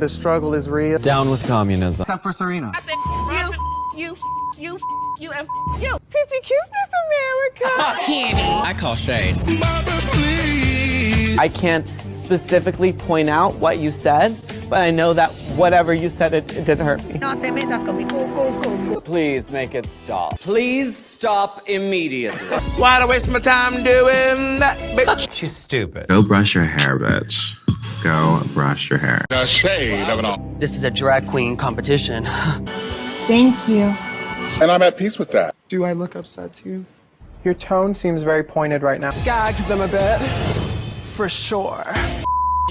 The struggle is real. Down with communism. Except for Serena. I think you, and you. Pissy Christmas, America. Kenny. I call shade. I can't specifically point out what you said, but I know that whatever you said, it didn't hurt me. No te metas con mi cu. Please make it stop. Please stop immediately. Why do I waste my time doing that, bitch? She's stupid. Go brush your hair, bitch. Go brush your hair. The shade of it all. This is a drag queen competition. Thank you. And I'm at peace with that. Do I look upset to you? Your tone seems very pointed right now. Gag them a bit. For sure.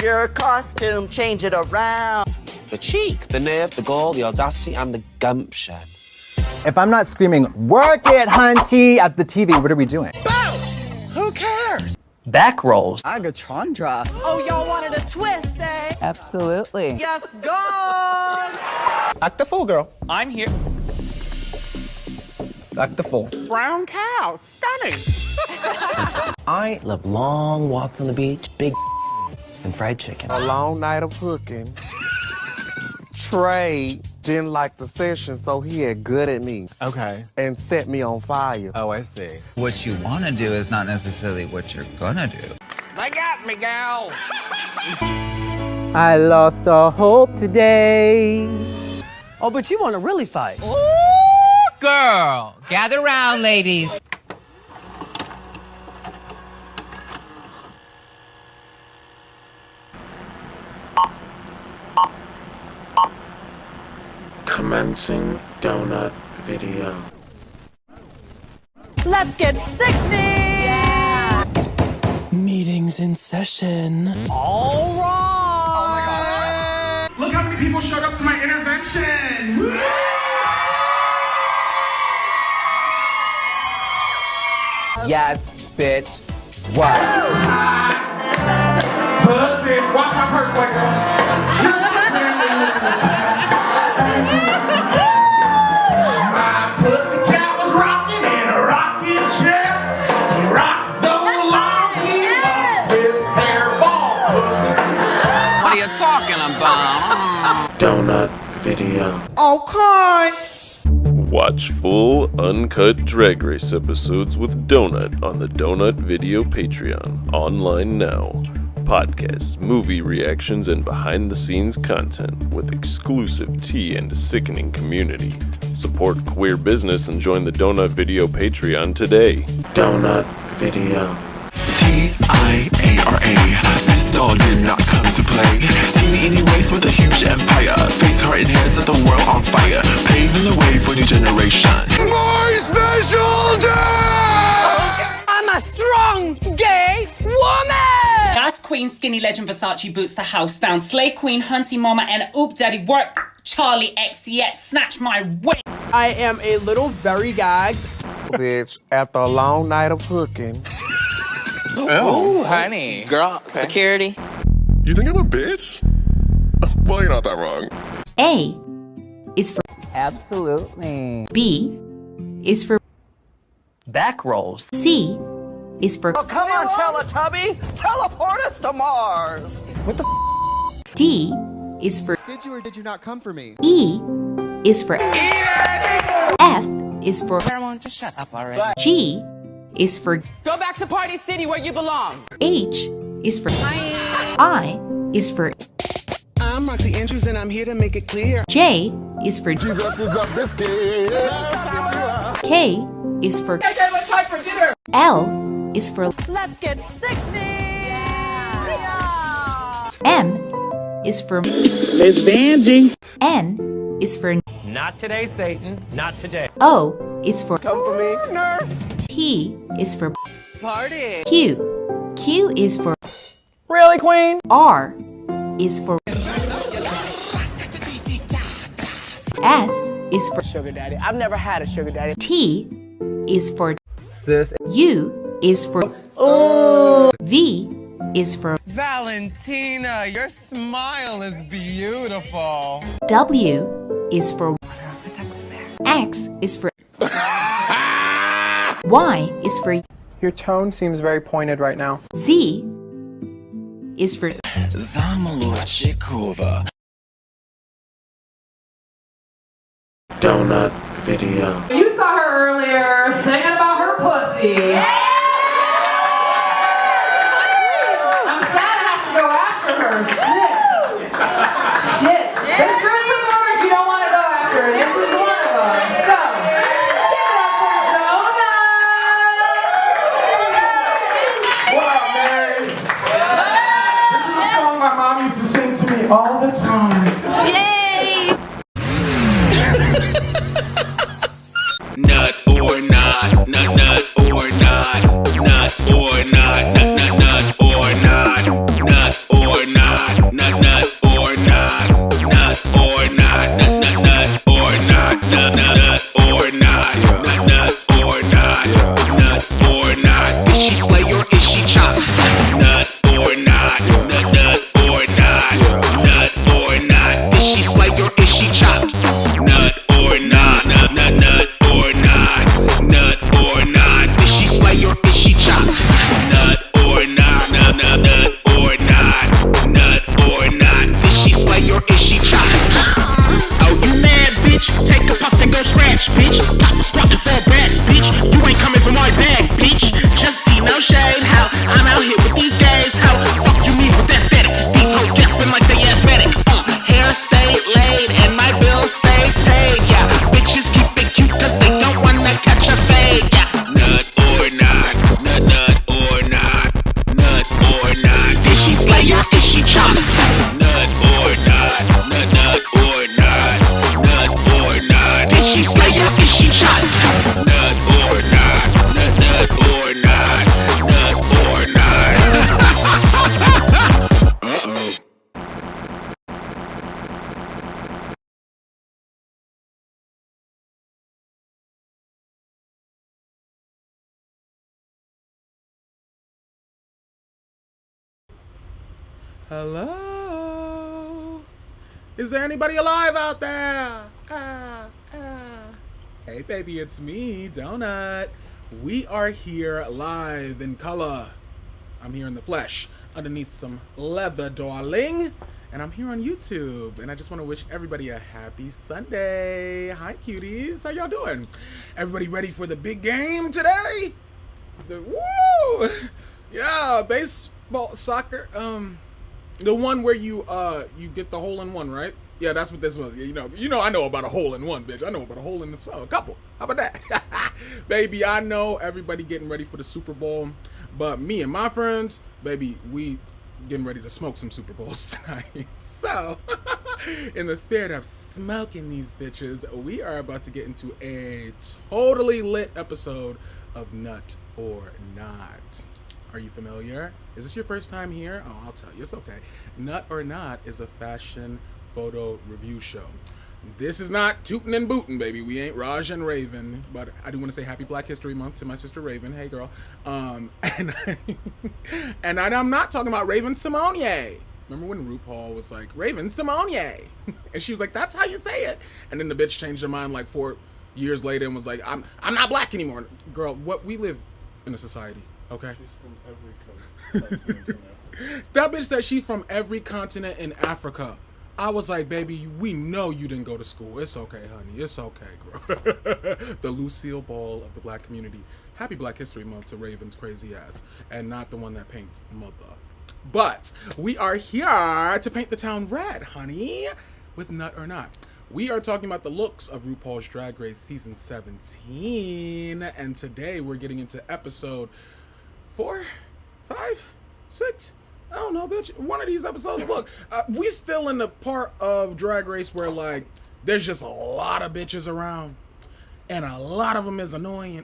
Your costume, change it around. The cheek, the nerve, the gall, the audacity, and the gumption. If I'm not screaming, work it, hunty, at the TV, what are we doing? Who cares? Back rolls. Agatondra. Oh, y'all wanted a twist, eh? Absolutely. Yes, gone! Act the fool, girl. I'm here. Act the fool. Brown cow, stunning. I love long walks on the beach, big and fried chicken. A long night of hooking. Trey didn't like the session, so he had good at me. Okay. And set me on fire. Oh, I see. What you want to do is not necessarily what you're gonna do. They got me, gal. I lost all hope today. Oh, but you want to really fight. Ooh, girl. Gather round, ladies. Commencing donut video. Let's get sexy! Yeah! Meetings in session. All right. Look how many people showed up to my intervention. Woo! Yes, bitch. What? Pussy, watch my purse like that. My pussycat was rocking in a rocking chair. He rocked so long he lost his hairball. Pussy. What are you talking about? Donut video. Okay. Watch full, uncut Drag Race episodes with Donut on the Donut Video Patreon, online now. Podcasts, movie reactions, and behind-the-scenes content with exclusive tea and a sickening community. Support queer business and join the Donut Video Patreon today. Donut video. T-I-A-R-A. This doll did not come to play. Teeny anyways with a huge empire. Face, heart, and hands set the world on fire. Paving the way for new generation. My special day! I'm a strong, gay woman! Gas Queen, Skinny Legend, Versace boots the house down. Slay Queen, Hunty Mama, and Oop Daddy work. Charlie X, yet snatch my wing. I am a little very gagged. Bitch, after a long night of hooking. Oh, honey. Girl, security. You think I'm a bitch? Well, you're not that wrong. A is for Absolutely. B is for Back rolls. C is for Oh, come on, Teletubby. Teleport us to Mars. D is for Did you or did you not come for me? E is for F is for Everyone, just shut up already. G is for Go back to Party City where you belong. H is for I is for I'm Roxy Andrews and I'm here to make it clear. J is for K is for L is for Let's get sexy! Yeah! M is for It's Vanjie. N is for Not today, Satan. Not today. O is for Come for me, nurse. P is for Party. Q. Q is for Really, Queen? R is for S is for Sugar daddy. I've never had a sugar daddy. T is for Sis. U is for V is for Valentina, your smile is beautiful. W is for X is for Y is for Your tone seems very pointed right now. Z is for Zamolodchikova. donut video. You saw her earlier singing about her pussy. I'm sad I have to go after her. Shit. There's certain performers you don't want to go after. This is one of them. So, give it up for Donut. What up, Marys? This is a song my mom used to sing to me all the time. Yay! Nut or not, nut, nut or not, nut or not, nut, nut, nut or not, nut or not, nut, nut or not, nut or not, nut, nut, nut or not, nut, nut or not, nut, nut or not, nut or not. Did she slay or is she chopped? Nut or not, nut, nut or not, nut or not. Did she slay or is she chopped? Nut or not, nut, nut, nut. Nut or not, did she slay or is she chopped? Nut or not, nut, nut, nut or not, nut or not, did she slay or is she chopped? Oh, you mad, bitch? Take a puff and go scratch, bitch. Pop a squat and fall back, bitch. You ain't coming for my bag, bitch. Just tea, no shade, how I'm out here with these guys, how fuck you mean with that static? These hoes gasping like they asthmatic. Hair stayed laid and my bills stay paid, yeah. Bitches keep it cute cause they don't wanna catch a fade, yeah. Nut or not, nut, nut or not, nut or not. Did she slay or is she chopped? Nut or not, nut, nut or not, nut or not. Did she slay or is she chopped? Nut or not, nut, nut or not, nut or not. Uh-oh. Hello? Is there anybody alive out there? Hey baby, it's me, Donut. We are here live in color. I'm here in the flesh, underneath some leather, darling. And I'm here on YouTube, and I just want to wish everybody a happy Sunday. Hi cuties, how y'all doing? Everybody ready for the big game today? Woo! Yeah, baseball, soccer, the one where you get the hole in one, right? Yeah, that's what this was. You know, I know about a hole in one, bitch. I know about a hole in the sun. A couple. How about that? Baby, I know everybody getting ready for the Super Bowl, but me and my friends, baby, we getting ready to smoke some Super Bowls tonight. So, in the spirit of smoking these bitches, we are about to get into a totally lit episode of Nut or Not. Are you familiar? Is this your first time here? Oh, I'll tell you, it's okay. Nut or Not is a fashion photo review show. This is not tootin' and bootin', baby. We ain't Raj and Raven, but I do want to say Happy Black History Month to my sister Raven. Hey, girl. And I'm not talking about Raven Simone. Remember when RuPaul was like, Raven Simone? And she was like, that's how you say it. And then the bitch changed her mind like 4 years later and was like, I'm not black anymore. Girl, we live in a society, okay? She's from every continent in Africa. That bitch said she's from every continent in Africa. I was like, baby, we know you didn't go to school. It's okay, honey. It's okay, girl. The Lucille Ball of the black community. Happy Black History Month to Raven's crazy ass. And not the one that paints mother. But we are here to paint the town red, honey. With Nut or Not. We are talking about the looks of RuPaul's Drag Race Season 17. And today we're getting into episode 4, 5, 6... I don't know, bitch. One of these episodes, look, we still in the part of Drag Race where, like, there's just a lot of bitches around. And a lot of them is annoying.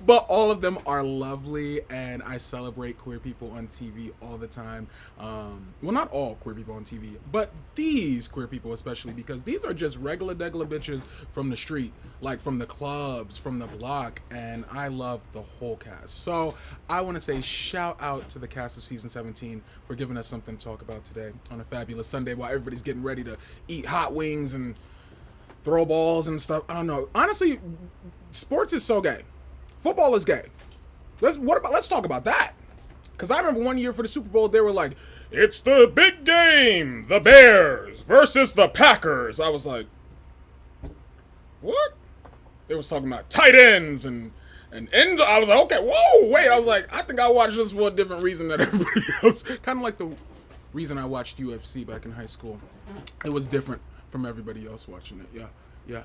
But all of them are lovely, and I celebrate queer people on TV all the time. Well, not all queer people on TV, but these queer people especially, because these are just regular degular bitches from the street, like from the clubs, from the block, and I love the whole cast. So I want to say shout out to the cast of Season 17 for giving us something to talk about today on a fabulous Sunday while everybody's getting ready to eat hot wings and throw balls and stuff. I don't know. Honestly, sports is so gay. Football is gay. Let's talk about that. Because I remember one year for the Super Bowl, they were like, it's the big game, the Bears versus the Packers. I was like, what? They was talking about tight ends and ends. I was like, okay, whoa, wait. I was like, I think I watched this for a different reason than everybody else. Kind of like the reason I watched UFC back in high school. It was different from everybody else watching it. Yeah.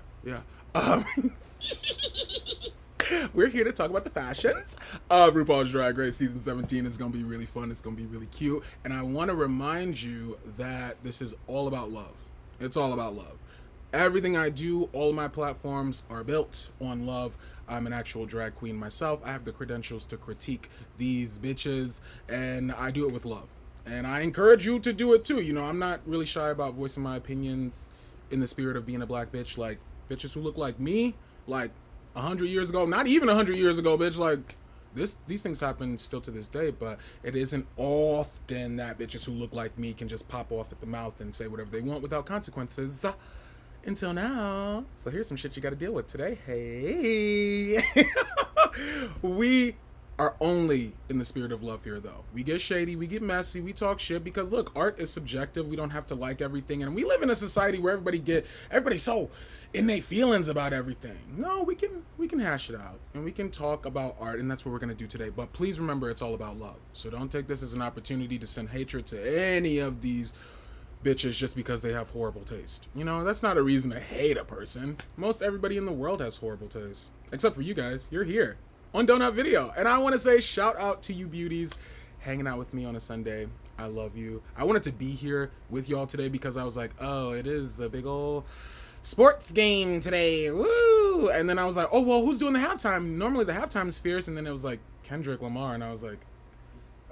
We're here to talk about the fashions of RuPaul's Drag Race Season 17. It's going to be really fun. It's going to be really cute. And I want to remind you that this is all about love. It's all about love. Everything I do, all of my platforms are built on love. I'm an actual drag queen myself. I have the credentials to critique these bitches, and I do it with love. And I encourage you to do it too. You know, I'm not really shy about voicing my opinions in the spirit of being a black bitch. Like, bitches who look like me, like 100 years ago, not even 100 years ago, bitch, like, these things happen still to this day, but it isn't often that bitches who look like me can just pop off at the mouth and say whatever they want without consequences. Until now. So here's some shit you gotta deal with today. Hey. We are only in the spirit of love here, though. We get shady, we get messy, we talk shit, because look, art is subjective. We don't have to like everything, and we live in a society where everybody's so innate feelings about everything. No, we can hash it out, and we can talk about art, and that's what we're gonna do today. But please remember, it's all about love. So don't take this as an opportunity to send hatred to any of these bitches just because they have horrible taste. You know, that's not a reason to hate a person. Most everybody in the world has horrible taste, except for you guys. You're here on Donut Video, and I want to say shout out to you beauties hanging out with me on a Sunday. I love you. I wanted to be here with y'all today because I was like, oh, it is a big old sports game today, woo! And then I was like, oh, well, who's doing the halftime? Normally the halftime is fierce, and then it was like Kendrick Lamar, and I was like,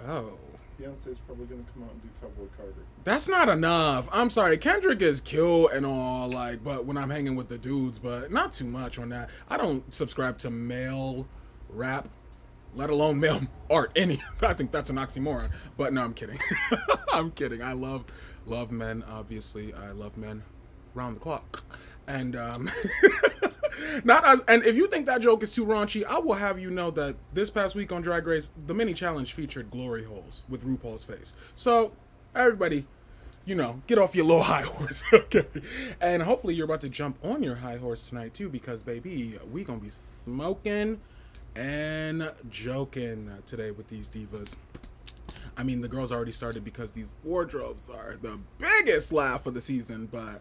oh, Beyonce's probably gonna come out and do Cowboy Carter. that's not enough. I'm sorry, Kendrick is cute and all, like, but when I'm hanging with the dudes, but not too much on that. I don't subscribe to male rap, let alone male art. I think that's an oxymoron. But no, I'm kidding. I'm kidding. I love men. Obviously, I love men round the clock. And not as. And if you think that joke is too raunchy, I will have you know that this past week on Drag Race, the mini challenge featured glory holes with RuPaul's face. So everybody, you know, get off your little high horse, okay? And hopefully you're about to jump on your high horse tonight too, because baby, we gonna be smoking and joking today with these divas. I mean, the girls already started because these wardrobes are the biggest laugh of the season, but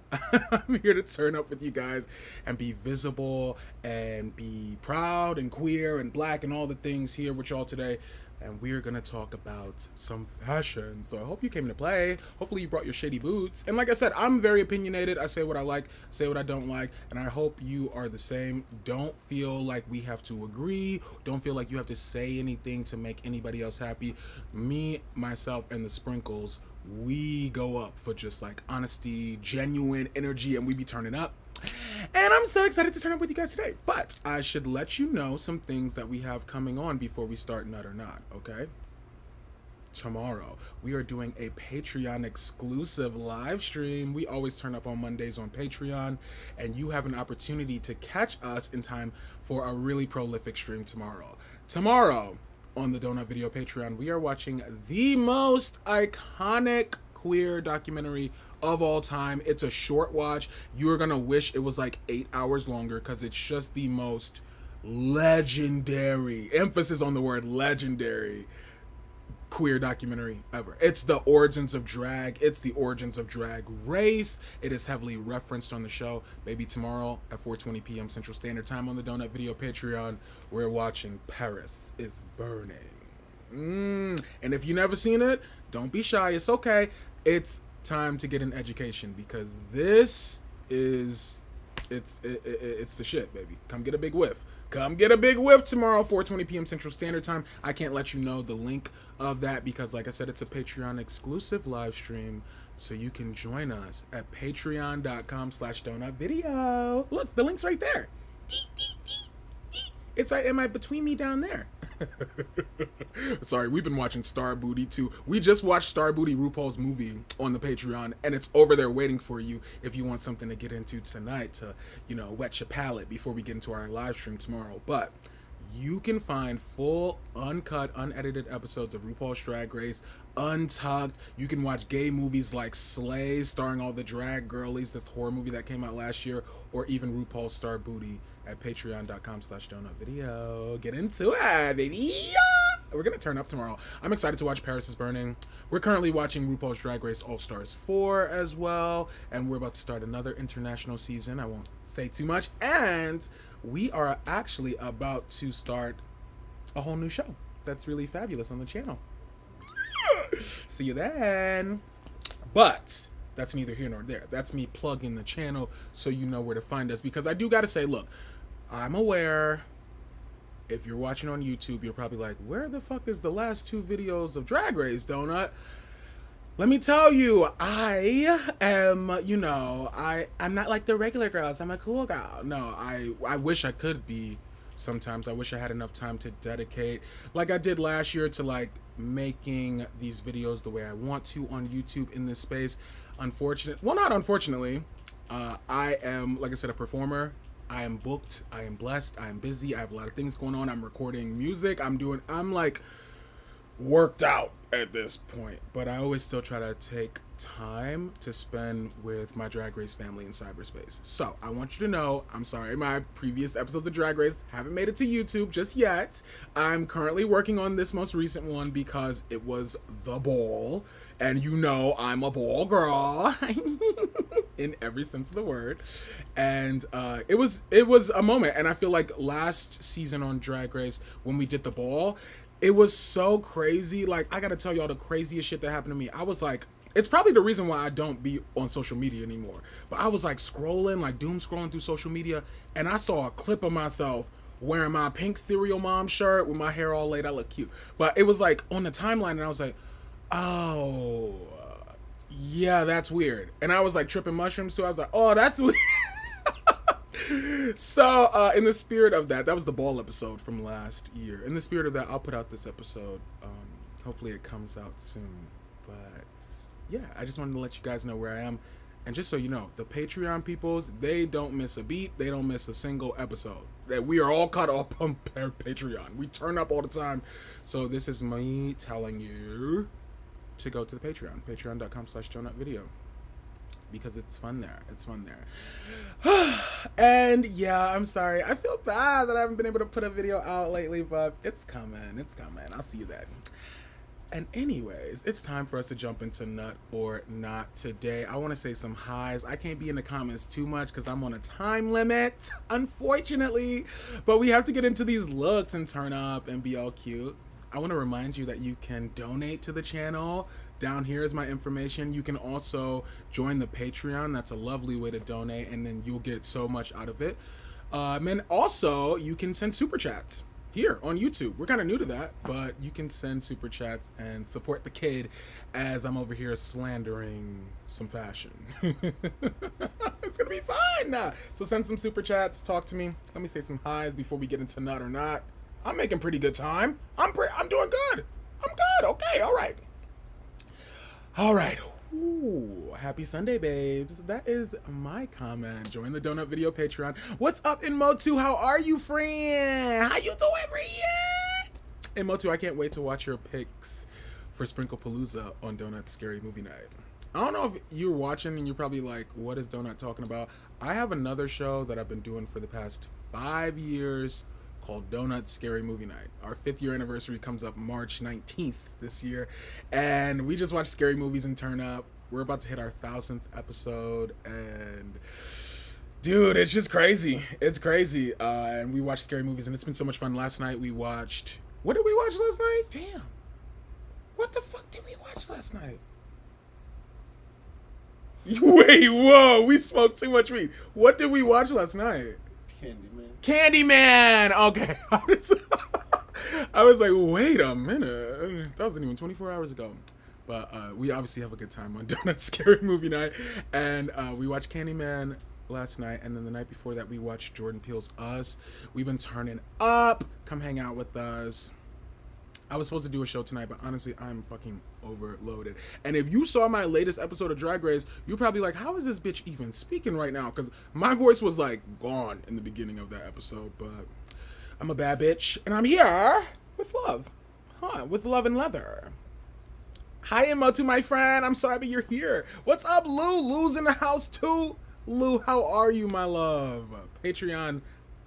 I'm here to turn up with you guys and be visible and be proud and queer and black and all the things here with y'all today. And we're gonna talk about some fashion. So I hope you came to play. Hopefully you brought your shady boots. And like I said, I'm very opinionated. I say what I like, say what I don't like, and I hope you are the same. Don't feel like we have to agree. Don't feel like you have to say anything to make anybody else happy. Me, myself, and the sprinkles, we go up for just like honesty, genuine energy, and we be turning up. And I'm so excited to turn up with you guys today. But I should let you know some things that we have coming on before we start Nut or Not, okay? Tomorrow, we are doing a Patreon exclusive live stream. We always turn up on Mondays on Patreon, and you have an opportunity to catch us in time for a really prolific stream tomorrow. Tomorrow, on the Donut Video Patreon, we are watching the most iconic queer documentary of all time. It's a short watch. You're gonna wish it was like 8 hours longer because it's just the most legendary, emphasis on the word legendary, queer documentary ever. It's the origins of drag. It's the origins of Drag Race. It is heavily referenced on the show. Maybe tomorrow at 4:20 p.m. Central Standard Time on the Donut Video Patreon, we're watching Paris is Burning. And if you've never seen it, don't be shy. It's okay. It's time to get an education because this is it's the shit, baby. Come get a big whiff. Come get a big whiff tomorrow, 4:20 p.m. Central Standard Time. I can't let you know the link of that because, like I said, it's a Patreon exclusive live stream, so you can join us at patreon.com/donutvideo. Look, the link's right there. It's right in between me down there. Sorry, we've been watching Star Booty too. We just watched Star Booty, RuPaul's movie, on the Patreon, and it's over there waiting for you if you want something to get into tonight to, you know, wet your palate before we get into our live stream tomorrow. But you can find full, uncut, unedited episodes of RuPaul's Drag Race, Untucked. You can watch gay movies like Slay, starring all the drag girlies, this horror movie that came out last year, or even RuPaul's Star Booty at patreon.com/donutvideo. Get into it, baby. We're gonna turn up tomorrow. I'm excited to watch Paris is Burning. We're currently watching RuPaul's Drag Race All Stars 4 as well, and we're about to start another international season. I won't say too much, and we are actually about to start a whole new show that's really fabulous on the channel. See you then. But that's neither here nor there. That's me plugging the channel so you know where to find us, because I do gotta say, look, I'm aware if you're watching on YouTube, you're probably like, where the fuck is the last 2 videos of Drag Race, Donut? Let me tell you, I am, I'm not like the regular girls. I'm a cool girl. No, I wish I could be sometimes. I wish I had enough time to dedicate, like I did last year, to like making these videos the way I want to on YouTube in this space. Not unfortunately, I am, like I said, a performer. I am booked. I am blessed. I am busy. I have a lot of things going on. I'm recording music. I'm like worked out at this point, but I always still try to take time to spend with my Drag Race family in cyberspace. So I want you to know, I'm sorry, my previous episodes of Drag Race haven't made it to YouTube just yet. I'm currently working on this most recent one because it was the ball, and I'm a ball girl in every sense of the word. And it was a moment, and I feel like last season on Drag Race when we did the ball, it was so crazy. Like, I gotta tell y'all the craziest shit that happened to me. I was like, it's probably the reason why I don't be on social media anymore. But I was like scrolling, like doom scrolling through social media, and I saw a clip of myself wearing my pink Cereal Mom shirt with my hair all laid. I look cute. But it was like on the timeline, and I was like, oh, yeah, that's weird. And I was like tripping mushrooms too. I was like, oh, that's weird. So in the spirit of that was the ball episode from last year. In the spirit of that, I'll put out this episode. Hopefully it comes out soon. But yeah, I just wanted to let you guys know where I am. And just so you know, the Patreon peoples, they don't miss a beat. They don't miss a single episode. That we are all caught up on Patreon. We turn up all the time. So this is me telling you to go to the Patreon. Patreon.com/donutvideo. Because it's fun there. It's fun there. And yeah, I'm sorry. I feel bad that I haven't been able to put a video out lately, but it's coming. It's coming. I'll see you then. And anyways, it's time for us to jump into Nut or Not today. I want to say some highs. I can't be in the comments too much because I'm on a time limit, unfortunately. But we have to get into these looks and turn up and be all cute. I want to remind you that you can donate to the channel. Down here is my information. You can also join the Patreon. That's a lovely way to donate, and then you'll get so much out of it. And also, you can send super chats here on YouTube. We're kind of new to that, but you can send super chats and support the kid as I'm over here slandering some fashion. It's gonna be fun. So send some super chats, talk to me. Let me say some highs before we get into Nut or Not. I'm making pretty good time. I'm doing good. I'm good. Okay, all right. All right. Ooh, happy Sunday, babes. That is my comment. Join the Donut Video Patreon. What's up in Motu? How are you, friend? How you doing, friend? In Motu, I can't wait to watch your pics for Sprinkle Palooza on Donut's Scary Movie Night. I don't know if you're watching and you're probably like, what is Donut talking about? I have another show that I've been doing for the past 5 years called Donut's Scary Movie Night. Our 5th year anniversary comes up March 19th this year, and we just watch scary movies and turn up. We're about to hit our 1000th episode, and dude, it's just crazy. It's crazy. And we watch scary movies, and it's been so much fun. Last night we watched, what did we watch last night? Damn. What the fuck did we watch last night? Wait, whoa, we smoked too much weed. What did we watch last night? Candyman. Okay. I was like, wait a minute. That wasn't even 24 hours ago. But we obviously have a good time on Donut's Scary Movie Night. And we watched Candyman last night. And then the night before that, we watched Jordan Peele's Us. We've been turning up. Come hang out with us. I was supposed to do a show tonight, but honestly, I'm fucking overloaded. And if you saw my latest episode of Drag Race, you're probably like, how is this bitch even speaking right now? Because my voice was like gone in the beginning of that episode. But I'm a bad bitch, and I'm here with love. With love and leather. Hi, Emotu, my friend. I'm so happy you're here. What's up, Lou? Lou's in the house, too. Lou, how are you, my love? Patreon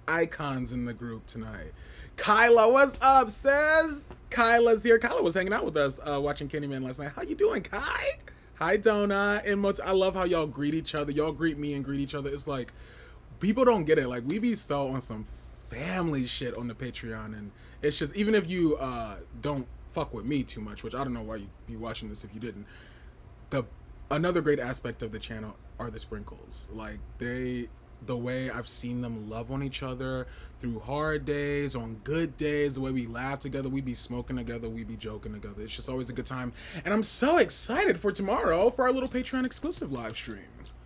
icons in the group tonight. Kyla, what's up, sis? Kyla's here. Kyla was hanging out with us watching Candyman last night. How you doing, Kai? Hi, Donna. Emotu. I love how y'all greet each other. Y'all greet me and greet each other. It's like, people don't get it. Like, we be so on some family shit on the Patreon, and it's just, even if you don't fuck with me too much, which I don't know why you'd be watching this if you didn't, another great aspect of the channel are the sprinkles. Like, the way I've seen them love on each other through hard days, on good days, the way we laugh together, we be smoking together, we be joking together. It's just always a good time. And I'm so excited for tomorrow for our little Patreon exclusive live stream.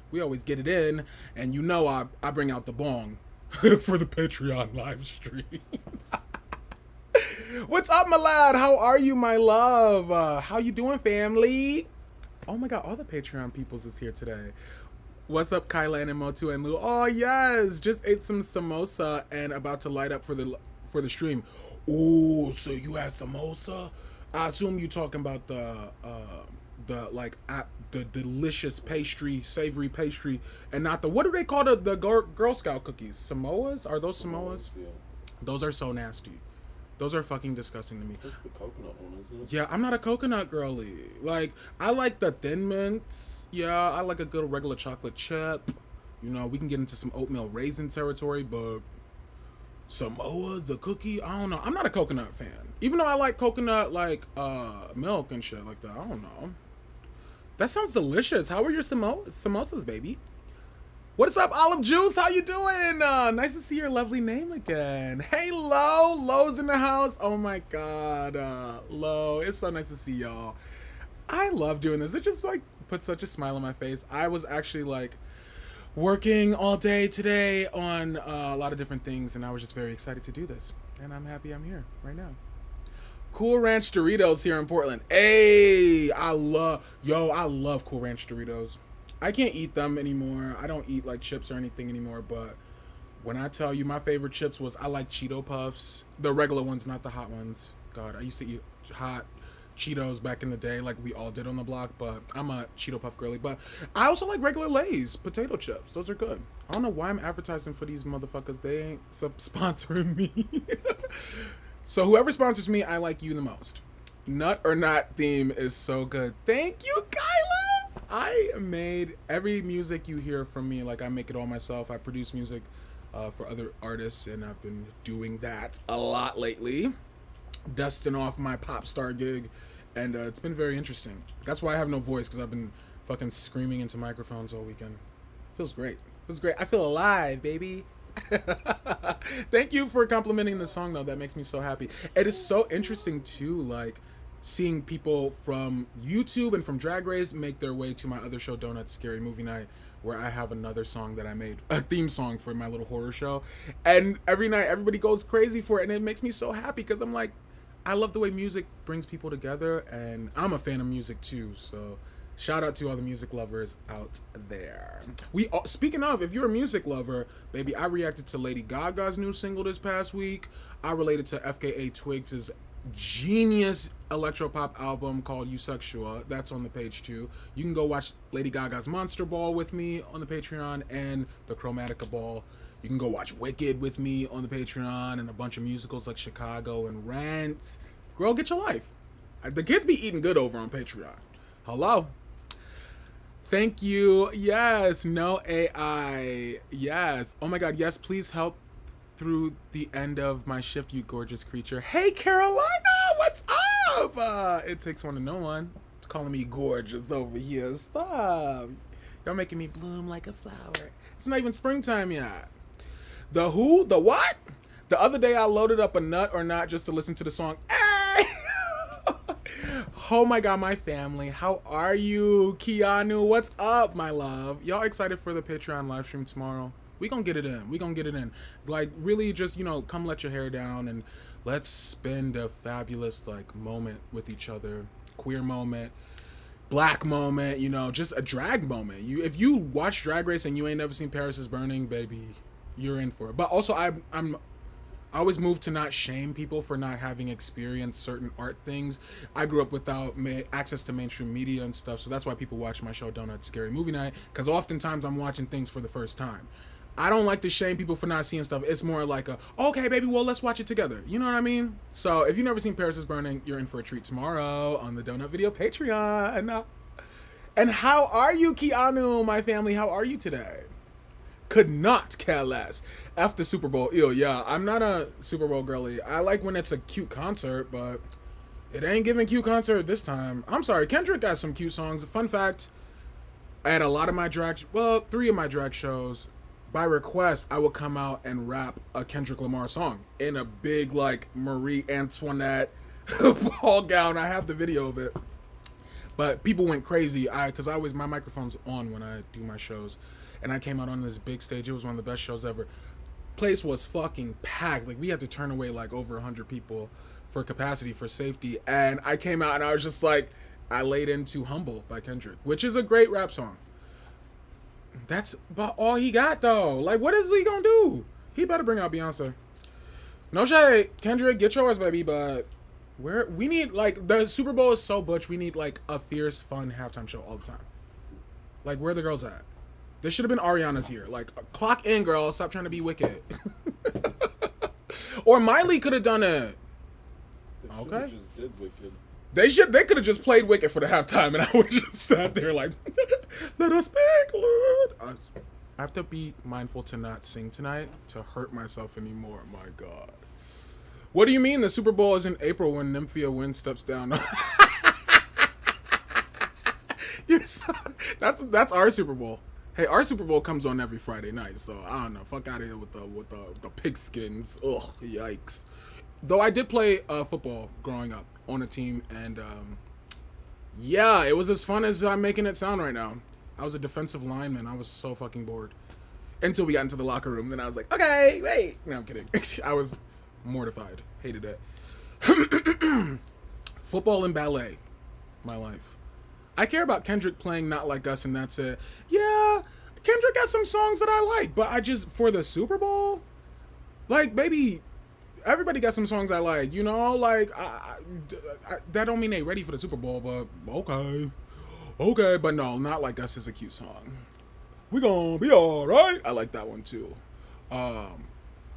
We always get it in, and you know I bring out the bong for the Patreon live stream. What's up, my lad? How are you, my love? How you doing, family? Oh my god, all the Patreon peoples is here today. What's up, Kyla and Emotu and Lou? Oh yes, just ate some samosa and about to light up for the stream. Ooh, so you had samosa? I assume you talking about the delicious pastry, savory pastry, and not the, what do they call the Girl Scout cookies? Samoas? Are those Samoas? Yeah. Those are so nasty. Those are fucking disgusting to me. That's the coconut one, isn't it? Yeah, I'm not a coconut girly. Like, I like the Thin Mints. Yeah, I like a good regular chocolate chip. You know, we can get into some oatmeal raisin territory, but Samoa, the cookie, I don't know. I'm not a coconut fan. Even though I like coconut, like, milk and shit like that. I don't know. That sounds delicious. How are your samosas, baby? What's up, Olive Juice? How you doing? Nice to see your lovely name again. Hey, Lo. Lo's in the house. Oh, my God. Lo, it's so nice to see y'all. I love doing this. It just, like, puts such a smile on my face. I was actually, like, working all day today on a lot of different things, and I was just very excited to do this. And I'm happy I'm here right now. Cool Ranch Doritos here in Portland. Hey, I love Cool Ranch Doritos. I can't eat them anymore. I don't eat like chips or anything anymore, but when I tell you my favorite chips was, I like Cheeto Puffs. The regular ones, not the hot ones. God, I used to eat hot Cheetos back in the day like we all did on the block, but I'm a Cheeto Puff girly. But I also like regular Lay's potato chips. Those are good. I don't know why I'm advertising for these motherfuckers. They ain't sponsoring me. So whoever sponsors me, I like you the most. Nut or Not theme is so good. Thank you, Kyla. I made every music you hear from me, like I make it all myself. I produce music for other artists, and I've been doing that a lot lately. Dusting off my pop star gig, and it's been very interesting. That's why I have no voice, because I've been fucking screaming into microphones all weekend. Feels great. Feels great. I feel alive, baby. Thank you for complimenting the song, though. That makes me so happy. It is so interesting, too, like, seeing people from YouTube and from Drag Race make their way to my other show, Donuts Scary Movie Night, where I have another song that I made, a theme song for my little horror show. And every night, everybody goes crazy for it, and it makes me so happy, because I'm like, I love the way music brings people together, and I'm a fan of music, too, so shout out to all the music lovers out there. Speaking of, if you're a music lover, baby, I reacted to Lady Gaga's new single this past week. I related to FKA Twigs' genius electropop album called Eusexual. That's on the page too. You can go watch Lady Gaga's Monster Ball with me on the Patreon, and the Chromatica Ball. You can go watch Wicked with me on the Patreon, and a bunch of musicals like Chicago and Rent. Girl, get your life. The kids be eating good over on Patreon. Hello. Thank you. Yes. No AI. Yes. Oh my God. Yes. Please help through the end of my shift, you gorgeous creature. Hey, Carolina. What's up? It takes one to know one. It's calling me gorgeous over here. Stop. Y'all making me bloom like a flower. It's not even springtime yet. The who? The what? The other day I loaded up a Nut or Not just to listen to the song. Hey! Oh my God, my family. How are you? Keanu, what's up, my love? Y'all excited for the Patreon live stream tomorrow? We gonna get it in. We gonna get it in. Like, really just, you know, come let your hair down and let's spend a fabulous, like, moment with each other. Queer moment. Black moment, you know, just a drag moment. If you watch Drag Race and you ain't never seen Paris is Burning, baby, you're in for it. But also, I'm I always move to not shame people for not having experienced certain art things. I grew up without access to mainstream media and stuff, so that's why people watch my show Donut Scary Movie Night, because oftentimes I'm watching things for the first time. I don't like to shame people for not seeing stuff. It's more like okay, baby, well, let's watch it together. You know what I mean? So if you've never seen Paris is Burning, you're in for a treat tomorrow on the Donut Video Patreon. And how are you, Keanu, my family? How are you today? Could not care less. F the Super Bowl. Ew, yeah, I'm not a Super Bowl girly. I like when it's a cute concert, but it ain't giving cute concert this time. I'm sorry, Kendrick got some cute songs. Fun fact, at a lot of my drag, well, 3 of my drag shows, by request, I would come out and rap a Kendrick Lamar song in a big, like, Marie Antoinette ball gown. I have the video of it. But people went crazy. Because my microphone's on when I do my shows. And I came out on this big stage. It was one of the best shows ever. Place was fucking packed. Like, we had to turn away like over 100 people for capacity, for safety. And I came out and I was just like, I laid into Humble by Kendrick, which is a great rap song. That's about all he got though. Like, what is we gonna do? He better bring out Beyonce. No shade, Kendrick, get yours, baby. But we need, like, the Super Bowl is so butch. We need like a fierce, fun halftime show all the time. Like, where are the girls at? This should have been Ariana's year. Like, clock in, girl. Stop trying to be wicked. Or Miley could have done it. Okay. Just did Wicked. They could have just played Wicked for the halftime, and I would have just sat there like, let us speak, Lord. I have to be mindful to not sing tonight to hurt myself anymore. My God. What do you mean the Super Bowl is in April when Nymphia Wynn steps down? That's our Super Bowl. Hey, our Super Bowl comes on every Friday night, so I don't know. Fuck out of here with the pigskins. Ugh, yikes. Though I did play football growing up on a team, and yeah, it was as fun as I'm making it sound right now. I was a defensive lineman. I was so fucking bored until we got into the locker room. Then I was like, okay, wait. No, I'm kidding. I was mortified. Hated it. Football and ballet, my life. I care about Kendrick playing Not Like Us, and that's it. Yeah, Kendrick got some songs that I like, but I just, for the Super Bowl, like, baby, everybody got some songs I like, you know? Like, I that don't mean they ready for the Super Bowl, but okay. Okay, but no, Not Like Us is a cute song. We gonna be alright. I like that one, too.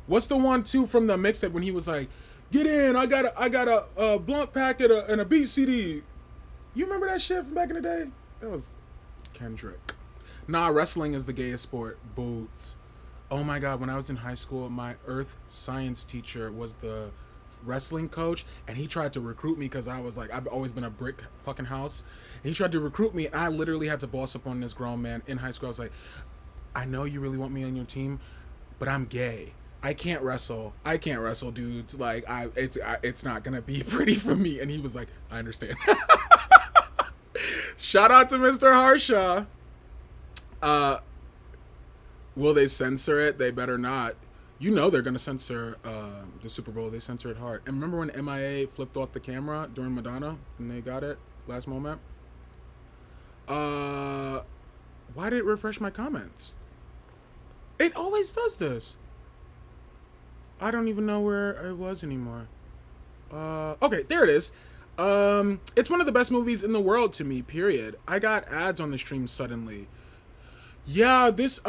What's the one, too, from the mixtape when he was like, get in, I got a blunt packet and a beat CD. You remember that shit from back in the day? That was Kendrick. Nah, wrestling is the gayest sport. Boots. Oh my God, when I was in high school, my earth science teacher was the wrestling coach, and he tried to recruit me because I was like, I've always been a brick fucking house. And he tried to recruit me, and I literally had to boss up on this grown man in high school. I was like, I know you really want me on your team, but I'm gay. I can't wrestle, dudes. Like, it's not gonna be pretty for me. And he was like, I understand. Shout out to Mr. Harsha. Will they censor it? They better not. You know they're gonna censor the Super Bowl. They censor it hard. And remember when MIA flipped off the camera during Madonna and they got it last moment? Why did it refresh my comments? It always does this. I don't even know where it was anymore. Okay, there it is. It's one of the best movies in the world to me, period. I got ads on the stream suddenly. Yeah, this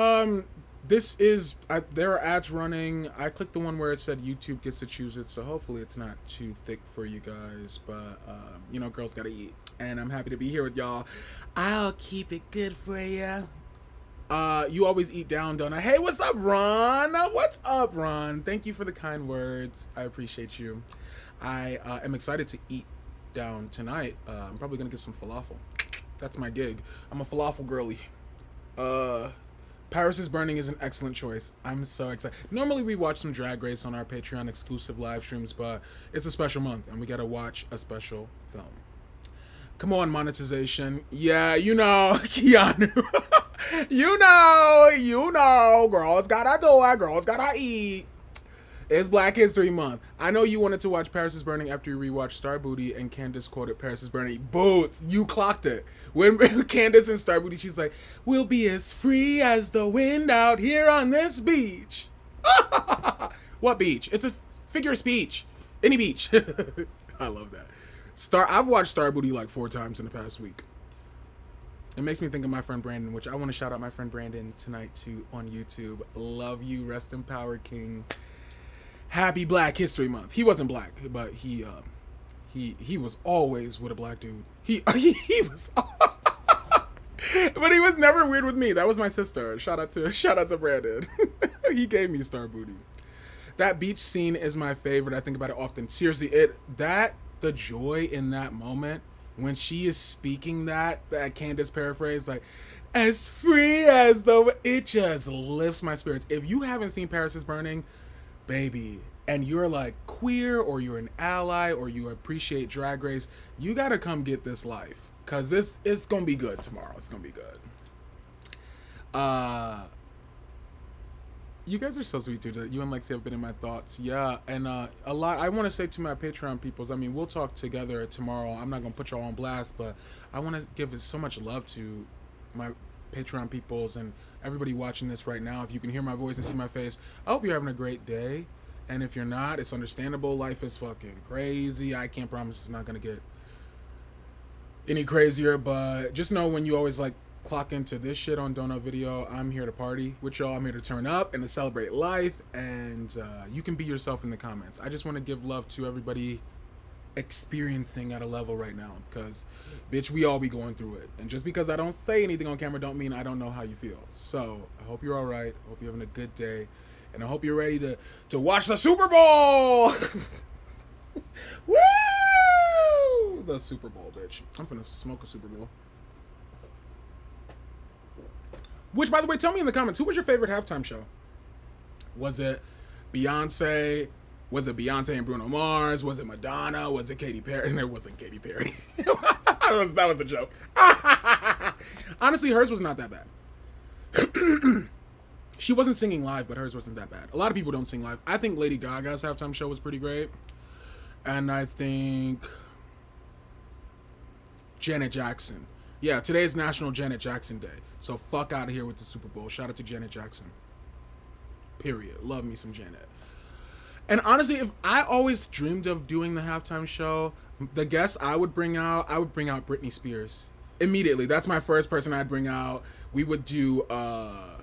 is, there are ads running. I clicked the one where it said YouTube gets to choose it, so hopefully it's not too thick for you guys, but, you know, girls gotta eat, and I'm happy to be here with y'all. I'll keep it good for you. You always eat down, don't I? Hey, what's up, Ron? What's up, Ron? Thank you for the kind words. I appreciate you. I am excited to eat down tonight. I'm probably gonna get some falafel. That's my gig. I'm a falafel girly. Paris is Burning is an excellent choice. I'm so excited. Normally we watch some Drag Race on our Patreon exclusive live streams, but it's a special month and we gotta watch a special film. Come on, monetization. Yeah, you know, Keanu. you know, girls gotta do it, girls gotta eat. It's Black History Month. I know you wanted to watch Paris is Burning after you rewatched Star Booty, and Candace quoted Paris is Burning. Boots, you clocked it. When Candace and Star Booty, she's like, we'll be as free as the wind out here on this beach. What beach? figure of speech. Any beach. I love that. I've watched Star Booty like 4 times in the past week. It makes me think of my friend Brandon, which I want to shout out my friend Brandon tonight too on YouTube. Love you, rest in power, King. Happy Black History Month. He wasn't black, but he was always with a black dude. He was, but he was never weird with me. That was my sister. Shout out to Brandon. He gave me Star Booty. That beach scene is my favorite. I think about it often. Seriously, the joy in that moment when she is speaking that Candace paraphrase, like, as free as it just lifts my spirits. If you haven't seen Paris is Burning, baby, and you're like queer or you're an ally or you appreciate Drag Race, you gotta come get this life, cause it's gonna be good tomorrow. It's gonna be good. You guys are so sweet too. You and Lexi have been in my thoughts. Yeah, and a lot. I want to say to my Patreon peoples, I mean, we'll talk together tomorrow. I'm not going to put y'all on blast, but I want to give so much love to my Patreon peoples and everybody watching this right now. If you can hear my voice and see my face, I hope you're having a great day. And if you're not, it's understandable. Life is fucking crazy. I can't promise it's not going to get any crazier, but just know when you always like clock into this shit on Donut Video, I'm here to party with y'all. I'm here to turn up and to celebrate life, and you can be yourself in the comments. I just want to give love to everybody experiencing at a level right now, because bitch, we all be going through it, and just because I don't say anything on camera don't mean I don't know how you feel. So I hope you're all right. I hope you're having a good day, and I hope you're ready to watch the Super Bowl. Woo! The Super Bowl, bitch. I'm gonna smoke a Super Bowl. Which, by the way, tell me in the comments, who was your favorite halftime show? Was it Beyonce? Was it Beyonce and Bruno Mars? Was it Madonna? Was it Katy Perry? And it wasn't Katy Perry. that was a joke. Honestly, hers was not that bad. She wasn't singing live, but hers wasn't that bad. A lot of people don't sing live. I think Lady Gaga's halftime show was pretty great. And I think Janet Jackson. Yeah, today is National Janet Jackson Day. So fuck out of here with the Super Bowl. Shout out to Janet Jackson. Period. Love me some Janet. And honestly, if I always dreamed of doing the halftime show, the guests I would bring out Britney Spears. Immediately. That's my first person I'd bring out. We would do no,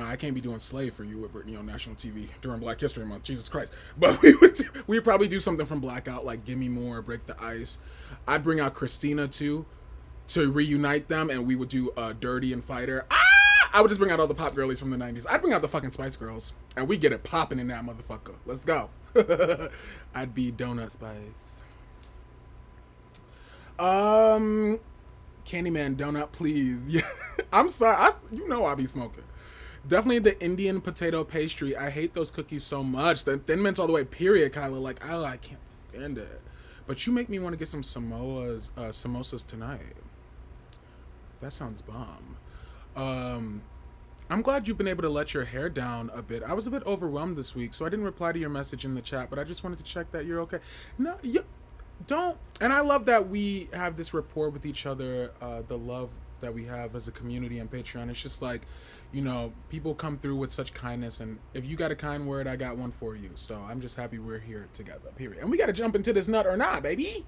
I can't be doing Slave for You with Britney on national TV during Black History Month. Jesus Christ. But we'd probably do something from Blackout, like Gimme More, Break the Ice. I'd bring out Christina too, to reunite them, and we would do Dirty and Fighter. I would just bring out all the pop girlies from the 90s. I'd bring out the fucking Spice Girls, and we get it popping in that motherfucker. Let's go. I'd be Donut Spice. Candyman Donut, please. Yeah, I'm sorry. You know I be smoking. Definitely the Indian potato pastry. I hate those cookies so much. The Thin Mints all the way, period, Kyla. Like, I can't stand it. But you make me want to get some samosas tonight. That sounds bomb. I'm glad you've been able to let your hair down a bit. I was a bit overwhelmed this week, so I didn't reply to your message in the chat, but I just wanted to check that you're okay. No, you don't. And I love that we have this rapport with each other, the love that we have as a community on Patreon. It's just like, you know, people come through with such kindness, and if you got a kind word, I got one for you. So I'm just happy we're here together, period. And we got to jump into this nut or not, baby.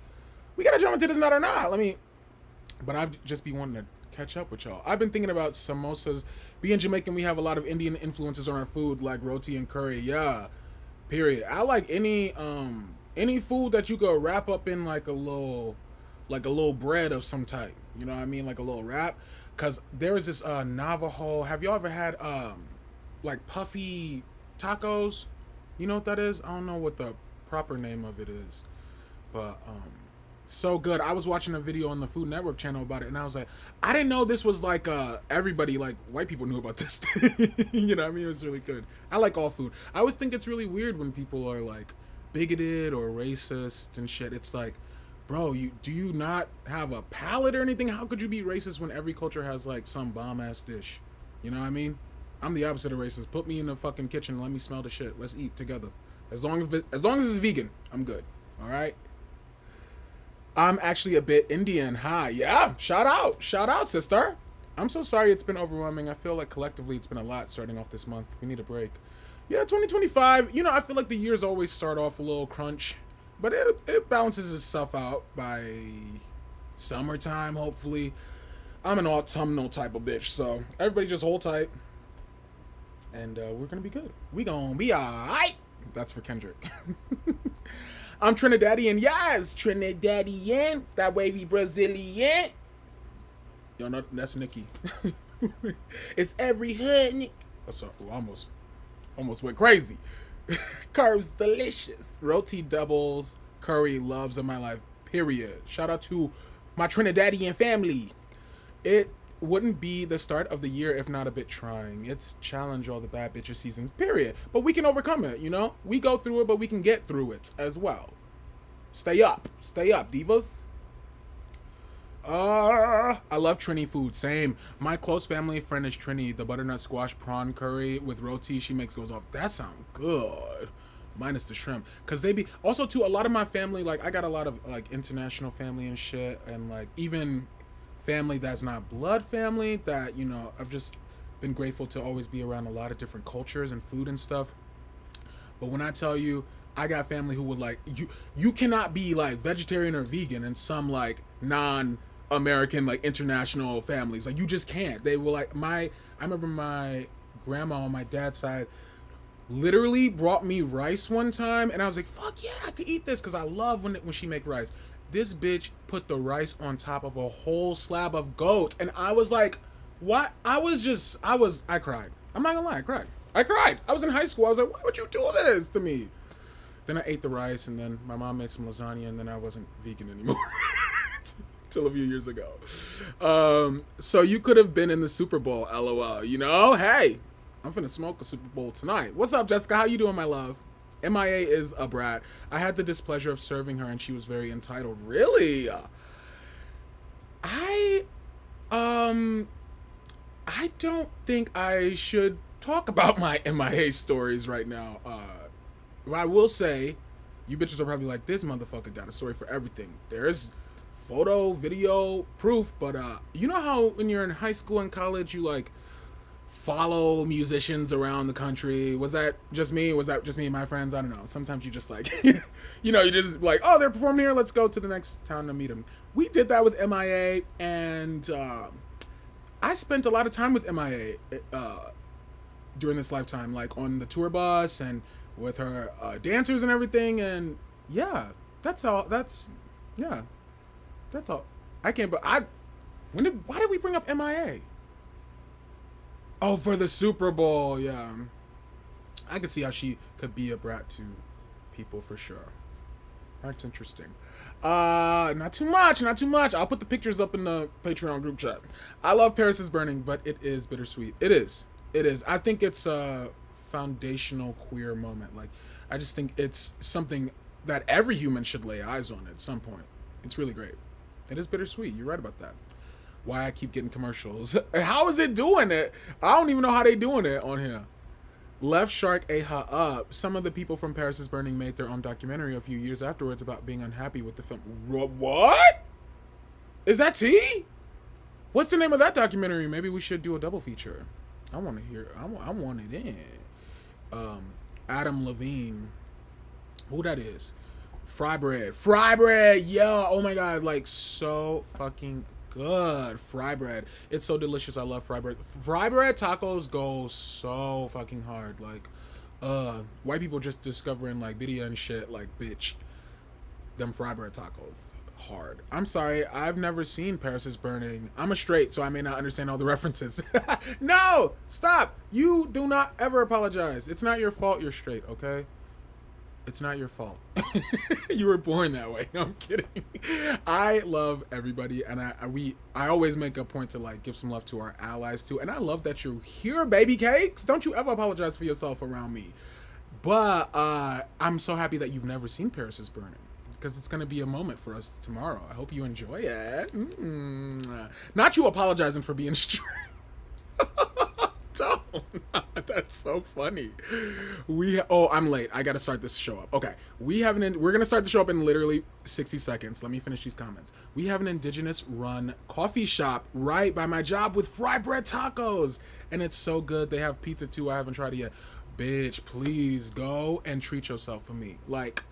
We got to jump into this nut or not. But I'd just be wanting to catch up with y'all. I've been thinking about samosas. Being Jamaican, we have a lot of Indian influences on our food, like roti and curry. Yeah, period. I like any food that you could wrap up in like a little bread of some type. You know what I mean? Like a little wrap. Cause there is this Navajo. Have y'all ever had like puffy tacos? You know what that is? I don't know what the proper name of it is, but so good. I was watching a video on the Food Network channel about it, and I was like, I didn't know this was like everybody, like white people, knew about this thing. You know what I mean? It's really good. I like all food. I always think it's really weird when people are like bigoted or racist and shit. It's like, bro, do you not have a palate or anything? How could you be racist when every culture has like some bomb ass dish? You know what I mean? I'm the opposite of racist. Put me in the fucking kitchen and let me smell the shit. Let's eat together. As long as it's vegan, I'm good. All right. I'm actually a bit Indian. Hi. Yeah. Shout out, sister. I'm so sorry it's been overwhelming. I feel like collectively it's been a lot starting off this month. We need a break. Yeah, 2025. You know, I feel like the years always start off a little crunch, but it balances itself out by summertime, hopefully. I'm an autumnal type of bitch, so everybody just hold tight. And we're gonna be good. We gonna be alright. That's for Kendrick. I'm Trinidadian, yes, Trinidadian, that wavy Brazilian. Yo, no, that's Nikki. It's every hood, Nick. Oh, sorry, almost went crazy. Curves delicious. Roti doubles, curry loves of my life. Period. Shout out to my Trinidadian family. It wouldn't be the start of the year if not a bit trying. It's challenge all the bad bitches seasons, period. But we can overcome it, you know? We go through it, but we can get through it as well. Stay up, divas. I love Trini food, same. My close family friend is Trini. The butternut squash prawn curry with roti she makes goes off. That sounds good. Minus the shrimp. Cause they be, also too, a lot of my family, like I got a lot of like international family and shit, and like even family that's not blood family that, you know, I've just been grateful to always be around a lot of different cultures and food and stuff. But when I tell you, I got family who would like, you cannot be like vegetarian or vegan in some like non-American like international families. Like you just can't. They were like, I remember my grandma on my dad's side literally brought me rice one time, and I was like, fuck yeah, I could eat this because I love when she make rice. This bitch put the rice on top of a whole slab of goat, and I was like, what? I cried. I'm not gonna lie, I cried. I was in high school. I was like, why would you do this to me? Then I ate the rice, and then my mom made some lasagna, and then I wasn't vegan anymore. Till a few years ago. So you could have been in the Super Bowl, LOL. You know, hey, I'm finna smoke a Super Bowl tonight. What's up, Jessica? How you doing, my love? MIA is a brat. I had the displeasure of serving her, and she was very entitled. Really? I don't think I should talk about my MIA stories right now. But I will say, you bitches are probably like, this motherfucker got a story for everything. There's photo, video, proof, but you know how when you're in high school and college, you like follow musicians around the country? Was that just me? Was that just me and my friends? I don't know. Sometimes you just like, you know, you just like, oh, they're performing here. Let's go to the next town to meet them. We did that with MIA, and I spent a lot of time with MIA during this lifetime, like on the tour bus and with her dancers and everything. And yeah, that's all. Yeah, that's all. I can't. But why did we bring up MIA? Oh, for the Super Bowl, yeah. I could see how she could be a brat to people for sure. That's interesting. Not too much. I'll put the pictures up in the Patreon group chat. I love Paris is Burning, but it is bittersweet. It is. I think it's a foundational queer moment. Like, I just think it's something that every human should lay eyes on at some point. It's really great. It is bittersweet. You're right about that. Why I keep getting commercials. How is it doing it? I don't even know how they doing it on here. Left Shark Aha Up. Some of the people from Paris is Burning made their own documentary a few years afterwards about being unhappy with the film. What? Is that tea? What's the name of that documentary? Maybe we should do a double feature. I want to hear. I want it in. Adam Levine. Who that is? Fry bread. Yeah. Oh my God. Like so fucking good. Fry bread. It's so delicious. I love fry bread. Fry bread tacos go so fucking hard. Like, white people just discovering like video and shit. Like, bitch, them fry bread tacos hard. I'm sorry. I've never seen Paris is Burning. I'm a straight, so I may not understand all the references. No, stop. You do not ever apologize. It's not your fault. You're straight. Okay. It's not your fault. You were born that way. No, I'm kidding. I love everybody, and I always make a point to like give some love to our allies too. And I love that you're here, baby cakes. Don't you ever apologize for yourself around me. But I'm so happy that you've never seen Paris is Burning, because it's gonna be a moment for us tomorrow. I hope you enjoy it. Not you apologizing for being straight. Don't. That's so funny. I'm late. I gotta start this show up. Okay, we're gonna start the show up in literally 60 seconds. Let me finish these comments. We have an indigenous run coffee shop right by my job with fry bread tacos, and it's so good. They have pizza too. I haven't tried it yet. bitch, please go and treat yourself for me. Like,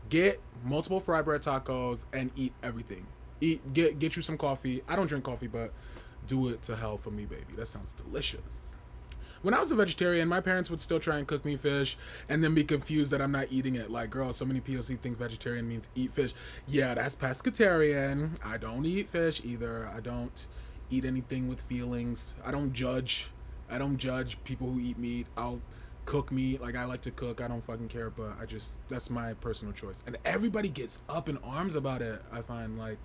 get multiple fry bread tacos and eat everything. Get you some coffee. I don't drink coffee, but do it to hell for me, baby. That sounds delicious. When I was a vegetarian, my parents would still try and cook me fish and then be confused that I'm not eating it. Like, girl, so many POC think vegetarian means eat fish. Yeah, that's pescatarian. I don't eat fish either. I don't eat anything with feelings. I don't judge. I don't judge people who eat meat. I'll cook meat. Like, I like to cook. I don't fucking care, but that's my personal choice. And everybody gets up in arms about it, I find. Like,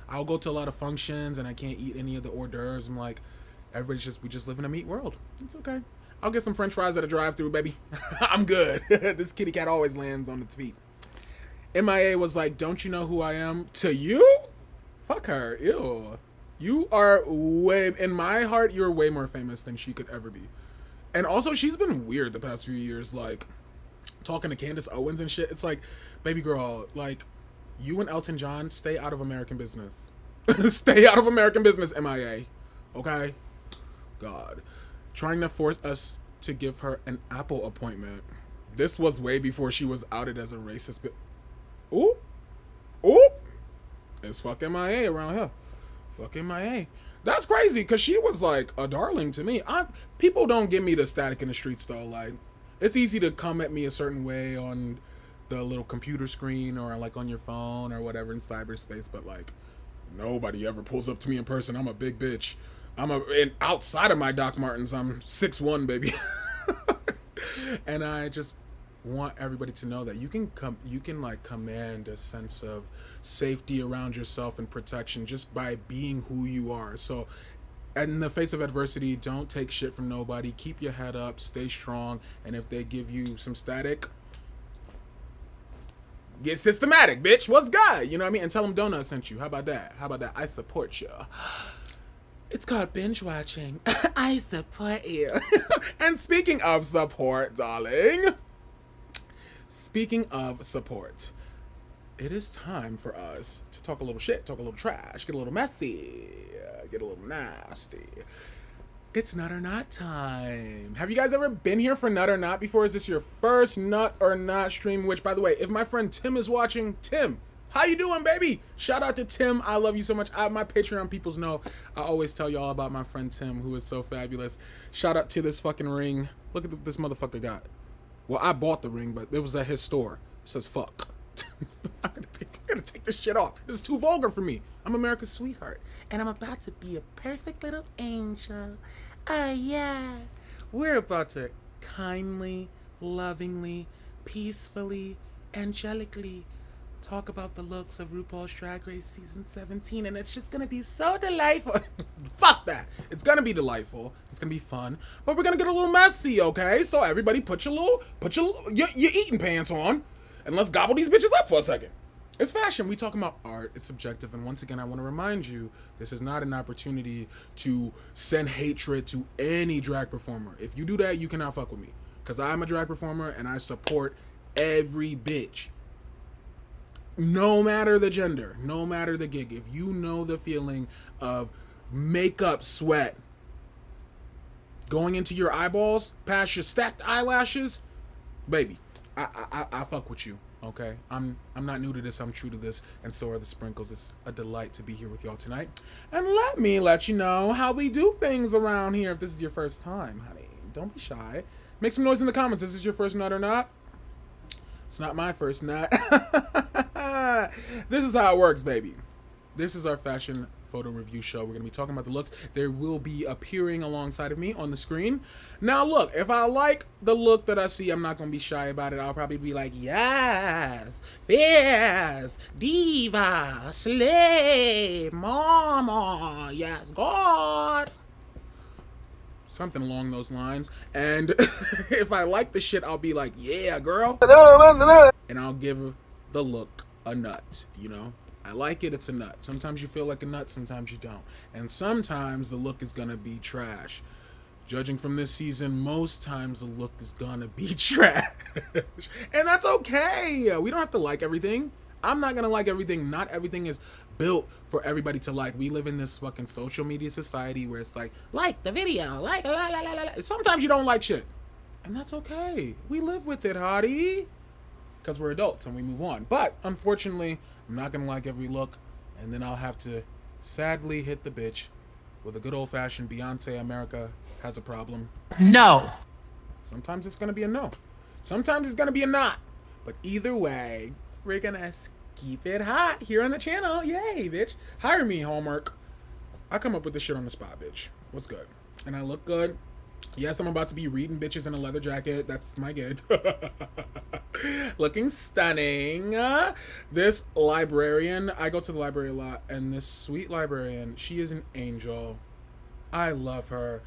I'll go to a lot of functions and I can't eat any of the hors d'oeuvres. I'm like, we just live in a meat world. It's okay. I'll get some french fries at a drive-thru, baby. I'm good. This kitty cat always lands on its feet. MIA was like, don't you know who I am? To you? Fuck her. Ew. You are in my heart, you're way more famous than she could ever be. And also, she's been weird the past few years, like, talking to Candace Owens and shit. It's like, baby girl, like, you and Elton John, stay out of American business. Stay out of American business, MIA. Okay? God. Trying to force us to give her an Apple appointment. This was way before she was outed as a racist. Ooh. Ooh. It's fuck MIA around here. Fuck MIA. That's crazy, because she was like a darling to me. People don't give me the static in the streets, though. Like, it's easy to come at me a certain way on the little computer screen or like on your phone or whatever in cyberspace, but like, nobody ever pulls up to me in person. I'm a big bitch. And outside of my Doc Martens, I'm 6'1", baby. And I just want everybody to know that you can like command a sense of safety around yourself and protection just by being who you are. So in the face of adversity, don't take shit from nobody. Keep your head up, stay strong, and if they give you some static, get systematic, bitch. What's good? You know what I mean? And tell them Donut sent you. How about that? How about that? I support you. It's called binge watching. I support you. And speaking of support, darling. Speaking of support, it is time for us to talk a little shit, talk a little trash, get a little messy, get a little nasty. It's Nut or Not time. Have you guys ever been here for Nut or Not before? Is this your first Nut or Not stream? Which, by the way, if my friend Tim is watching, Tim, how you doing, baby? Shout out to Tim. I love you so much. My Patreon peoples know I always tell y'all about my friend Tim, who is so fabulous. Shout out to this fucking ring. Look at this motherfucker got. Well, I bought the ring, but it was at his store. It says fuck. I'm gonna take this shit off. This is too vulgar for me. I'm America's sweetheart, and I'm about to be a perfect little angel. Oh yeah. We're about to kindly, lovingly, peacefully, angelically talk about the looks of RuPaul's Drag Race season 17, and it's just gonna be so delightful. Fuck that. It's gonna be delightful. It's gonna be fun, but we're gonna get a little messy, okay? So everybody, put your eating pants on, and let's gobble these bitches up for a second. It's fashion. We talking about art. It's subjective, and once again, I want to remind you, this is not an opportunity to send hatred to any drag performer. If you do that, you cannot fuck with me, because I'm a drag performer and I support every bitch. No matter the gender, no matter the gig, if you know the feeling of makeup sweat going into your eyeballs, past your stacked eyelashes, baby, I fuck with you, okay? I'm not new to this, I'm true to this, and so are the sprinkles. It's a delight to be here with y'all tonight. And let me let you know how we do things around here if this is your first time, honey. Don't be shy. Make some noise in the comments. Is this your first nut or not? It's not my first nut. This is how it works, baby. This is our fashion photo review show. We're going to be talking about the looks. They will be appearing alongside of me on the screen. Now, look, if I like the look that I see, I'm not going to be shy about it. I'll probably be like, yes, fierce, diva, slay, mama, yes, God. Something along those lines. And if I like the shit, I'll be like, yeah, girl. And I'll give the look a nut, you know? I like it, it's a nut. Sometimes you feel like a nut, sometimes you don't. And sometimes the look is gonna be trash. Judging from this season, most times the look is gonna be trash. And that's okay. We don't have to like everything. I'm not gonna like everything. Not everything is built for everybody to like. We live in this fucking social media society where it's like the video, like, la, la, la, la. Sometimes you don't like shit. And that's okay. We live with it, hottie. Because we're adults and we move on. But, unfortunately, I'm not going to like every look. And then I'll have to sadly hit the bitch with a good old-fashioned Beyonce America has a problem. No. Sometimes it's going to be a no. Sometimes it's going to be a not. But either way, we're going to keep it hot here on the channel. Yay, bitch. Hire me, Hallmark. I come up with this shit on the spot, bitch. What's good? And I look good. Yes, I'm about to be reading bitches in a leather jacket. That's my gig. Looking stunning. This librarian, I go to the library a lot, and this sweet librarian, she is an angel. I love her.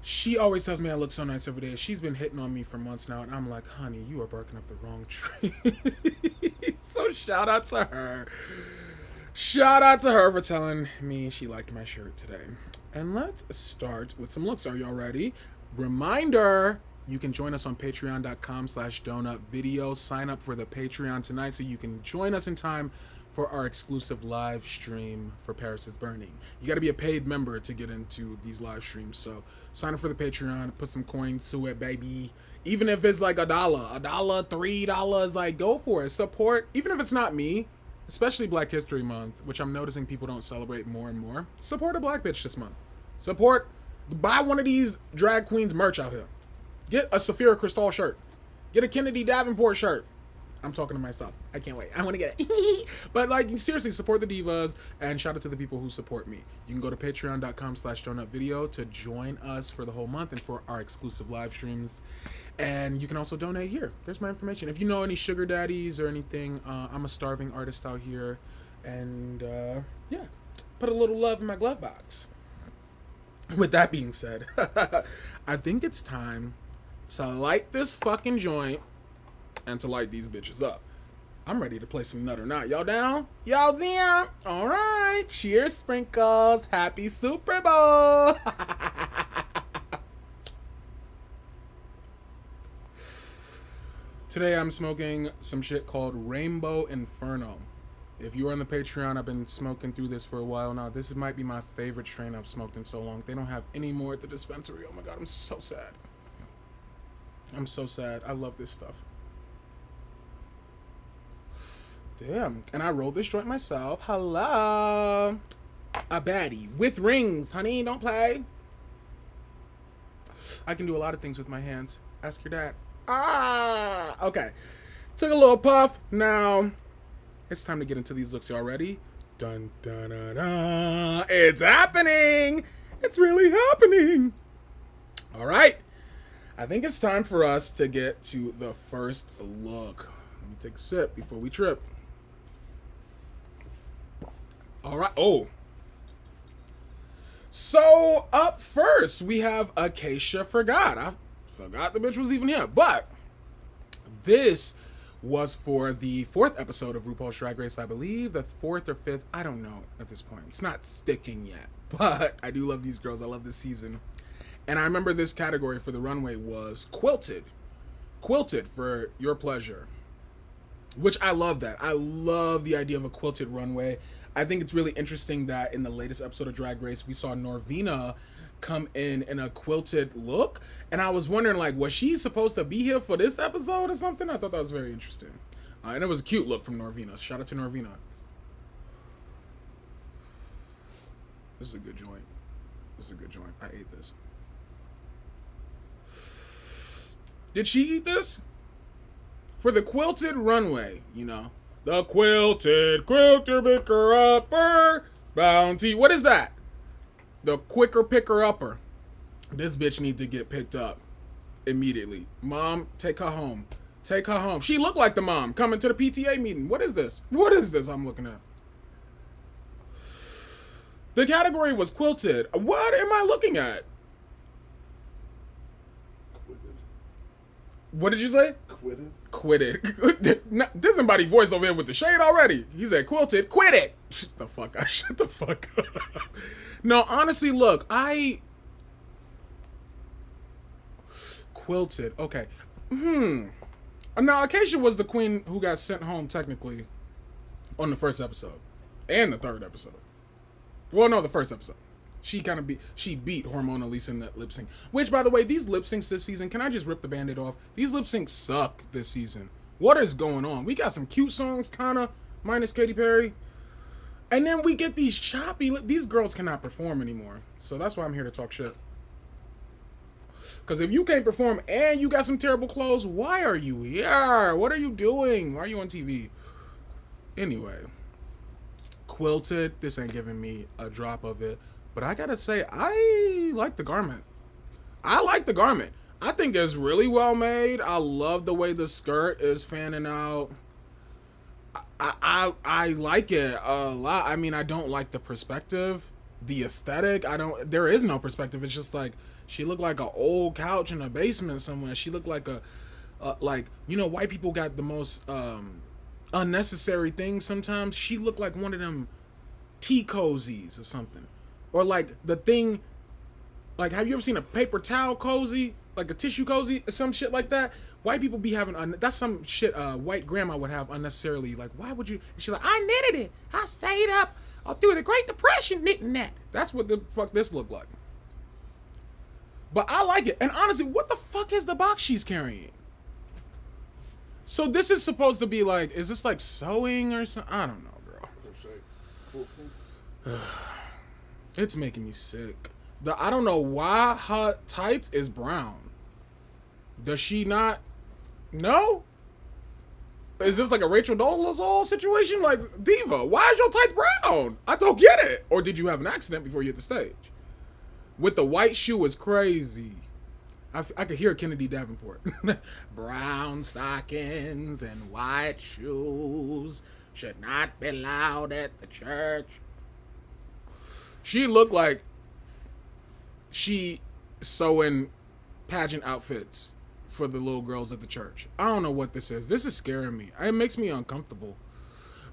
She always tells me I look so nice every day. She's been hitting on me for months now, and I'm like, honey, you are barking up the wrong tree. So shout out to her. Shout out to her for telling me she liked my shirt today. And let's start with some looks. Are y'all ready? Reminder, you can join us on patreon.com/donutvideo. Sign up for the Patreon tonight so you can join us in time for our exclusive live stream for Paris is Burning. You got to be a paid member to get into these live streams. So sign up for the Patreon, put some coins to it, baby. Even if it's like $1, $3, like go for it. Support, even if it's not me, especially Black History Month, which I'm noticing people don't celebrate more and more. Support a black bitch this month. Buy one of these drag queens merch out here. Get a Saphira Crystal shirt. Get a Kennedy Davenport shirt. I'm talking to myself. I can't wait. I want to get it. But like, seriously, support the divas and shout out to the people who support me. You can go to patreon.com/donutvideo to join us for the whole month and for our exclusive live streams. And you can also donate here. There's my information. If you know any sugar daddies or anything, I'm a starving artist out here. And yeah, put a little love in my glove box. With that being said, I think it's time to light this fucking joint and to light these bitches up. I'm ready to play some Nut or Not. Y'all down? Y'all down? All right. Cheers, sprinkles. Happy Super Bowl. Today I'm smoking some shit called Rainbow Inferno. If you are on the Patreon, I've been smoking through this for a while now. This might be my favorite strain I've smoked in so long. They don't have any more at the dispensary. Oh my God, I'm so sad. I'm so sad. I love this stuff. Damn. And I rolled this joint myself. Hello. A baddie with rings, honey. Don't play. I can do a lot of things with my hands. Ask your dad. Okay. Took a little puff. Now, it's time to get into these looks. Y'all ready? Dun, dun, dun, dun. It's happening. It's really happening. All right. I think it's time for us to get to the first look. Let me take a sip before we trip. All right. Oh. So up first, we have Acacia Forgot. I forgot the bitch was even here. But this was for the 4th episode of RuPaul's Drag Race, I believe. The 4th or 5th. I don't know at this point. It's not sticking yet. But I do love these girls. I love this season. And I remember this category for the runway was quilted. Quilted for your pleasure. Which I love that. I love the idea of a quilted runway. I think it's really interesting that in the latest episode of Drag Race, we saw Norvina come in a quilted look. And I was wondering, like, was she supposed to be here for this episode or something? I thought that was very interesting. And it was a cute look from Norvina. Shout out to Norvina. This is a good joint. This is a good joint. I ate this. Did she eat this? For the quilted runway, you know. The quilted picker upper bounty. What is that? The quicker picker upper. This bitch needs to get picked up immediately. Mom, take her home. Take her home. She looked like the mom coming to the PTA meeting. What is this? What is this I'm looking at? The category was quilted. What am I looking at? What did you say? Quitted. There's somebody voice over here with the shade already. He said quilted. Quit it. Shut the fuck up. Shut the fuck up. No, honestly, look. Quilted. Okay. Now, Acacia was the queen who got sent home, technically, on the 1st episode. And the 3rd episode. Well, no, the 1st episode. She beat Hormona Lisa in that lip sync. Which, by the way, these lip syncs this season, can I just rip the band-aid off? These lip syncs suck this season. What is going on? We got some cute songs, kinda, minus Katy Perry. And then we get these choppy, these girls cannot perform anymore. So that's why I'm here to talk shit. Because if you can't perform and you got some terrible clothes, why are you here? What are you doing? Why are you on TV? Anyway, Quilted, this ain't giving me a drop of it. But I gotta say, I like the garment. I like the garment. I think it's really well made. I love the way the skirt is fanning out. I like it a lot. I mean, I don't like the perspective, the aesthetic. There is no perspective. It's just like, she looked like an old couch in a basement somewhere. She looked like white people got the most unnecessary things sometimes. She looked like one of them tea cozies or something. Or like the thing, like, have you ever seen a paper towel cozy? Like a tissue cozy or some shit like that? White people be having, that's some shit white grandma would have unnecessarily. Like, why would you? And she's like, I knitted it. I stayed up all through the Great Depression knitting that. That's what the fuck this looked like. But I like it. And honestly, what the fuck is the box she's carrying? So this is supposed to be like, is this like sewing or something? I don't know, girl. It's making me sick. I don't know why her tights is brown. Does she not know? Is this like a Rachel Dolezal situation? Like, Diva, why is your tights brown? I don't get it. Or did you have an accident before you hit the stage? With the white shoe is crazy. I could hear Kennedy Davenport. Brown stockings and white shoes should not be allowed at the church. She looked like she sewing pageant outfits for the little girls at the church. I don't know what this is. This is scaring me. It makes me uncomfortable.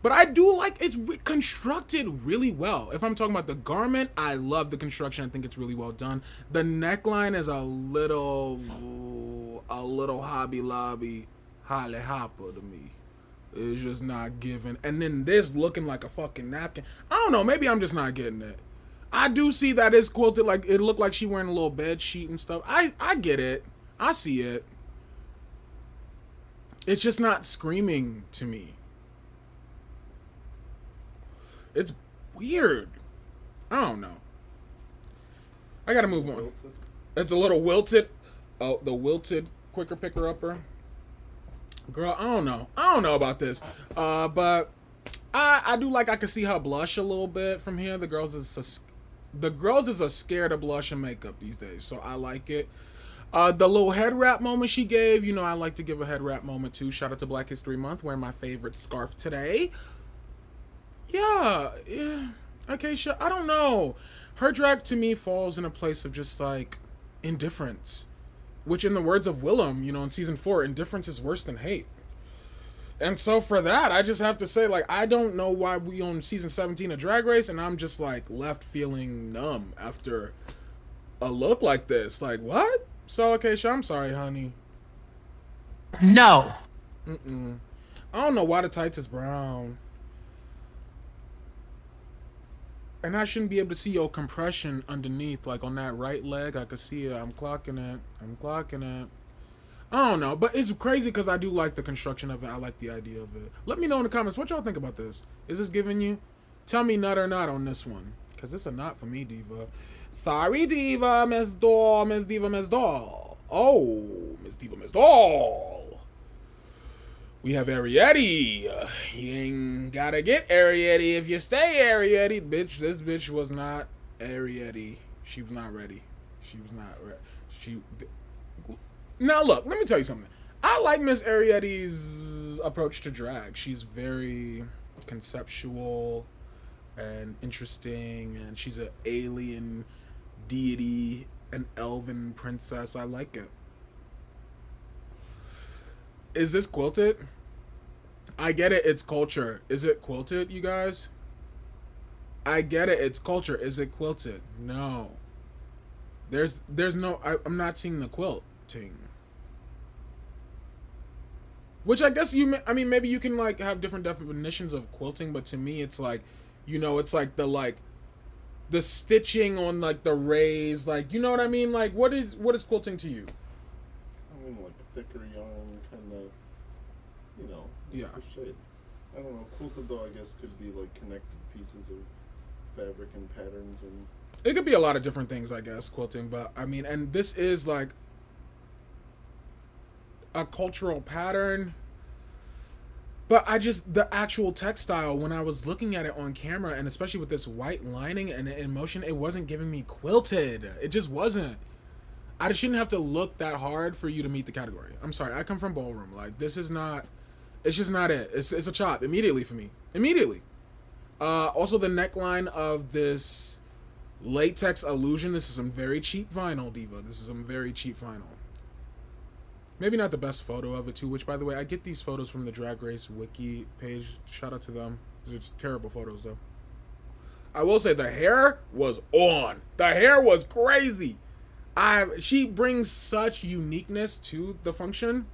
But I do like it's constructed really well. If I'm talking about the garment, I love the construction. I think it's really well done. The neckline is a little Hobby Lobby Holly Hopper to me. It's just not giving. And then this looking like a fucking napkin. I don't know. Maybe I'm just not getting it. I do see that it's quilted. Like, it looked like she wearing a little bed sheet and stuff. I get it. I see it. It's just not screaming to me. It's weird. I don't know. I gotta move on. It's a little wilted. Oh, the wilted quicker picker upper. Girl, I don't know. I don't know about this. But I do like, I can see her blush a little bit from here. The girls is a scared of blush and makeup these days, so I like it. The little head wrap moment she gave, you know, I like to give a head wrap moment too. Shout out to Black History Month, wearing my favorite scarf today. Yeah. Okay, sure. I don't know. Her drag to me falls in a place of just like indifference, which in the words of Willem, you know, in season 4, indifference is worse than hate. And so for that, I just have to say, like, I don't know why we on season 17 of Drag Race, and I'm just like left feeling numb after a look like this. Like, what? So, okay, sure, I'm sorry, honey. No. I don't know why the tights is brown. And I shouldn't be able to see your compression underneath, like on that right leg. I could see it. I'm clocking it. I don't know, but it's crazy because I do like the construction of it. I like the idea of it. Let me know in the comments what y'all think about this. Is this giving you? Tell me nut or not on this one, because it's a not for me, Diva. Sorry, Diva, Miss Doll, Miss Diva, Miss Doll. Oh, Miss Diva, Miss Doll. We have Arietti. You ain't gotta get Arietti if you stay Arietti. Bitch, this bitch was not Arietti. She was not ready. She was not ready. Now look, let me tell you something. I like Miss Arietti's approach to drag. She's very conceptual and interesting, and she's an alien deity, an elven princess. I like it. Is this quilted? I get it, it's culture. Is it quilted, you guys? I get it, it's culture. Is it quilted? No. There's no, I'm not seeing the quilting. Which I guess I mean, maybe you can like have different definitions of quilting, but to me it's like, you know, it's like the like the stitching on like the rays, like, you know what I mean? Like, what is quilting to you? I mean, like a thicker yarn, kind of, you know. Yeah. Crochet. I don't know. Quilted though, I guess, could be like connected pieces of fabric and patterns and. It could be a lot of different things, I guess, quilting, but I mean, and this is like a cultural pattern. But the actual textile, when I was looking at it on camera, and especially with this white lining and in motion, it wasn't giving me quilted. It just wasn't. I shouldn't have to look that hard for you to meet the category. I'm sorry, I come from ballroom. Like, this is not, it's just not it. It's a chop immediately for me. Immediately. Also, the neckline of this latex illusion. This is some very cheap vinyl, Diva. This is some very cheap vinyl. Maybe not the best photo of it, too, which, by the way, I get these photos from the Drag Race Wiki page. Shout out to them. These are just terrible photos, though. I will say the hair was on. The hair was crazy. She brings such uniqueness to the function.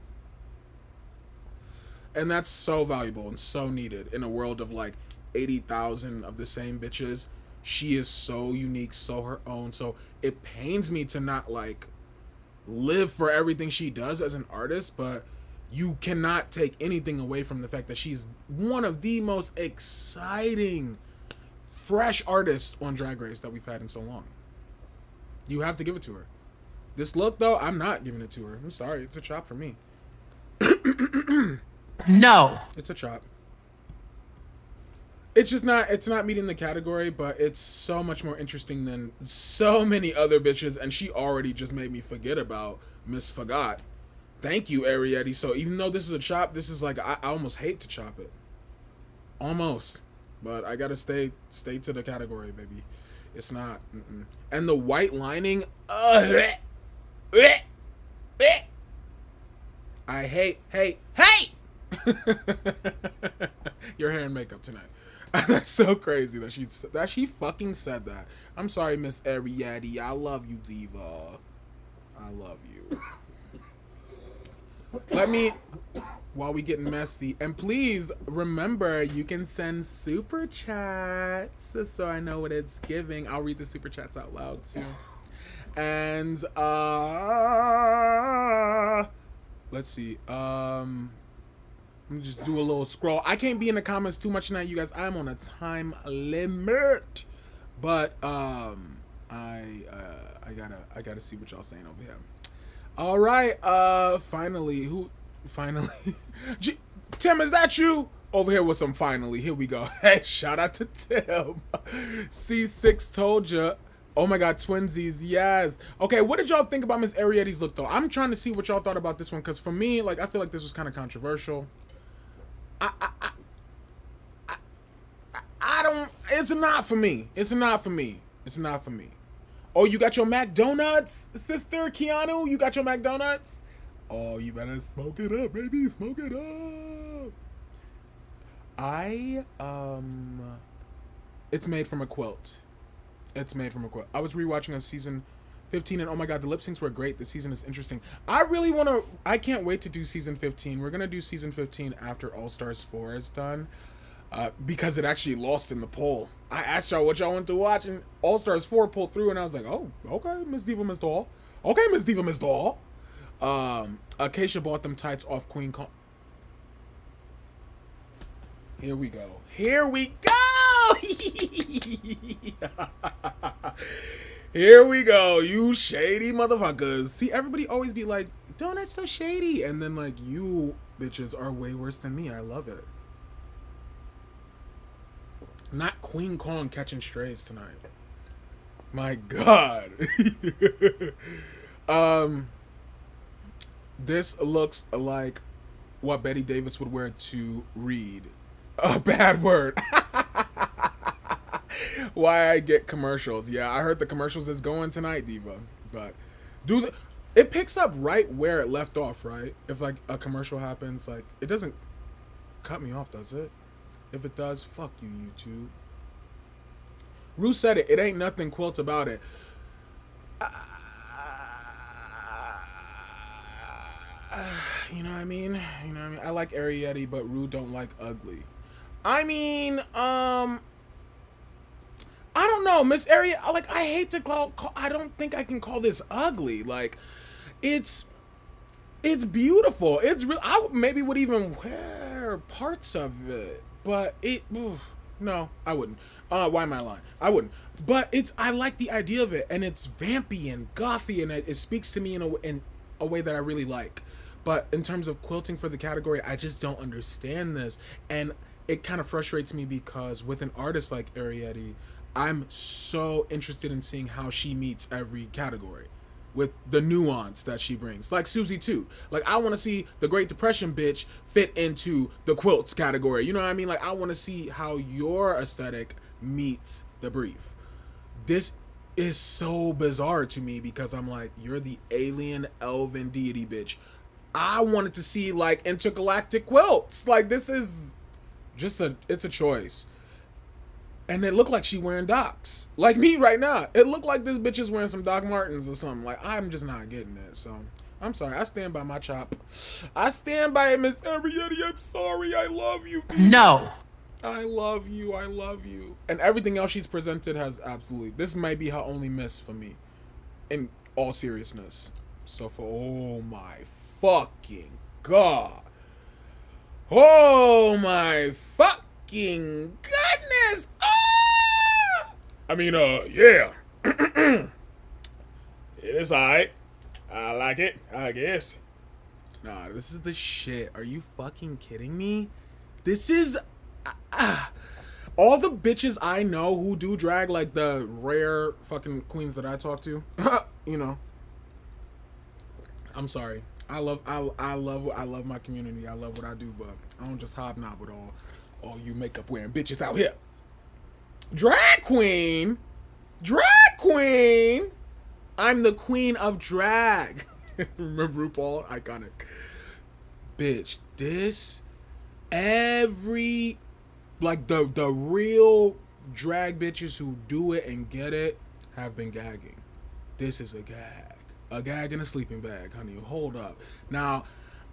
And that's so valuable and so needed in a world of, like, 80,000 of the same bitches. She is so unique, so her own. So it pains me to not, like, live for everything she does as an artist, but you cannot take anything away from the fact that she's one of the most exciting, fresh artists on Drag Race that we've had in so long. You have to give it to her. This look, though, I'm not giving it to her. I'm sorry. It's a chop for me. No. It's a chop. It's just not, it's not meeting the category, but it's so much more interesting than so many other bitches, and she already just made me forget about Miss Forgot. Thank you, Arietti. So even though this is a chop, this is like, I almost hate to chop it. Almost. But I gotta stay to the category, baby. It's not. And the white lining, I hate. Your hair and makeup tonight. That's so crazy that she fucking said that. I'm sorry, Miss Arietti. I love you, Diva. I love you. Let me, while we getting messy, and please remember you can send super chats so I know what it's giving. I'll read the super chats out loud too. And let's see. Let me just do a little scroll. I can't be in the comments too much tonight, you guys. I'm on a time limit, but I gotta see what y'all saying over here. All right, finally, Tim, is that you? Over here with some finally. Here we go. Hey, shout out to Tim. C6 told ya. Oh my God, twinsies, yes. Okay, what did y'all think about Miss Arietti's look though? I'm trying to see what y'all thought about this one, because for me, like, I feel like this was kind of controversial. I don't, it's not for me. It's not for me. It's not for me. Oh, you got your McDonuts, sister Keanu? You got your McDonuts? Oh, you better smoke it up, baby. Smoke it up. It's made from a quilt. It's made from a quilt. I was rewatching a season 15 and oh my God, the lip syncs were great. The season is interesting. I can't wait to do season 15. We're gonna do season 15 after All Stars 4 is done. Because it actually lost in the poll. I asked y'all what y'all want to watch and All Stars 4 pulled through and I was like, oh, okay, Miss Diva, Miss Doll. Okay, Miss Diva, Miss Doll. Acacia bought them tights off Queen Con. Here we go. Here we go! Here we go, you shady motherfuckers. See, everybody always be like, Donut's so shady. And then, like, you bitches are way worse than me. I love it. Not Queen Kong catching strays tonight. My God. This looks like what Betty Davis would wear to read. A bad word. Why I get commercials. Yeah, I heard the commercials is going tonight, Diva. But it picks up right where it left off, right? If like a commercial happens, like it doesn't cut me off, does it? If it does, fuck you, YouTube. Ru said it. It ain't nothing quilt about it. You know what I mean? You know what I mean? I like Arietti, but Ru don't like ugly. I mean, I don't know, Miss Area. Like, I hate to call. I don't think I can call this ugly. Like, it's beautiful. It's real. I maybe would even wear parts of it, but no, I wouldn't. Why am I lying? I wouldn't. But I like the idea of it, and it's vampy and gothy, and it speaks to me in a way that I really like. But in terms of quilting for the category, I just don't understand this, and it kind of frustrates me because with an artist like Arietti, I'm so interested in seeing how she meets every category with the nuance that she brings. Like Susie too. Like, I want to see the Great Depression bitch fit into the quilts category. You know what I mean? Like, I want to see how your aesthetic meets the brief. This is so bizarre to me because I'm like, you're the alien elven deity bitch. I wanted to see like intergalactic quilts. Like, this is just it's a choice. And it looked like she wearing Docs. Like me right now. It looked like this bitch is wearing some Doc Martens or something. Like, I'm just not getting it. So, I'm sorry. I stand by my chop. I stand by it, Miss Arietti. I'm sorry. I love you. No. I love you. I love you. And everything else she's presented has absolutely... This might be her only miss for me. In all seriousness. So, oh my fucking God. Oh my fucking goodness. I mean, yeah. It's alright. I like it, I guess. Nah, this is the shit. Are you fucking kidding me? This is... all the bitches I know who do drag, like the rare fucking queens that I talk to, you know. I'm sorry. I love my community. I love what I do, but I don't just hobnob with all you makeup wearing bitches out here. Drag queen. I'm the queen of drag. Remember RuPaul? Iconic. Bitch, this like the real drag bitches who do it and get it have been gagging. This is a gag in a sleeping bag, honey. Hold up. Now,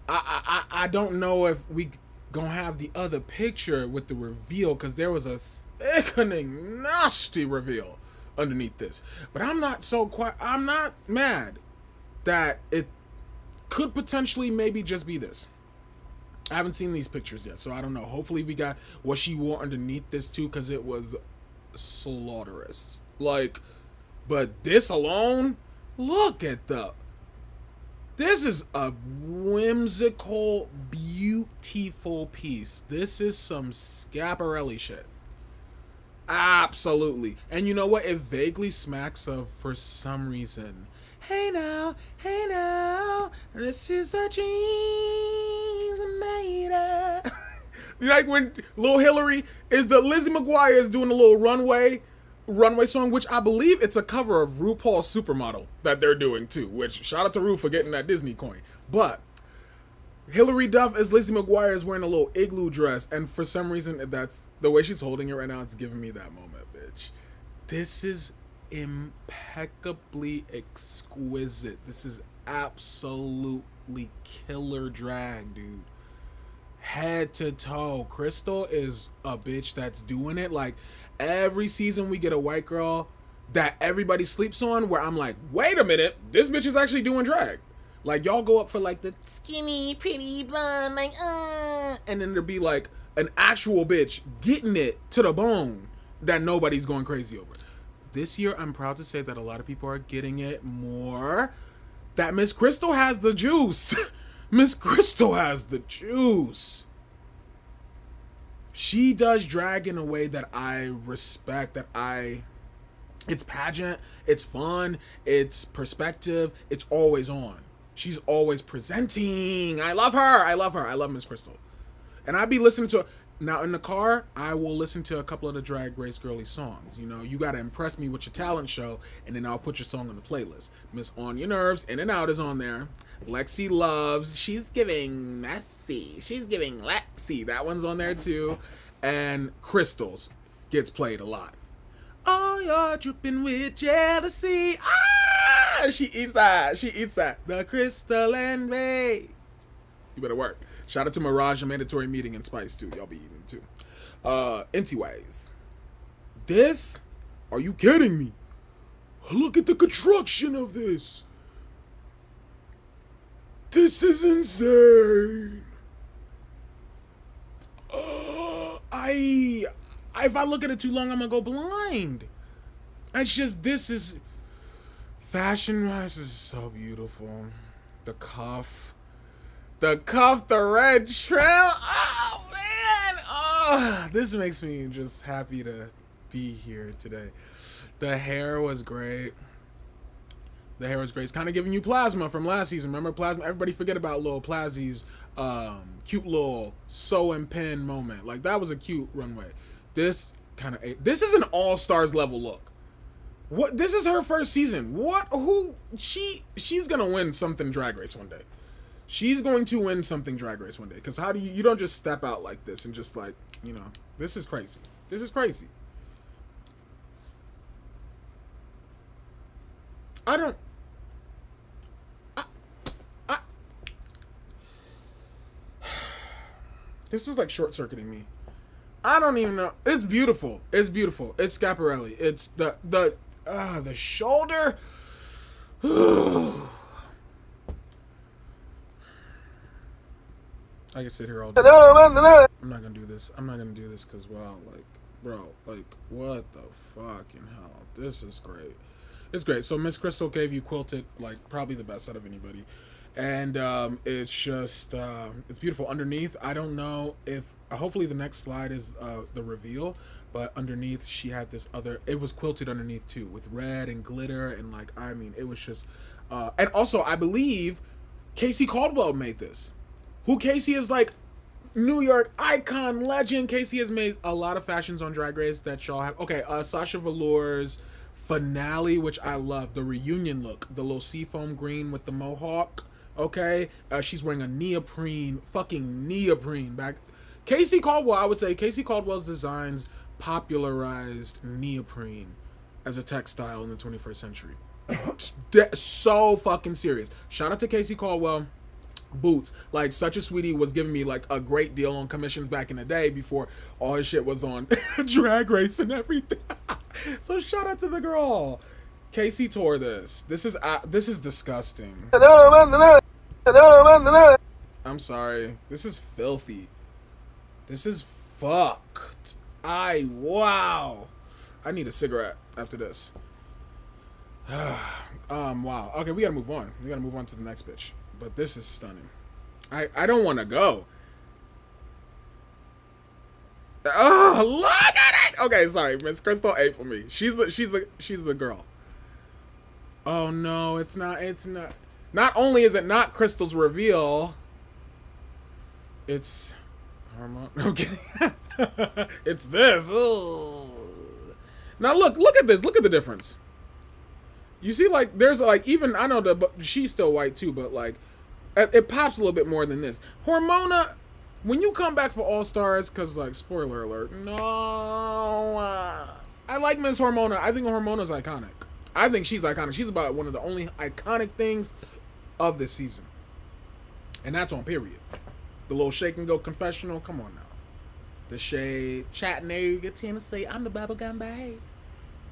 I don't know if we gonna have the other picture with the reveal, because there was a sickening, nasty reveal underneath this. But I'm not mad that it could potentially maybe just be this. I haven't seen these pictures yet, so I don't know. Hopefully we got what she wore underneath this too, because it was slaughterous. Like, but this alone, look at this is a whimsical, beautiful piece. This is some Schiaparelli shit. Absolutely. And you know what? It vaguely smacks of, for some reason, hey now, this is what dreams are made of. Like when Lil Hillary Lizzie McGuire is doing a little runway song, which I believe it's a cover of RuPaul's Supermodel that they're doing too, which shout out to Ru for getting that Disney coin. But Hillary Duff as Lizzie McGuire is wearing a little igloo dress, and for some reason that's the way she's holding it right now. It's giving me that moment, bitch. This is impeccably exquisite. This is absolutely killer drag, dude. Head to toe. Crystal is a bitch that's doing it. Like, every season we get a white girl that everybody sleeps on, where I'm like, wait a minute, this bitch is actually doing drag. Like, y'all go up for like the skinny, pretty, blonde, like, and then there'll be like an actual bitch getting it to the bone that nobody's going crazy over. This year, I'm proud to say that a lot of people are getting it more. That Miss Crystal has the juice. Miss Crystal has the juice. She does drag in a way that I respect, it's pageant, it's fun, it's perspective, it's always on. She's always presenting. I love her. I love Miss Crystal. And I be listening to, now in the car, I will listen to a couple of the Drag Race girly songs. You know, you got to impress me with your talent show, and then I'll put your song on the playlist. Miss On Your Nerves, In and Out is on there. Lexi Loves, She's Giving Messy. She's Giving Lexi. That one's on there too. And Crystals gets played a lot. Oh, you're dripping with jealousy. She eats that. The Crystal and Ray. You better work. Shout out to Mirage and Mandatory Meeting and Spice too. Y'all be eating too. Anyways, this Are you kidding me? Look at the construction of this. This is insane. If I look at it too long, I'm gonna go blind. It's just, this is fashion-wise, this is so beautiful. The cuff, the red trail. Oh man, oh, this makes me just happy to be here today. The hair was great. The hair was great. It's kind of giving you Plasma from last season. Remember Plasma? Everybody forget about Lil Plazzy's cute little sew and pin moment. Like, that was a cute runway. This kind of, this is an All-Stars level look. What? This is her first season. What? Who? She's gonna win something Drag Race one day. She's going to win something Drag Race one day. Because how do you don't just step out like this and just like, you know, this is crazy. This is crazy. I don't. This is like short-circuiting me. I don't even know. It's beautiful. It's beautiful. It's Schiaparelli. It's the shoulder. I can sit here all day. I'm not gonna do this. I'm not gonna do this because, wow, like, bro, like, what the fucking hell? This is great. It's great. So Miss Crystal gave you quilted, like, probably the best out of anybody. And it's just, it's beautiful. Underneath, I don't know if, hopefully the next slide is the reveal, but underneath she had this other, it was quilted underneath too, with red and glitter, and like, I mean, it was just, and also I believe Casey Caldwell made this. Who Casey is, like, New York icon, legend. Casey has made a lot of fashions on Drag Race that y'all have. Okay, Sasha Velour's finale, which I love, the reunion look, the little seafoam green with the mohawk. Okay, she's wearing a fucking neoprene back. Casey Caldwell, I would say Casey Caldwell's designs popularized neoprene as a textile in the 21st century. So fucking serious. Shout out to Casey Caldwell. Boots, like, Such a Sweetie was giving me like a great deal on commissions back in the day before all his shit was on Drag Race and everything. So shout out to the girl. Casey tore this. This is disgusting. I'm sorry. This is filthy. This is fucked. Wow. I need a cigarette after this. Wow. Okay, we gotta move on. We gotta move on to the next bitch. But this is stunning. I don't want to go. Oh, look at it. Okay, sorry, Miss Crystal A for me. She's a girl. Oh no, it's not. Not only is it not Crystal's reveal, it's Hormone. I'm kidding. It's this. Ugh. Now look at this. Look at the difference. You see, like, there's like, even, I know she's still white too, but like, it pops a little bit more than this. Hormona, when you come back for All Stars, because, like, spoiler alert, no, I like Miss Hormona. I think Hormona's iconic. I think she's iconic. She's about one of the only iconic things of this season. And that's on period. The little shake and go confessional, come on now. The shade, Chattanooga, Tennessee, I'm the bubblegum babe.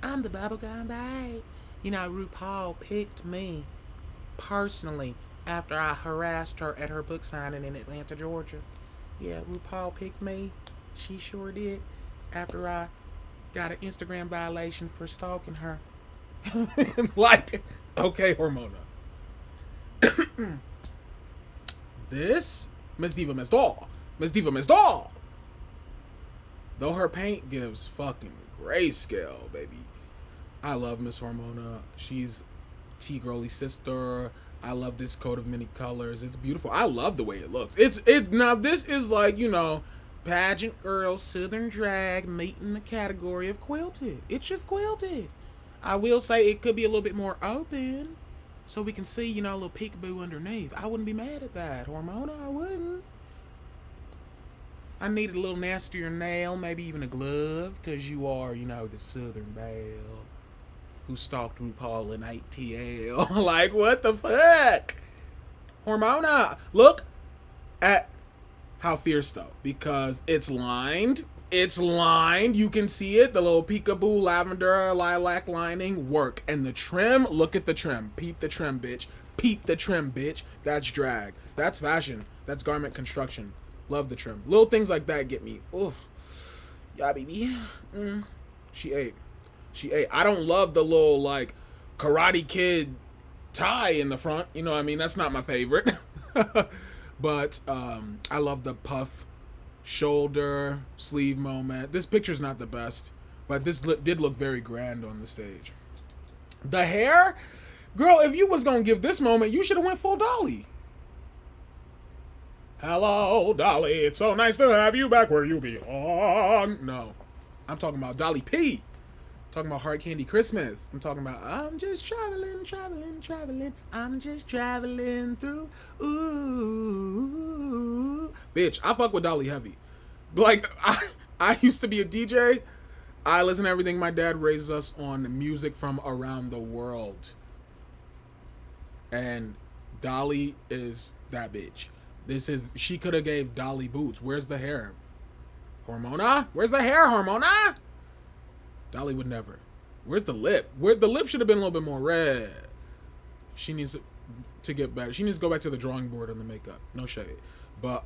I'm the bubblegum babe. You know, RuPaul picked me personally after I harassed her at her book signing in Atlanta, Georgia. Yeah, RuPaul picked me. She sure did. After I got an Instagram violation for stalking her. Like, okay, Hormona. This, Miss Diva Miss Doll. Miss Diva Miss Doll. Though her paint gives fucking grayscale, baby. I love Miss Hormona. She's T Girly's sister. I love this coat of many colors. It's beautiful. I love the way it looks. It's now this is like, you know, pageant girl, southern drag meeting the category of quilted. It's just quilted. I will say it could be a little bit more open so we can see, you know, a little peekaboo underneath. I wouldn't be mad at that, Hormona. I wouldn't. I needed a little nastier nail, maybe even a glove, because you are, you know, the southern belle who stalked RuPaul in ATL. Like, what the fuck? Hormona. Look at how fierce, though, because it's lined. It's lined. You can see it. The little peekaboo lavender lilac lining work. And the trim, look at the trim. Peep the trim, bitch. Peep the trim, bitch. That's drag. That's fashion. That's garment construction. Love the trim. Little things like that get me. Oof. Yeah, baby. She ate. She ate. I don't love the little, like, Karate Kid tie in the front. You know what I mean? That's not my favorite. But I love the puff shoulder sleeve moment. This picture's not the best, but this did look very grand on the stage. The hair, girl, if you was gonna give this moment, you should have went full Dolly. Hello, Dolly, it's so nice to have you back where you belong. No, I'm talking about Dolly P. Talking about Hard Candy Christmas. I'm talking about I'm just traveling. I'm just traveling through. Ooh. Bitch, I fuck with Dolly heavy. Like, I used to be a DJ. I listen to everything. My dad raises us on music from around the world. And Dolly is that bitch. She could have gave Dolly boots. Where's the hair? Hormona? Where's the hair, Hormona? Dolly would never. Where's the lip? The lip should have been a little bit more red. She needs to get better. She needs to go back to the drawing board on the makeup. No shade. But,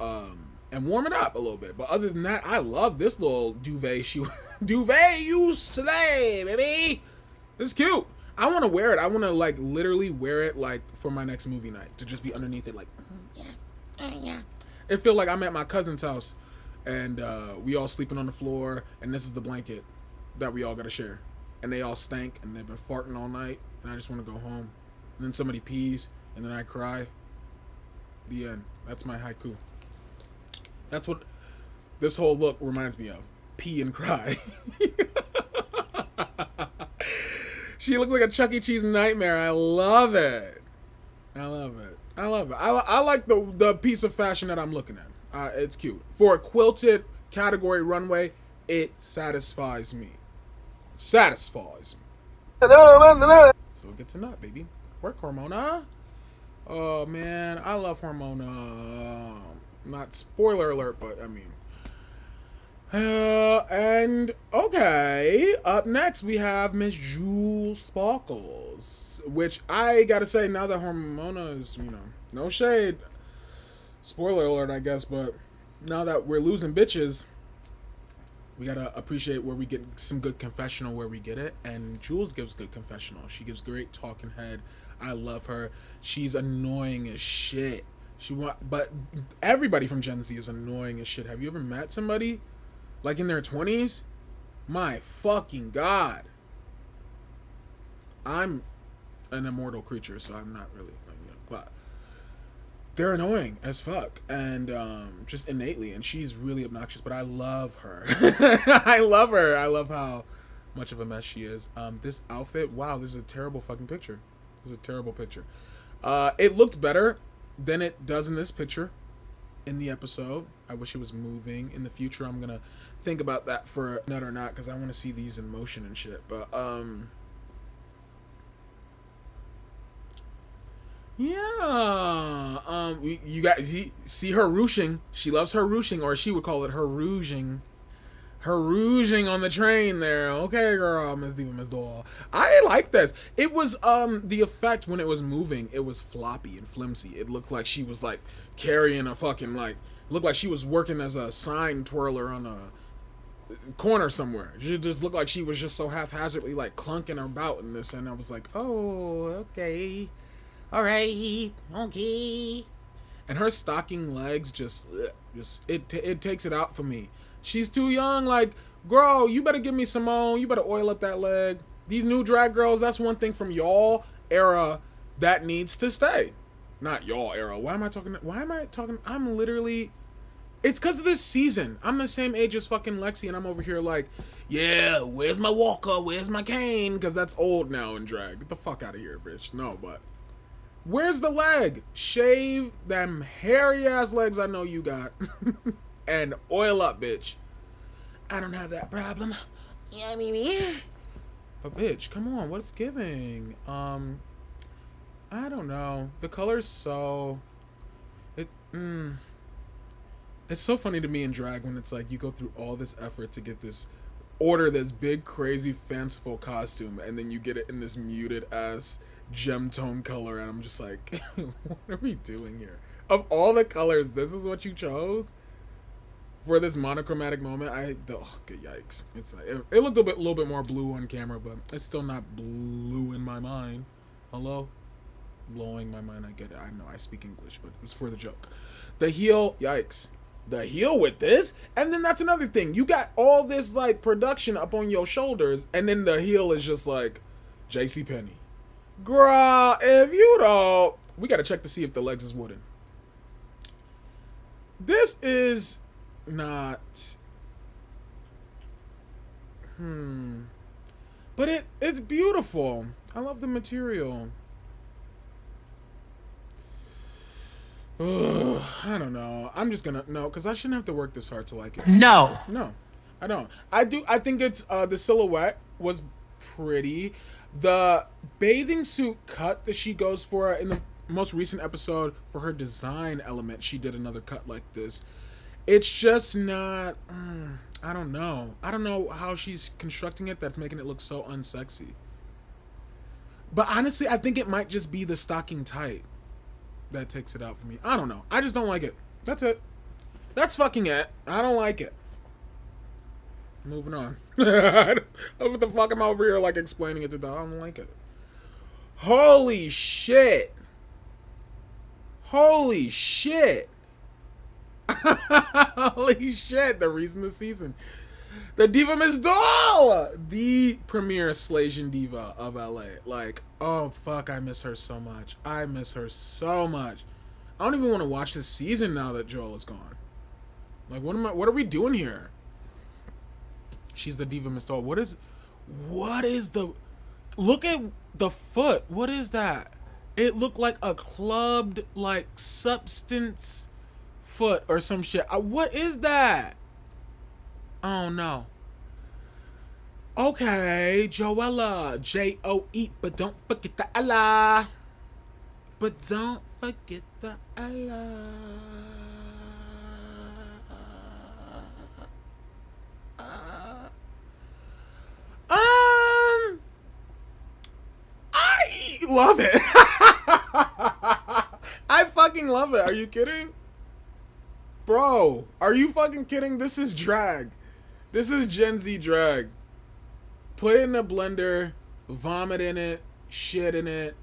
and warm it up a little bit. But other than that, I love this little duvet. Duvet, you slay, baby. It's cute. I want to wear it. I want to, like, literally wear it, like, for my next movie night. To just be underneath it, like, yeah. It feel like I'm at my cousin's house. And we all sleeping on the floor. And this is the blanket that we all gotta share, and they all stank, and they've been farting all night, and I just want to go home. And then somebody pees, and then I cry. The end. That's my haiku. That's what this whole look reminds me of. Pee and cry. She looks like a Chuck E. Cheese nightmare. I love it. I like the piece of fashion that I'm looking at. It's cute. For a quilted category runway, it satisfies me. So it gets a nut, baby. Work, Hormona. Oh man, I love Hormona. Not spoiler alert, but I mean. And okay, up next we have Miss Jewel Sparkles, which I gotta say, now that Hormona is, no shade. Spoiler alert, I guess, but now that we're losing bitches, we gotta appreciate where we get some good confessional where we get it, and Jules gives good confessional. She gives great talking head. I love her. She's annoying as shit. But everybody from Gen Z is annoying as shit. Have you ever met somebody like in their 20s? My fucking God. I'm an immortal creature, so I'm not really, but they're annoying as fuck, and just innately, and she's really obnoxious, but I love her. I love her. I love how much of a mess she is. This outfit, wow, this is a terrible fucking picture. This is a terrible picture. It looked better than it does in this picture in the episode. I wish it was moving. In the future, I'm gonna think about that for nut or not, because I want to see these in motion and shit, but yeah, you guys see her ruching. She loves her ruching, or she would call it her rouging. Her rouging on the train there. Okay, girl, Miss Diva, Miss Doll. I like this. It was the effect when it was moving. It was floppy and flimsy. It looked like she was like carrying a fucking looked like she was working as a sign twirler on a corner somewhere. It just looked like she was just so haphazardly like clunking about in this, and I was like, oh, okay. All right, okay. And her stocking legs just it takes it out for me. She's too young. Like, girl, you better give me some on. You better oil up that leg. These new drag girls, that's one thing from y'all era that needs to stay. Not y'all era. Why am I talking? I'm literally. It's because of this season. I'm the same age as fucking Lexi, and I'm over here like, yeah, where's my walker? Where's my cane? Because that's old now in drag. Get the fuck out of here, bitch. No, but. Where's the leg? Shave them hairy ass legs I know you got. And oil up, bitch. I don't have that problem. Yeah, I mean, yeah. But bitch, come on, what's giving? I don't know. The color's so It's so funny to me in drag when it's like you go through all this effort to get this order this big crazy fanciful costume and then you get it in this muted ass gem tone color and I'm just like what are we doing here? Of all the colors, this is what you chose for this monochromatic moment. Yikes. It's like, it looked a little bit more blue on camera, but it's still not blue in my mind. Hello? Blowing my mind. I get it. I know I speak English, but it was for the joke. The heel, yikes. The heel with this, and then that's another thing. You got all this like production up on your shoulders, and then the heel is just like JCPenney. Girl, if you don't, we gotta check to see if the legs is wooden. This is not. But it's beautiful. I love the material. Ugh, I don't know. I'm just gonna no, because I shouldn't have to work this hard to like it. No, I don't. I think it's the silhouette was pretty. The bathing suit cut that she goes for in the most recent episode for her design element, she did another cut like this. It's just not. I don't know. I don't know how she's constructing it that's making it look so unsexy. But honestly, I think it might just be the stocking tight that takes it out for me. I don't know. I just don't like it. That's it. That's fucking it. I don't like it. Moving on. What the fuck am I over here like explaining it to the I don't like it. Holy shit. Holy shit. Holy shit. The reason the season. The Diva Miss Doll! The premier Slasian diva of LA. Like, oh fuck, I miss her so much. I miss her so much. I don't even want to watch this season now that Joel is gone. Like, what are we doing here? She's the Diva Miss Doll. What is the, look at the foot. What is that? It looked like a clubbed, like, substance foot or some shit. What is that? Oh no. Okay, Joella. J-O-E, but don't forget the Ella. But don't forget the Ella. I love it. I fucking love it. Are you kidding? Bro, are you fucking kidding? This is drag. This is Gen Z drag. Put it in a blender, vomit in it, shit in it,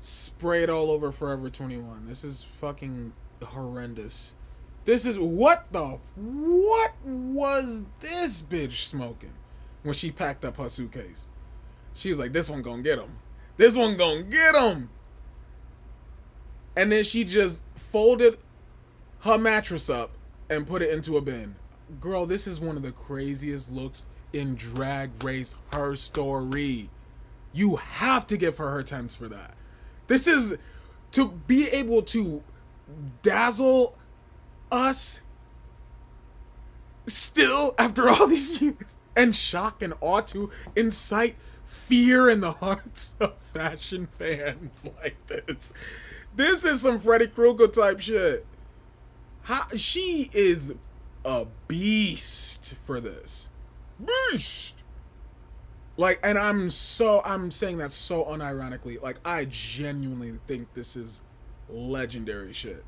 spray it all over Forever 21. This is fucking horrendous. This is, what was this bitch smoking when she packed up her suitcase? She was like, this one gonna get him. This one gonna get him. And then she just folded her mattress up and put it into a bin. Girl, this is one of the craziest looks in Drag Race Her Story. You have to give her 10s for that. This is to be able to dazzle us still after all these years and shock and awe to incite fear in the hearts of fashion fans like this. This is some Freddy Krueger type shit. She is a beast for this. Beast! Like, and I'm saying that so unironically. Like, I genuinely think this is legendary shit.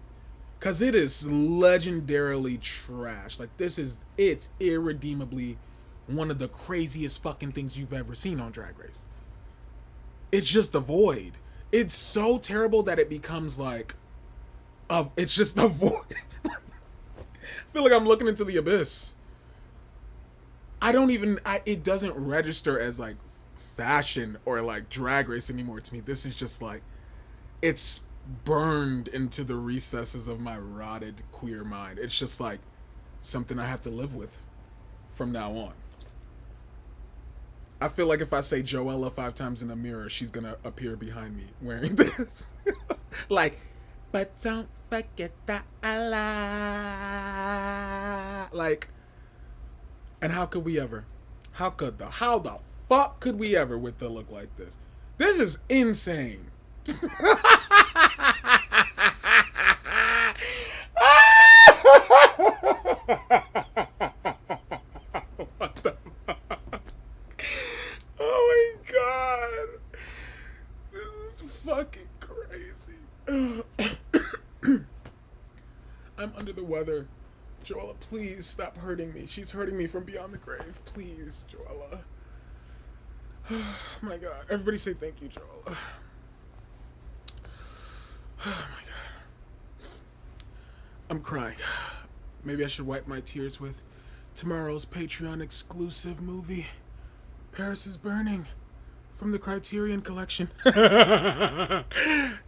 Cause it is legendarily trash. Like, it's irredeemably one of the craziest fucking things you've ever seen on Drag Race. It's just the void. It's so terrible that it becomes like, it's just the void. I feel like I'm looking into the abyss. It doesn't register as like fashion or like Drag Race anymore to me. This is just like, it's burned into the recesses of my rotted queer mind. It's just like something I have to live with from now on. I feel like if I say Joella 5 times in a mirror, she's gonna appear behind me wearing this. Like, but don't forget that Allah. Like, and how could we ever? How the fuck could we ever with the look like this? This is insane. What the fuck? Oh my god. This is fucking crazy. I'm under the weather. Joella, please stop hurting me. She's hurting me from beyond the grave. Please, Joella. Oh my god. Everybody say thank you, Joella. Oh my god. I'm crying. Maybe I should wipe my tears with tomorrow's Patreon exclusive movie, Paris is Burning, from the Criterion Collection.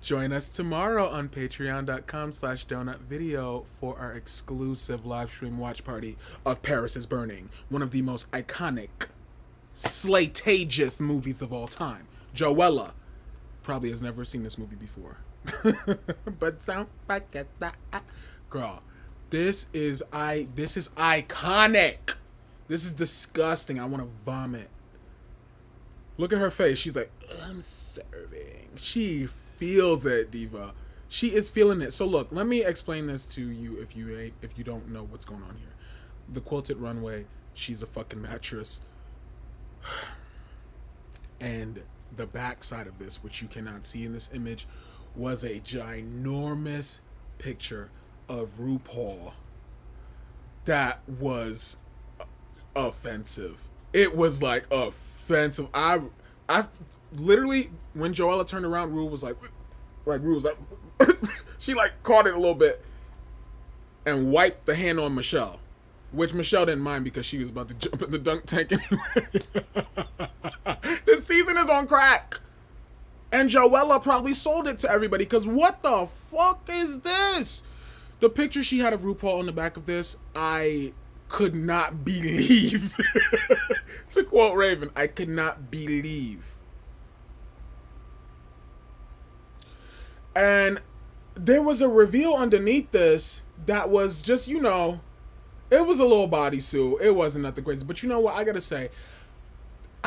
Join us tomorrow on patreon.com/donutvideo for our exclusive live stream watch party of Paris is Burning, one of the most iconic, slatageous movies of all time. Joella probably has never seen this movie before. But sound like that. Girl, this is iconic. This is disgusting. I want to vomit. Look at her face. She's like, I'm serving. She feels it, diva. She is feeling it. So look, let me explain this to you if you don't know what's going on here. The quilted runway, she's a fucking mattress. And the back side of this, which you cannot see in this image, was a ginormous picture of RuPaul that was offensive. It was like offensive. I literally, when Joella turned around, Ru was like she like caught it a little bit and wiped the hand on Michelle, which Michelle didn't mind because she was about to jump in the dunk tank anyway. This season is on crack. And Joella probably sold it to everybody because what the fuck is this? The picture she had of RuPaul on the back of this, I could not believe. To quote Raven, I could not believe. And there was a reveal underneath this that was just, you know, it was a little bodysuit. It wasn't nothing crazy. But you know what? I gotta say,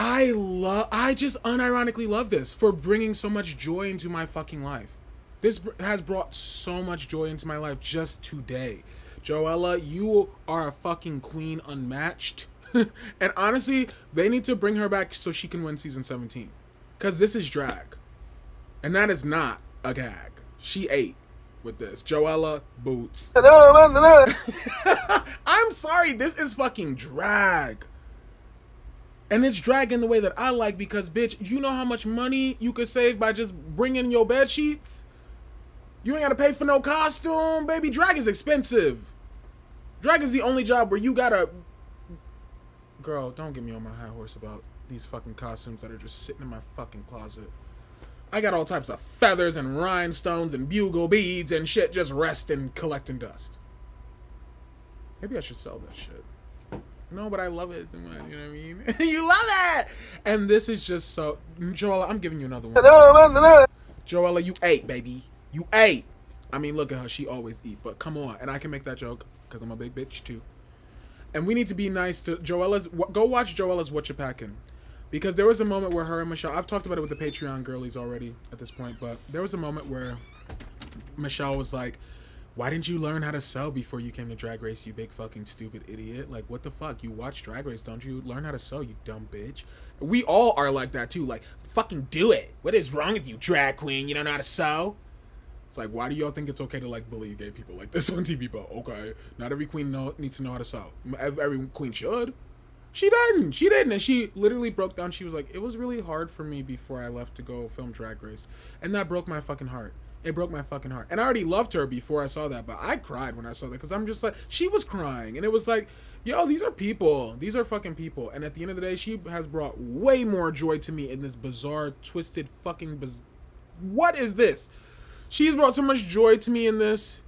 I just unironically love this for bringing so much joy into my fucking life. This has brought so much joy into my life just today. Joella, you are a fucking queen unmatched. And honestly, they need to bring her back so she can win season 17. Because this is drag. And that is not a gag. She ate with this. Joella, boots. I'm sorry, this is fucking drag. And it's drag in the way that I like because, bitch, you know how much money you could save by just bringing your bed sheets? You ain't gotta pay for no costume, baby. Drag is expensive. Drag is the only job where you gotta... Girl, don't get me on my high horse about these fucking costumes that are just sitting in my fucking closet. I got all types of feathers and rhinestones and bugle beads and shit just resting, collecting dust. Maybe I should sell that shit. No, but I love it too much, you know what I mean? You love it! And this is just so... Joella, I'm giving you another one. Joella, you ate, baby. You ate. I mean, look at her. She always eat, but come on. And I can make that joke because I'm a big bitch too. And we need to be nice to Joella's... Go watch Joella's What You Packin'. Because there was a moment where her and Michelle... I've talked about it with the Patreon girlies already at this point, but there was a moment where Michelle was like, why didn't you learn how to sew before you came to Drag Race, you big fucking stupid idiot? Like, what the fuck? You watch Drag Race, don't you? Learn how to sew, you dumb bitch. We all are like that, too. Like, fucking do it. What is wrong with you, drag queen? You don't know how to sew? It's like, why do y'all think it's okay to, like, bully gay people like this on TV? But, okay, not every queen needs to know how to sew. Every queen should. She didn't. She didn't. And she literally broke down. She was like, it was really hard for me before I left to go film Drag Race. And that broke my fucking heart. It broke my fucking heart. And I already loved her before I saw that, but I cried when I saw that because I'm just like, she was crying. And it was like, yo, these are people. These are fucking people. And at the end of the day, she has brought way more joy to me in this bizarre, twisted fucking... What is this? She's brought so much joy to me in this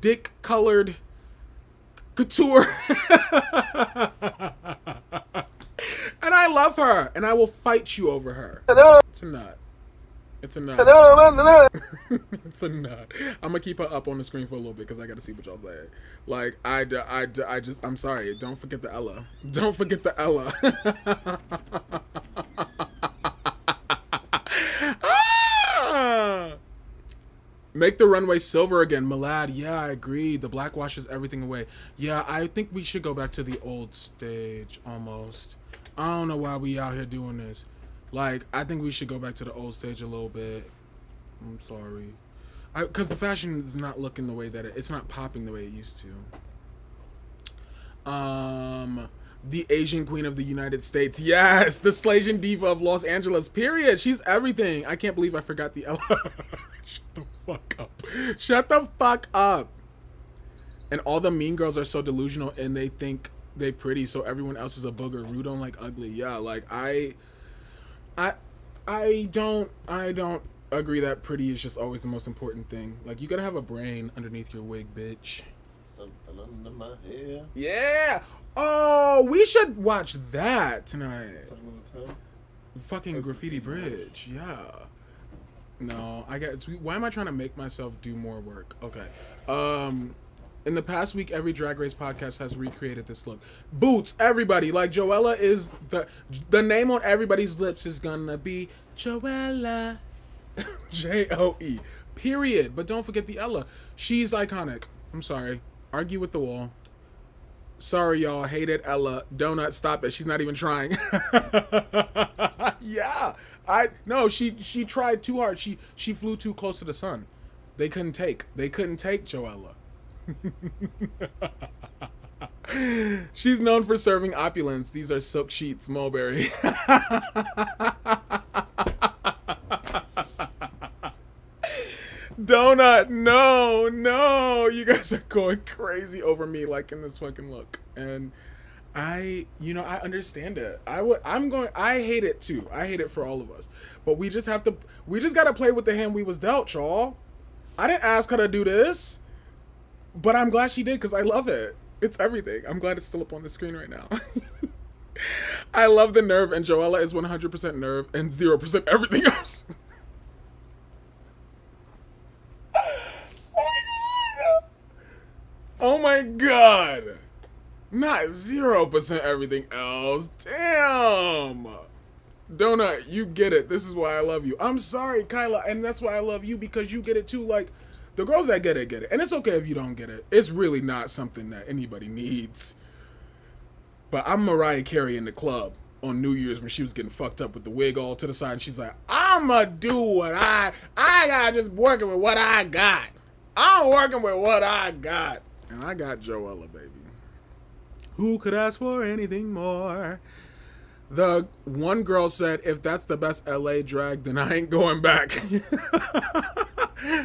dick-colored couture. And I love her. And I will fight you over her. It's a nut. It's a nut. It's a nut. I'm gonna keep her up on the screen for a little bit because I gotta see what y'all say. Like, I'm sorry. Don't forget the Ella. Don't forget the Ella. Make the runway silver again. Malad, yeah, I agree. The black washes everything away. Yeah, I think we should go back to the old stage almost. I don't know why we out here doing this. Like, I think we should go back to the old stage a little bit. I'm sorry. Because the fashion is not looking the way that it's not popping the way it used to. The Asian Queen of the United States. Yes, the Slasian Diva of Los Angeles, period. She's everything. I can't believe I forgot the Ella. Shut the fuck up. Shut the fuck up. And all the mean girls are so delusional and they think they pretty, so everyone else is a booger. Rude don't like ugly. Yeah, like I don't agree that pretty is just always the most important thing. Like, you gotta have a brain underneath your wig, bitch. Something under my hair. Yeah. Oh, we should watch that tonight. Fucking Graffiti Bridge. Yeah. No, I guess. Why am I trying to make myself do more work? Okay. In the past week, every Drag Race podcast has recreated this look. Boots, everybody. Like, Joella is the name on everybody's lips is gonna be Joella. Joe. Period. But don't forget the Ella. She's iconic. I'm sorry. Argue with the wall. Sorry, y'all. Hated Ella. Donut, stop it. She's not even trying. Yeah. No, she tried too hard. She flew too close to the sun. They couldn't take Joella. She's known for serving opulence. These are silk sheets, mulberry. Donut, no, you guys are going crazy over me like in this fucking look. And I understand it. I hate it too. I hate it for all of us. But we just gotta play with the hand we was dealt, y'all. I didn't ask her to do this, but I'm glad she did because I love it. It's everything. I'm glad it's still up on the screen right now. I love the nerve, and Joella is 100% nerve and 0% everything else. Oh my god. Not 0% everything else. Damn. Donut, you get it. This is why I love you. I'm sorry, Kyla, and that's why I love you, because you get it too. Like, the girls that get it, get it. And it's okay if you don't get it. It's really not something that anybody needs. But I'm Mariah Carey in the club on New Year's when she was getting fucked up with the wig all to the side, and she's like, I'ma do what I got, just working with what I got. I'm working with what I got. And I got Joella, baby. Who could ask for anything more? The one girl said, if that's the best LA drag, then I ain't going back.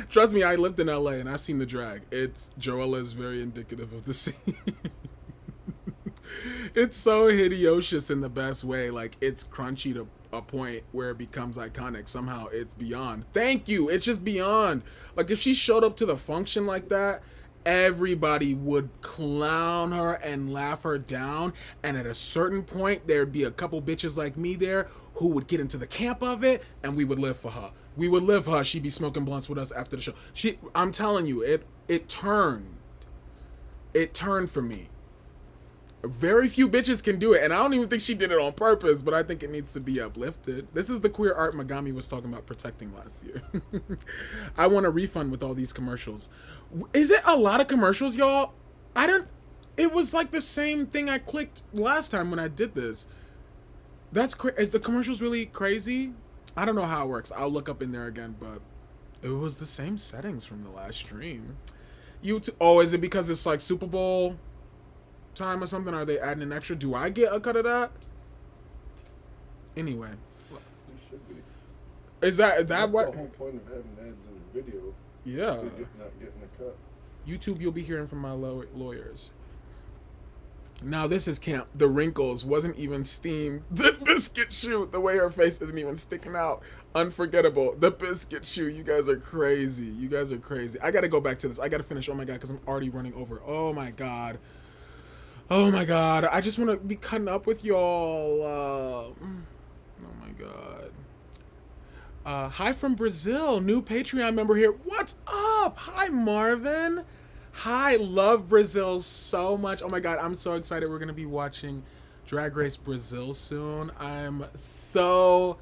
Trust me, I lived in LA and I've seen the drag. Joella is very indicative of the scene. It's so hideous in the best way. Like, it's crunchy to a point where it becomes iconic. Somehow it's beyond. Thank you. It's just beyond. Like, if she showed up to the function like that, everybody would clown her and laugh her down. And at a certain point, there'd be a couple bitches like me there who would get into the camp of it, and we would live for her. We would live for her. She'd be smoking blunts with us after the show. I'm telling you, it turned. It turned for me. Very few bitches can do it, and I don't even think she did it on purpose, but I think it needs to be uplifted. This is the queer art Megami was talking about protecting last year. I want a refund with all these commercials. Is it a lot of commercials, y'all? It was like the same thing I clicked last time when I did this. Is the commercials really crazy? I don't know how it works. I'll look up in there again, but it was the same settings from the last stream. Is it because it's like Super Bowl time or something? Are they adding an extra? Do I get a cut of that? Anyway, There should be. Is that That's what? the whole point of having ads in a video. Yeah. Not getting a cut. YouTube, you'll be hearing from my lawyers. Now this is camp. The wrinkles wasn't even steamed. The biscuit shoe, the way her face isn't even sticking out. Unforgettable. The biscuit shoe. You guys are crazy. You guys are crazy. I gotta go back to this. I gotta finish. Oh my god, because I'm already running over. Oh my god. Oh my god. I just want to be cutting up with y'all. Oh my god. Hi from Brazil. New Patreon member here. What's up? Hi, Marvin. Hi, love Brazil so much. Oh my god, I'm so excited. We're gonna be watching Drag Race Brazil soon. I'm so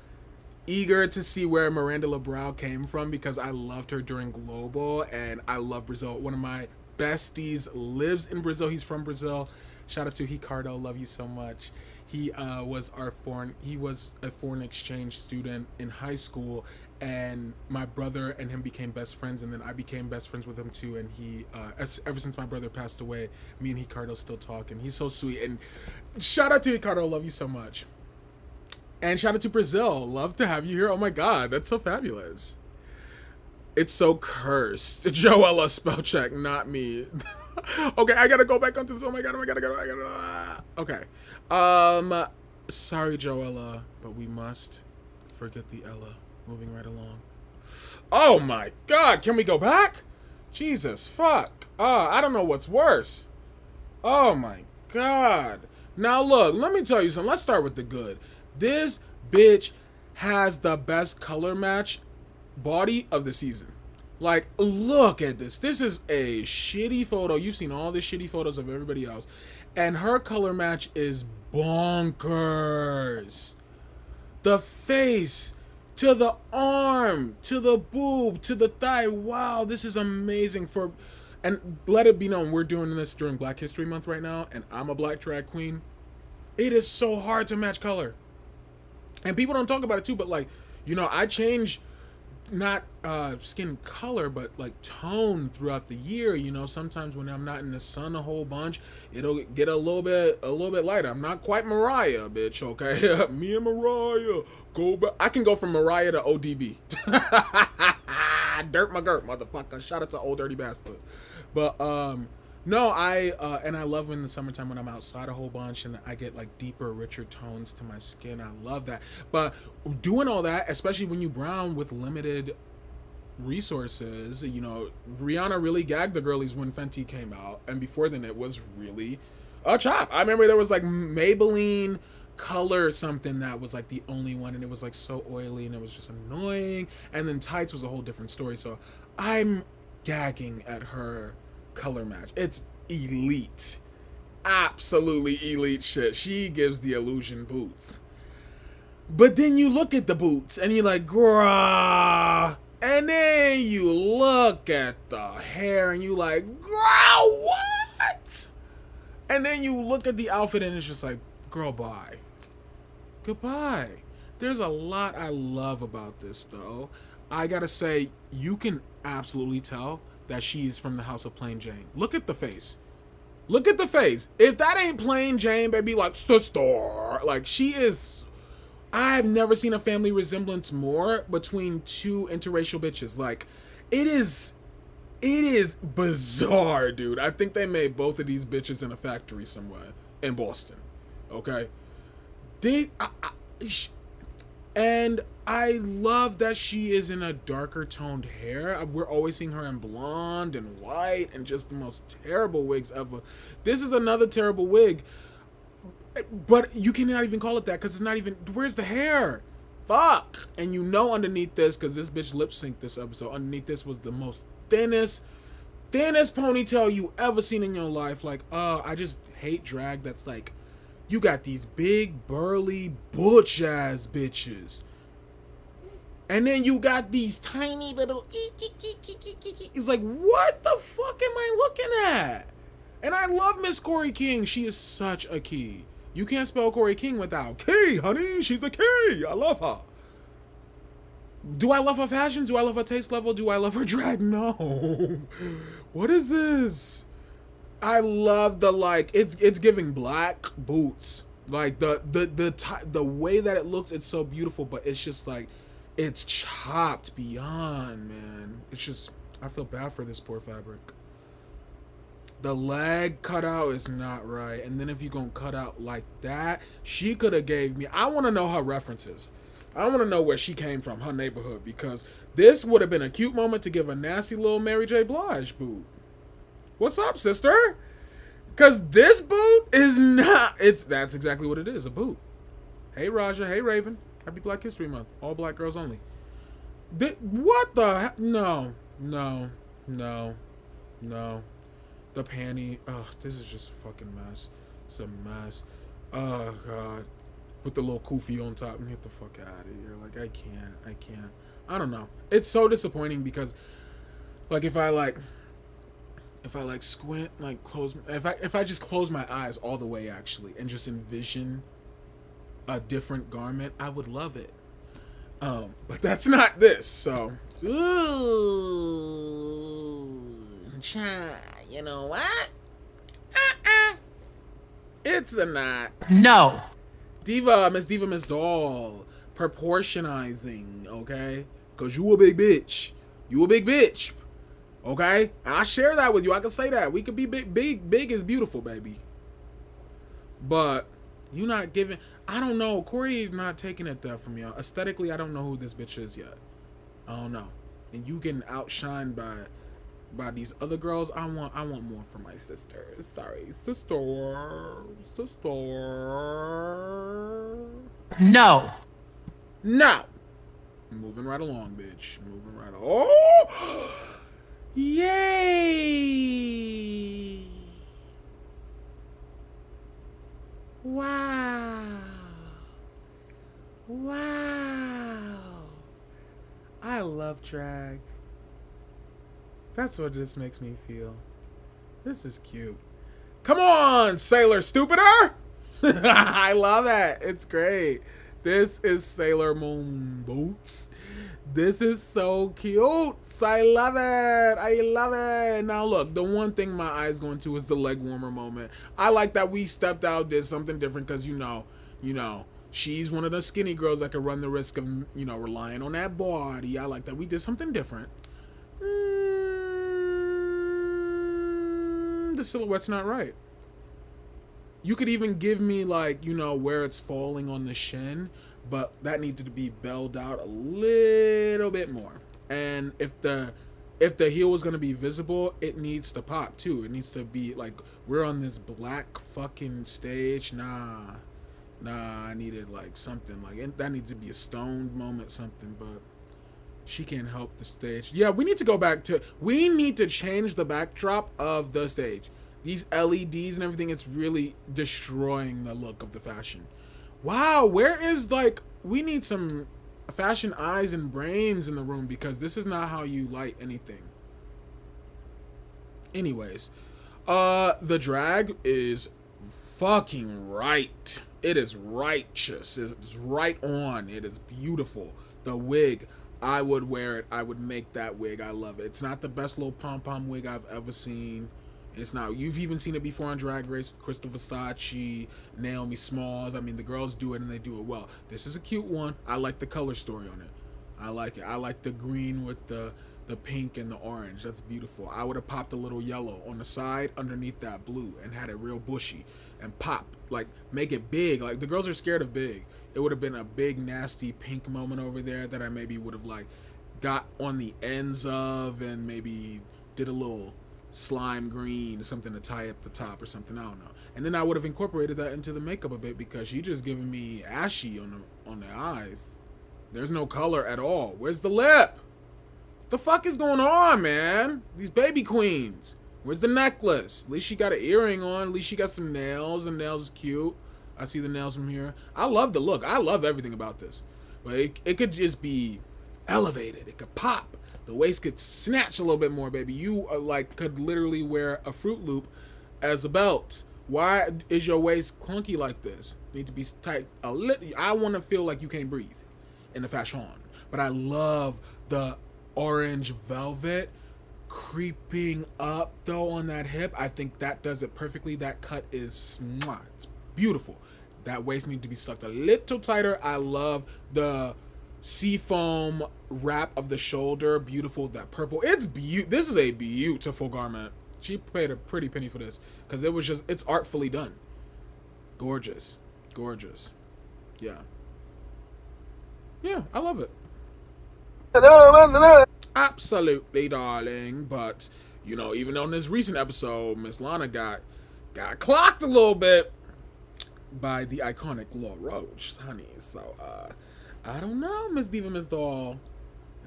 eager to see where Miranda LaBrow came from because I loved her during Global and I love Brazil. One of my besties lives in Brazil. He's from Brazil. Shout out to Ricardo. Love you so much. He was a foreign exchange student in high school, and my brother and him became best friends, and then I became best friends with him too. And he, ever since my brother passed away, me and Ricardo still talk, and he's so sweet. And shout out to Ricardo. Love you so much. And shout out to Brazil. Love to have you here. Oh my God, that's so fabulous. It's so cursed. Joella spell check, not me. Okay, I gotta go back onto this. Oh my God, okay. Sorry, Joella, but we must forget the Ella. Moving right along. Oh my God, can we go back? Jesus, fuck. I don't know what's worse. Oh my God. Now look, let me tell you something. Let's start with the good. This bitch has the best color match body of the season. Like, look at this. This is a shitty photo. You've seen all the shitty photos of everybody else. And her color match is bonkers. The face, to the arm, to the boob, to the thigh. Wow, this is amazing. And let it be known, we're doing this during Black History Month right now, and I'm a black drag queen. It is so hard to match color. And people don't talk about it too, but like, you know, I change not skin color, but like tone throughout the year. You know, sometimes when I'm not in the sun a whole bunch, it'll get a little bit lighter. I'm not quite Mariah, bitch. Okay, me and Mariah go back. I can go from Mariah to ODB. Dirt my girt, motherfucker. Shout out to old dirty bastard. But no, I love in the summertime when I'm outside a whole bunch and I get like deeper, richer tones to my skin. I love that. But doing all that, especially when you brown with limited resources, you know, Rihanna really gagged the girlies when Fenty came out, and before then it was really a chop. I remember there was like Maybelline color something that was like the only one, and it was like so oily and it was just annoying. And then tights was a whole different story. So I'm gagging at her color match. It's elite, absolutely elite shit. She gives the illusion boots, but then you look at the boots and you're like, grah, and then you look at the hair and you like, grah, what? And then you look at the outfit and it's just like, girl, bye, goodbye. There's a lot I love about this though. I gotta say, you can absolutely tell that she's from the house of Plain Jane. Look at the face. Look at the face. If that ain't Plain Jane, baby, like, sister. Like, she is... I've never seen a family resemblance more between two interracial bitches. Like, it is bizarre, dude. I think they made both of these bitches in a factory somewhere in Boston. Okay? And I love that she is in a darker toned hair. We're always seeing her in blonde and white and just the most terrible wigs ever. This is another terrible wig, but you cannot even call it that because it's not even, where's the hair? Fuck. And you know underneath this, because this bitch lip synced this episode, underneath this was the most thinnest ponytail you ever seen in your life. Like, I just hate drag that's like, you got these big, burly, butch ass bitches. And then you got these tiny little... It's like, what the fuck am I looking at? And I love Miss Corey King. She is such a key. You can't spell Corey King without key, honey. She's a key. I love her. Do I love her fashion? Do I love her taste level? Do I love her drag? No. What is this? I love the, like, it's giving black boots. Like, the way that it looks, it's so beautiful, but it's just like, it's chopped beyond, man. It's just, I feel bad for this poor fabric. The leg cutout is not right. And then if you're gonna cut out like that, she could have gave me, I want to know her references. I want to know where she came from, her neighborhood, because this would have been a cute moment to give a nasty little Mary J. Blige boot. What's up, sister? Because this boot is not, that's exactly what it is, a boot. Hey, Raja. Hey, Raven. Happy Black History Month. All black girls only. What the? No. The panty. Oh, this is just a fucking mess. It's a mess. Oh, God. With the little kufi on top and get the fuck out of here. Like, I can't. I don't know. It's so disappointing because, like, if I squint, like close, if I just close my eyes all the way actually and just envision a different garment, I would love it. But that's not this. So, you know what? It's a not. No. Miss Doll, proportionizing, okay? Cause you a big bitch. Okay? I share that with you. I can say that. We could be big. Big is beautiful, baby. But you not giving. I don't know. Corey not taking it there from me. Aesthetically, I don't know who this bitch is yet. I don't know. And you getting outshined by these other girls. I want more for my sisters. Sorry, sister. No. Moving right along, bitch. Moving right along. Oh! Yay! Wow. I love drag. That's what this makes me feel. This is cute. Come on, Sailor Stupider! I love it. It's great. This is Sailor Moon Boots. This is so cute. I love it. Now look, the one thing my eye's going to is the leg warmer moment. I like that we stepped out, did something different, because you know, she's one of the skinny girls that could run the risk of, relying on that body. I like that we did something different. The silhouette's not right. You could even give me like, where it's falling on the shin, but that needs to be belled out a little bit more. And if the heel was gonna be visible, it needs to pop too. It needs to be like, we're on this black fucking stage. Nah, I needed like something like that needs to be a stoned moment, something, but she can't help the stage. Yeah, we need to change the backdrop of the stage. These LEDs and everything, it's really destroying the look of the fashion. Wow, where is we need some fashion eyes and brains in the room, because this is not how you light anything. Anyways, the drag is fucking right. It is righteous. It's right on. It is beautiful. The wig, I would wear it. I would make that wig. I love it. It's not the best little pom-pom wig I've ever seen. It's not. You've even seen it before on Drag Race with Crystal Versace, Naomi Smalls. I mean, the girls do it and they do it well. This is a cute one. I like the color story on it. I like it. I like the green with the pink and the orange. That's beautiful. I would have popped a little yellow on the side underneath that blue and had it real bushy and pop. Like, make it big. Like, the girls are scared of big. It would have been a big, nasty pink moment over there that I maybe would have, got on the ends of and maybe did a little slime green, something to tie up the top or something, I don't know. And then I would have incorporated that into the makeup a bit, because she just giving me ashy on the eyes. There's no color at all. Where's the lip? The fuck is going on, man? These baby queens. Where's the necklace? At least she got an earring on. At least she got some nails, and nails is cute. I see the nails from here. I love the look. I love everything about this. But it could just be elevated. It could pop. The waist could snatch a little bit more, baby. You could literally wear a Fruit Loop as a belt. Why is your waist clunky like this? Need to be tight a little. I want to feel like you can't breathe in the fashion. But I love the orange velvet creeping up though on that hip. I think that does it perfectly. That cut is mwah, it's beautiful. That waist needs to be sucked a little tighter. I love the seafoam wrap of the shoulder. Beautiful. That purple. This is a beautiful garment. She paid a pretty penny for this, because it's artfully done. Gorgeous. Yeah, I love it. Absolutely, darling. But even on this recent episode, Miss Lana got clocked a little bit by the iconic Law Roach, honey. So I don't know, Miss Diva, Miss Doll.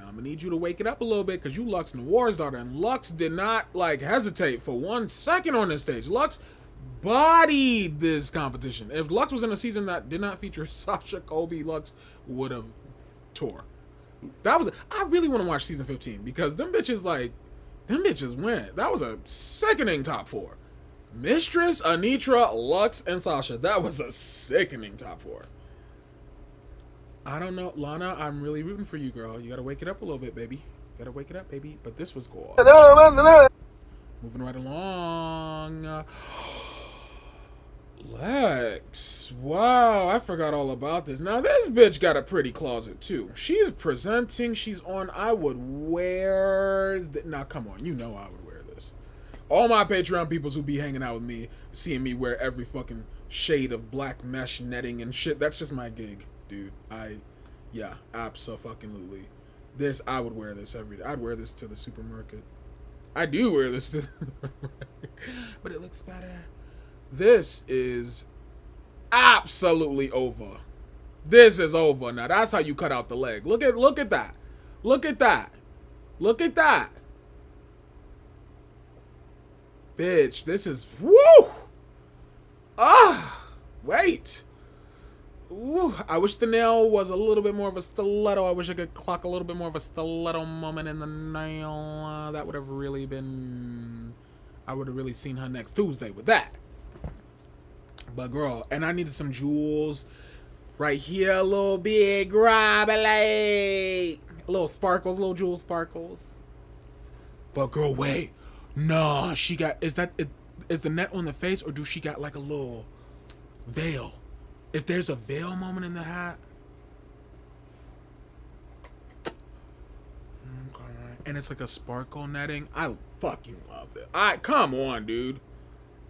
I'm gonna need you to wake it up a little bit, because you Lux Noir's daughter, and Lux did not hesitate for 1 second on this stage. Lux bodied this competition. If Lux was in a season that did not feature Sasha, Colby, Lux would have tore. That was. I really want to watch season 15 because them bitches went. That was a sickening top 4. Mistress, Anitra, Lux, and Sasha. That was a sickening top 4. I don't know, Lana. I'm really rooting for you, girl. You gotta wake it up a little bit, baby. Gotta wake it up, baby. But this was cool. Moving right along. Lex. Wow, I forgot all about this. Now, this bitch got a pretty closet, too. She's presenting. She's on. I would wear... Now, come on. You know I would wear this. All my Patreon peoples who be hanging out with me, seeing me wear every fucking shade of black mesh netting and shit. That's just my gig, dude. Yeah, abso-fucking-lutely. This, I would wear this every day. I'd wear this to the supermarket. I do wear this to the but it looks better. This is absolutely over. This is over. Now that's how you cut out the leg. Look at that. Look at that. Look at that. Bitch, this is woo. Wait. Ooh, I wish the nail was a little bit more of a stiletto. I wish I could clock a little bit more of a stiletto moment in the nail. That would have really been... I would have really seen her next Tuesday with that. But girl, and I needed some jewels. Right here, a little big rubbly. Little sparkles, little jewel sparkles. But girl, wait. Nah, she got... Is the net on the face or do she got like a little veil? If there's a veil moment in the hat. Okay. And it's like a sparkle netting. I fucking love it. Come on, dude.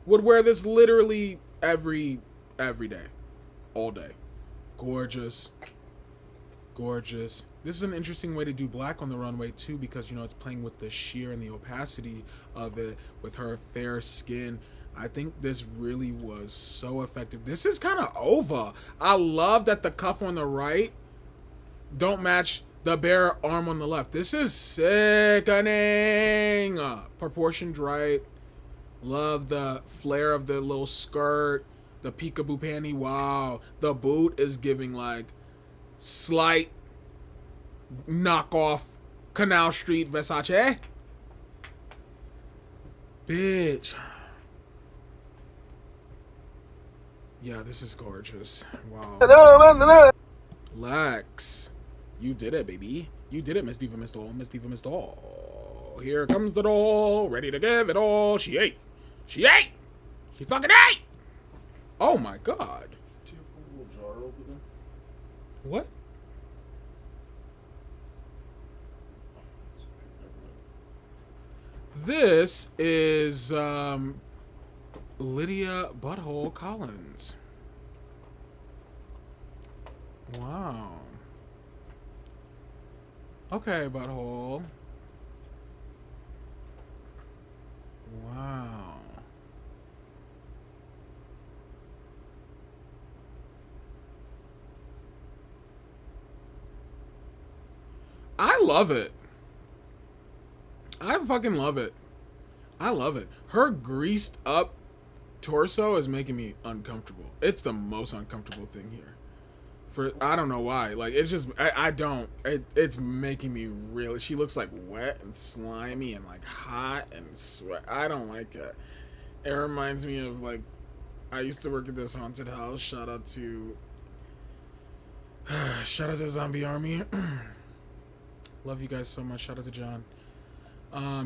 Would wear this literally every day. All day. Gorgeous. Gorgeous. This is an interesting way to do black on the runway too, because you know it's playing with the sheer and the opacity of it with her fair skin. I think this really was so effective. This is kind of over. I love that the cuff on the right don't match the bare arm on the left. This is sickening. Proportioned right. Love the flare of the little skirt. The peekaboo panty. Wow. The boot is giving like slight knockoff Canal Street Versace. Bitch. Yeah, this is gorgeous. Wow. Lex, you did it, baby. You did it, Miss Diva, Miss Doll, Miss Diva, Miss Doll. Here comes the doll, ready to give it all. She ate. She ate. She fucking ate. Oh my God. Do you have a little jar over there? What? This is Lydia Butthole Collins. Wow. Okay, Butthole. Wow. I love it. I fucking love it. I love it. Her greased up torso is making me uncomfortable. It's the most uncomfortable thing here. I don't know why. Like, it's just, it's making me really, she looks like wet and slimy and like hot and sweat. I don't like it. It reminds me of like, I used to work at this haunted house. Shout out to Zombie Army. Love you guys so much. Shout out to John.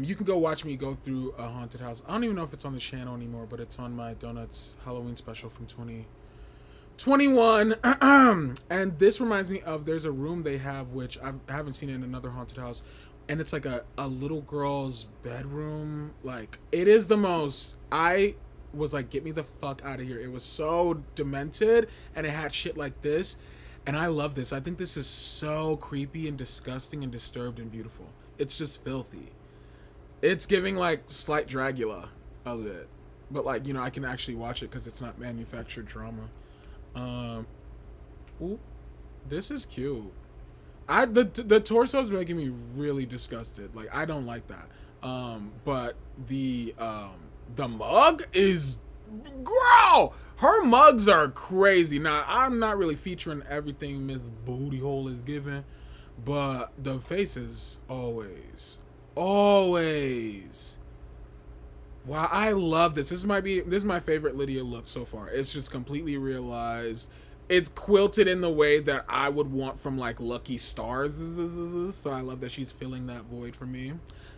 You can go watch me go through a haunted house. I don't even know if it's on the channel anymore, but it's on my Donuts Halloween special from 2021. And this reminds me of, there's a room they have, which I haven't seen it in another haunted house, and it's like a little girl's bedroom. Like, it is the most, I was like, get me the fuck out of here. It was so demented, and it had shit like this, and I love this. I think this is so creepy and disgusting and disturbed and beautiful. It's just filthy. It's giving like slight Dragula a bit, but like, you know, I can actually watch it because it's not manufactured drama. Ooh, this is cute. The torso is making me really disgusted. Like, I don't like that. But the mug is Girl, her mugs are crazy. Now, I'm not really featuring everything Miss Booty Hole is giving, but the faces always. Wow, I love this. This is my favorite Lydia look so far. It's just completely realized. It's quilted in the way that I would want from like Lucky Stars. So I love that she's filling that void for me.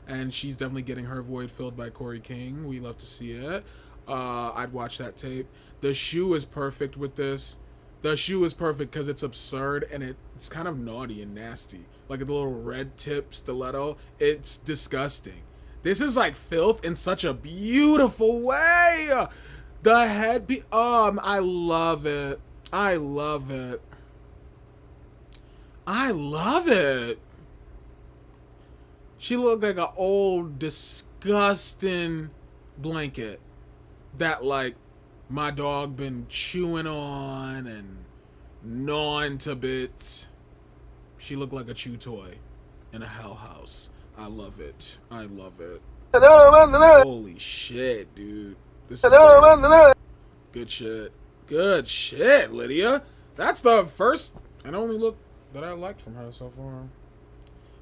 And she's definitely getting her void filled by Corey King. We love to see it. I'd watch that tape. The shoe is perfect with this. The shoe is perfect because it's absurd and it's kind of naughty and nasty. Like a little red tip stiletto. It's disgusting. This is like filth in such a beautiful way. The headpiece. I love it. I love it. I love it. She looked like an old, disgusting blanket that, like, my dog been chewing on and gnawing to bits. She looked like a chew toy in a hell house. I love it. I love it. Holy shit, dude. This is good shit. Good shit, Lydia. That's the first and only look that I liked from her so far.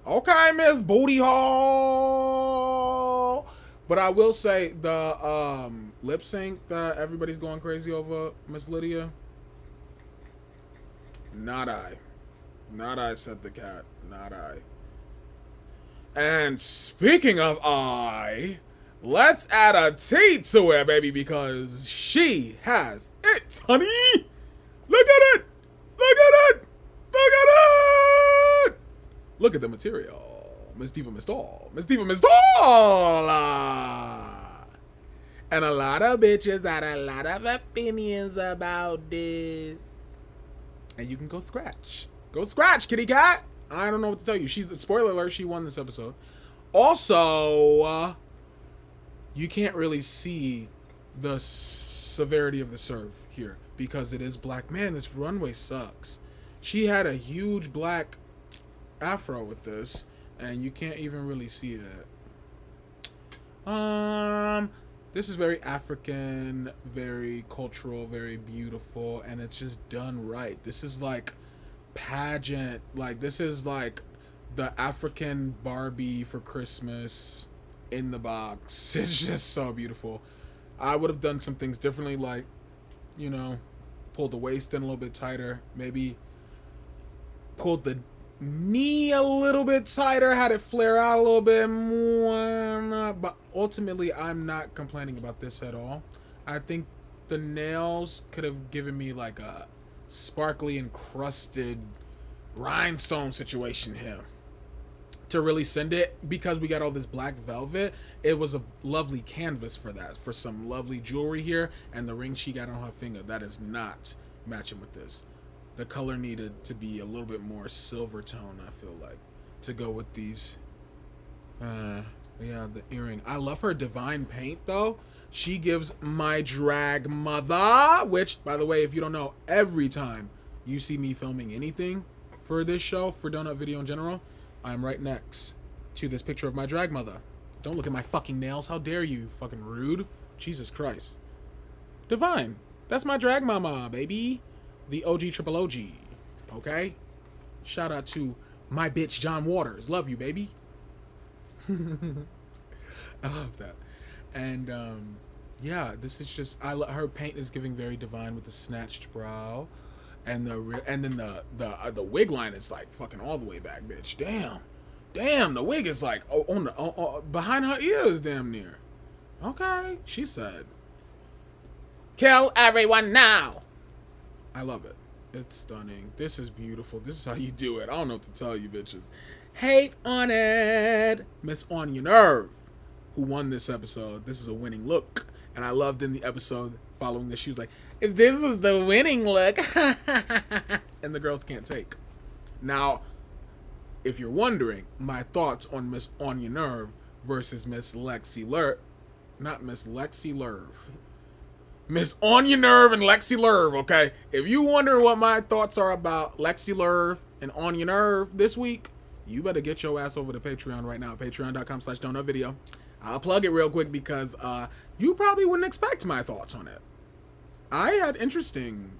Okay, Miss Booty Hole. But I will say the lip sync that everybody's going crazy over, Miss Lydia. Not I. Not I, said the cat. Not I. And speaking of I, let's add a T to it, baby, because she has it, honey. Look at it. Look at it. Look at it. Look at the material. Miss Diva Miss Doll. Miss Diva Miss Doll. And a lot of bitches had a lot of opinions about this. And you can go scratch. Go scratch, kitty cat. I don't know what to tell you. Spoiler alert, she won this episode. Also, you can't really see the severity of the serve here because it is black. Man, this runway sucks. She had a huge black afro with this, and you can't even really see that. This is very African, very cultural, very beautiful, and it's just done right. This is like pageant, like this is like the African Barbie for Christmas in the box. It's just so beautiful. I would have done some things differently, like, you know, pulled the waist in a little bit tighter, maybe pulled the knee a little bit tighter, had it flare out a little bit more, but ultimately I'm not complaining about this at all. I think the nails could have given me like a sparkly encrusted rhinestone situation here to really send it, because we got all this black velvet. It was a lovely canvas for that, for some lovely jewelry here, and the ring she got on her finger, that is not matching with this. The color needed to be a little bit more silver tone, I feel like, to go with these. Yeah, the earring. I love her divine paint though. She gives my drag mother, which, by the way, if you don't know, every time you see me filming anything for this show, for Donut Video in general, I'm right next to this picture of my drag mother. Don't look at my fucking nails. How dare you, fucking rude. Jesus Christ. Divine. That's my drag mama, baby. The OG triple OG. Okay? Shout out to my bitch John Waters. Love you, baby. I love that. And yeah, this is just, her paint is giving very divine with the snatched brow, and then the wig line is like fucking all the way back, bitch. Damn, the wig is like behind her ears, damn near. Okay, she said, "Kill everyone now." I love it. It's stunning. This is beautiful. This is how you do it. I don't know what to tell you, bitches. Hate on it, Miss On Your Nerve, who won this episode. This is a winning look. And I loved in the episode following this, she was like, if this was the winning look, and the girls can't take. Now, if you're wondering, my thoughts on Miss On Your Nerve versus Miss Lexi Lerv, not Miss Lexi Lerv. Miss On Your Nerve and Lexi Lerv, okay? If you wonder what my thoughts are about Lexi Lerv and On Your Nerve this week, you better get your ass over to Patreon right now, patreon.com/donutvideo. I'll plug it real quick because you probably wouldn't expect my thoughts on it. I had interesting,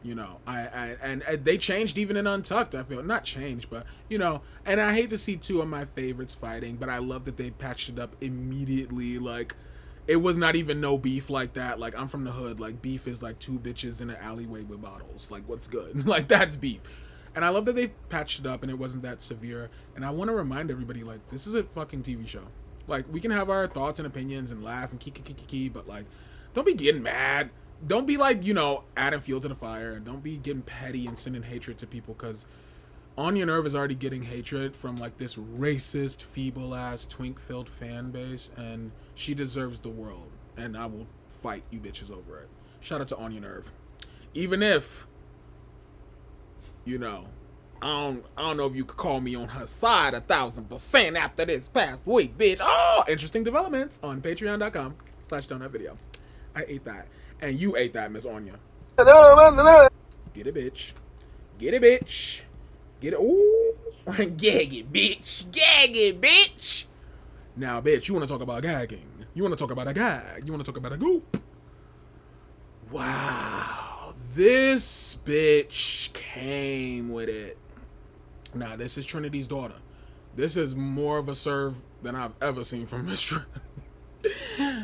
you know, and they changed even in Untucked. I feel not changed, but you know, and I hate to see two of my favorites fighting, but I love that they patched it up immediately. Like, it was not even no beef like that. Like, I'm from the hood. Like, beef is like two bitches in an alleyway with bottles. Like, what's good? Like, that's beef. And I love that they patched it up and it wasn't that severe. And I want to remind everybody, like, this is a fucking TV show. Like, we can have our thoughts and opinions and laugh and kiki, but like, don't be getting mad. Don't be like, you know, adding fuel to the fire, and don't be getting petty and sending hatred to people, because On Your Nerve is already getting hatred from like this racist, feeble ass, twink filled fan base, and she deserves the world, and I will fight you bitches over it. Shout out to On Your Nerve. Even if, you know, I don't know if you could call me on her side 1,000% after this past week, bitch. Oh, interesting developments on patreon.com/donutvideo. I ate that. And you ate that, Miss Anya. Get it, bitch. Get it, bitch. Get it. Ooh. Gag it, bitch. Gag it, bitch. Now, bitch, you want to talk about gagging. You want to talk about a gag. You want to talk about a goop. Wow. This bitch came with it. Now, this is Trinity's daughter. This is more of a serve than I've ever seen from Miss Trinity.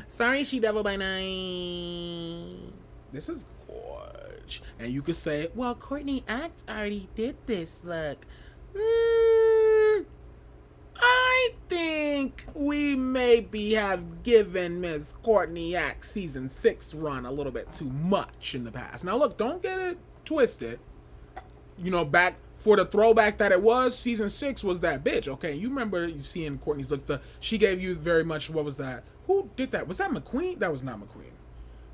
Sorry, she devil by night. This is gorge. And you could say, well, Courtney Act already did this look. I think we maybe have given Miss Courtney Act season 6 run a little bit too much in the past. Now, look, don't get it twisted. You know, back for the throwback that it was, season 6 was that bitch. Okay, you remember you seeing Courtney's looks. She gave you very much, what was that? Who did that? Was that McQueen? That was not McQueen.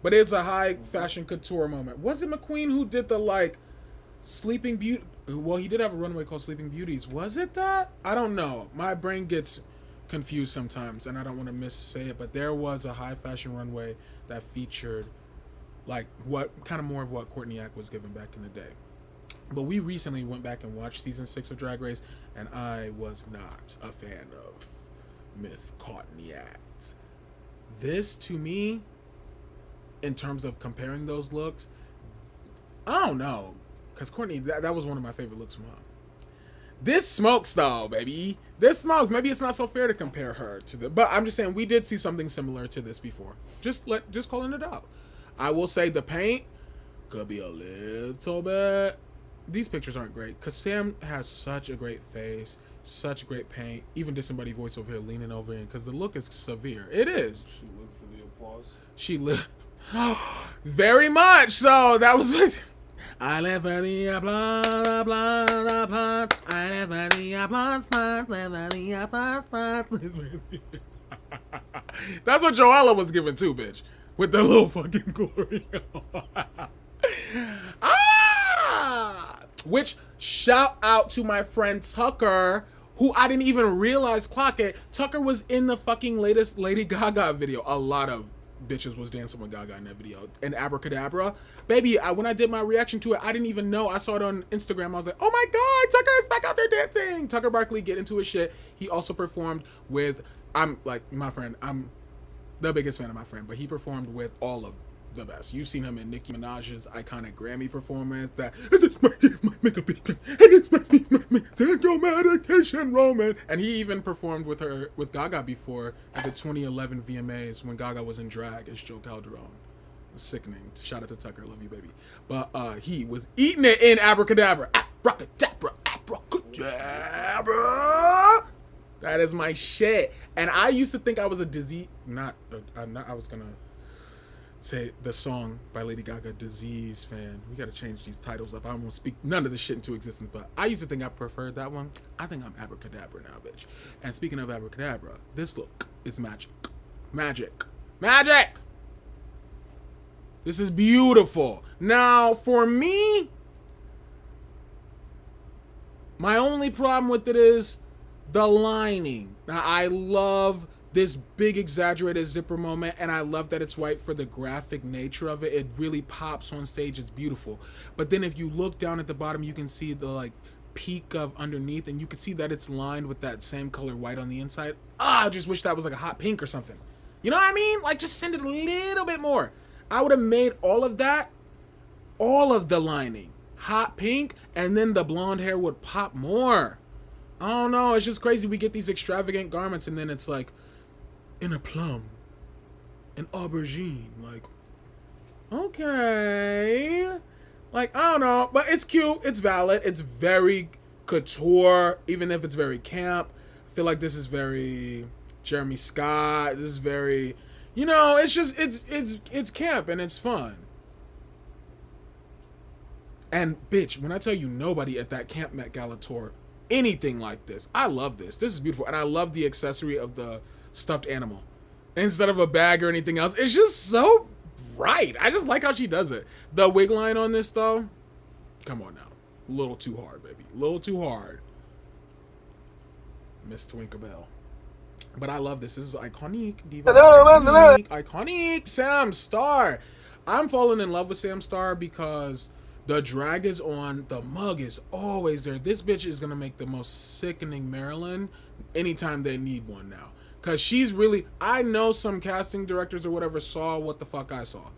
But it's a high fashion couture moment. Was it McQueen who did the, like, Sleeping Beauty? Well, he did have a runway called Sleeping Beauties. Was it that? I don't know. My brain gets confused sometimes, and I don't want to missay it. But there was a high fashion runway that featured, like, what kind of more of what Courtney Act was given back in the day. But we recently went back and watched season 6 of Drag Race, and I was not a fan of Miss Courtney Act. This, to me, in terms of comparing those looks, I don't know. Because Courtney, that was one of my favorite looks from her. This smokes, though, baby. This smokes. Maybe it's not so fair to compare her to the... But I'm just saying, we did see something similar to this before. Just calling it out. I will say the paint could be a little bit... These pictures aren't great, because Sam has such a great face, such great paint. Even did somebody voice over here leaning over in, because the look is severe. It is. She lived for the applause. She lived... Very much so. That was... I live for the applause, applause, applause. I live for the applause, live for the applause. That's what Joella was giving too, bitch. With the little fucking glory. Which, shout out to my friend Tucker, who I didn't even realize clock it. Tucker was in the fucking latest Lady Gaga video. A lot of bitches was dancing with Gaga in that video. And Abracadabra. Baby, when I did my reaction to it, I didn't even know. I saw it on Instagram. I was like, oh my God, Tucker is back out there dancing. Tucker Barkley, get into his shit. He also performed with, I'm like, my friend, I'm the biggest fan of my friend, but he performed with all of the best. You've seen him in Nicki Minaj's iconic Grammy performance. That my makeup is and it's my take your medication, Roman. And he even performed with Gaga before at the 2011 VMAs when Gaga was in drag as Joe Calderone. Sickening. Shout out to Tucker, love you, baby. But he was eating it in Abracadabra. Abracadabra, abracadabra. That is my shit. And I used to think I was a disease. I was gonna say the song by Lady Gaga, Disease fan. We gotta change these titles up. I won't speak none of this shit into existence, but I used to think I preferred that one. I think I'm Abracadabra now, bitch. And speaking of Abracadabra, this look is magic. Magic. Magic! This is beautiful. Now, for me, my only problem with it is the lining. Now, I love this big exaggerated zipper moment, and I love that it's white for the graphic nature of it. It really pops on stage. It's beautiful. But then if you look down at the bottom, you can see the like peak of underneath, and you can see that it's lined with that same color white on the inside. I just wish that was like a hot pink or something. You know what I mean? Like, just send it a little bit more. I would have made all of that, all of the lining, hot pink, and then the blonde hair would pop more. I don't know. It's just crazy. We get these extravagant garments, and then it's like, in a plum, an aubergine. Like, okay. Like, I don't know. But it's cute. It's valid. It's very couture, even if it's very camp. I feel like this is very Jeremy Scott. This is very, you know, it's just, it's camp and it's fun. And bitch, when I tell you nobody at that Camp Met Gala tour anything like this, I love this. This is beautiful. And I love the accessory of the stuffed animal instead of a bag or anything else. It's just so right. I just like how she does it. The wig line on this though, come on now. A little too hard, baby. A little too hard. Miss Twinkabell. But I love this. This is iconic. Diva. Iconic. Sam Star. I'm falling in love with Sam Star because the drag is on. The mug is always there. This bitch is going to make the most sickening Marilyn anytime they need one now. Because she's really... I know some casting directors or whatever saw what the fuck I saw.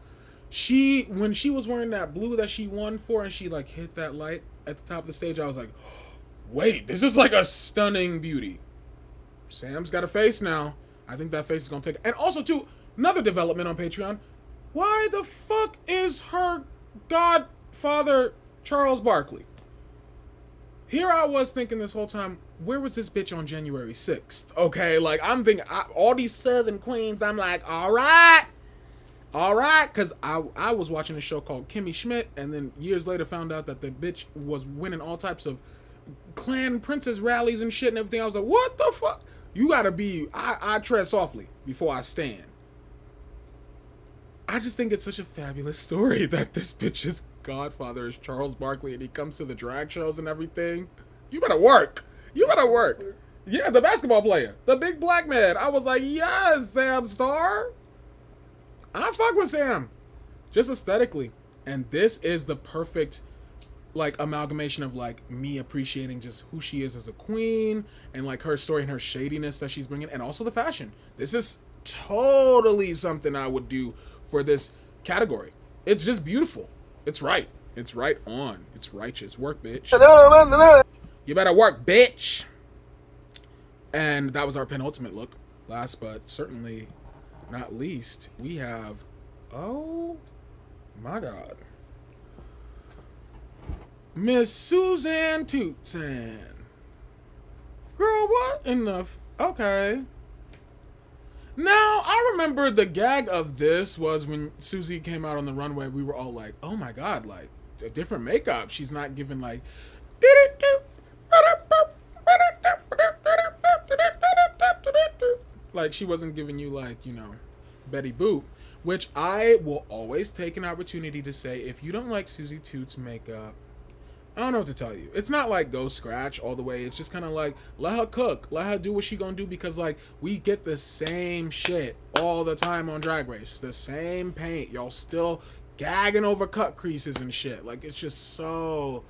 When she was wearing that blue that she won for and she like hit that light at the top of the stage, I was like, wait, this is like a stunning beauty. Sam's got a face now. I think that face is going to take... And also, too, another development on Patreon. Why the fuck is her godfather Charles Barkley? Here I was thinking this whole time, where was this bitch on January 6th? Okay, like, I'm thinking, all these Southern queens, I'm like, all right, because I was watching a show called Kimmy Schmidt, and then years later found out that the bitch was winning all types of clan princess rallies and shit and everything. I was like, what the fuck? You gotta be, I tread softly before I stand. I just think it's such a fabulous story that this bitch's godfather is Charles Barkley and he comes to the drag shows and everything. You better work. You better work. Yeah, the basketball player. The big black man. I was like, yes, Sam Star. I fuck with Sam. Just aesthetically. And this is the perfect, like, amalgamation of, like, me appreciating just who she is as a queen and, like, her story and her shadiness that she's bringing and also the fashion. This is totally something I would do for this category. It's just beautiful. It's right. It's right on. It's righteous. Work, bitch. You better work, bitch. And that was our penultimate look. Last but certainly not least, we have, oh my God, Miss Suzanne Tootsan. Girl, what enough? Okay. Now, I remember the gag of this was when Susie came out on the runway, we were all like, oh my God, like, a different makeup. She's not giving like, like she wasn't giving you like, you know, Betty Boop, which I will always take an opportunity to say, if you don't like Susie Toots makeup, I don't know what to tell you. It's not like go scratch all the way. It's just kind of like, let her cook. Let her do what she gonna do because, like, we get the same shit all the time on Drag Race. The same paint. Y'all still gagging over cut creases and shit. Like, it's just so...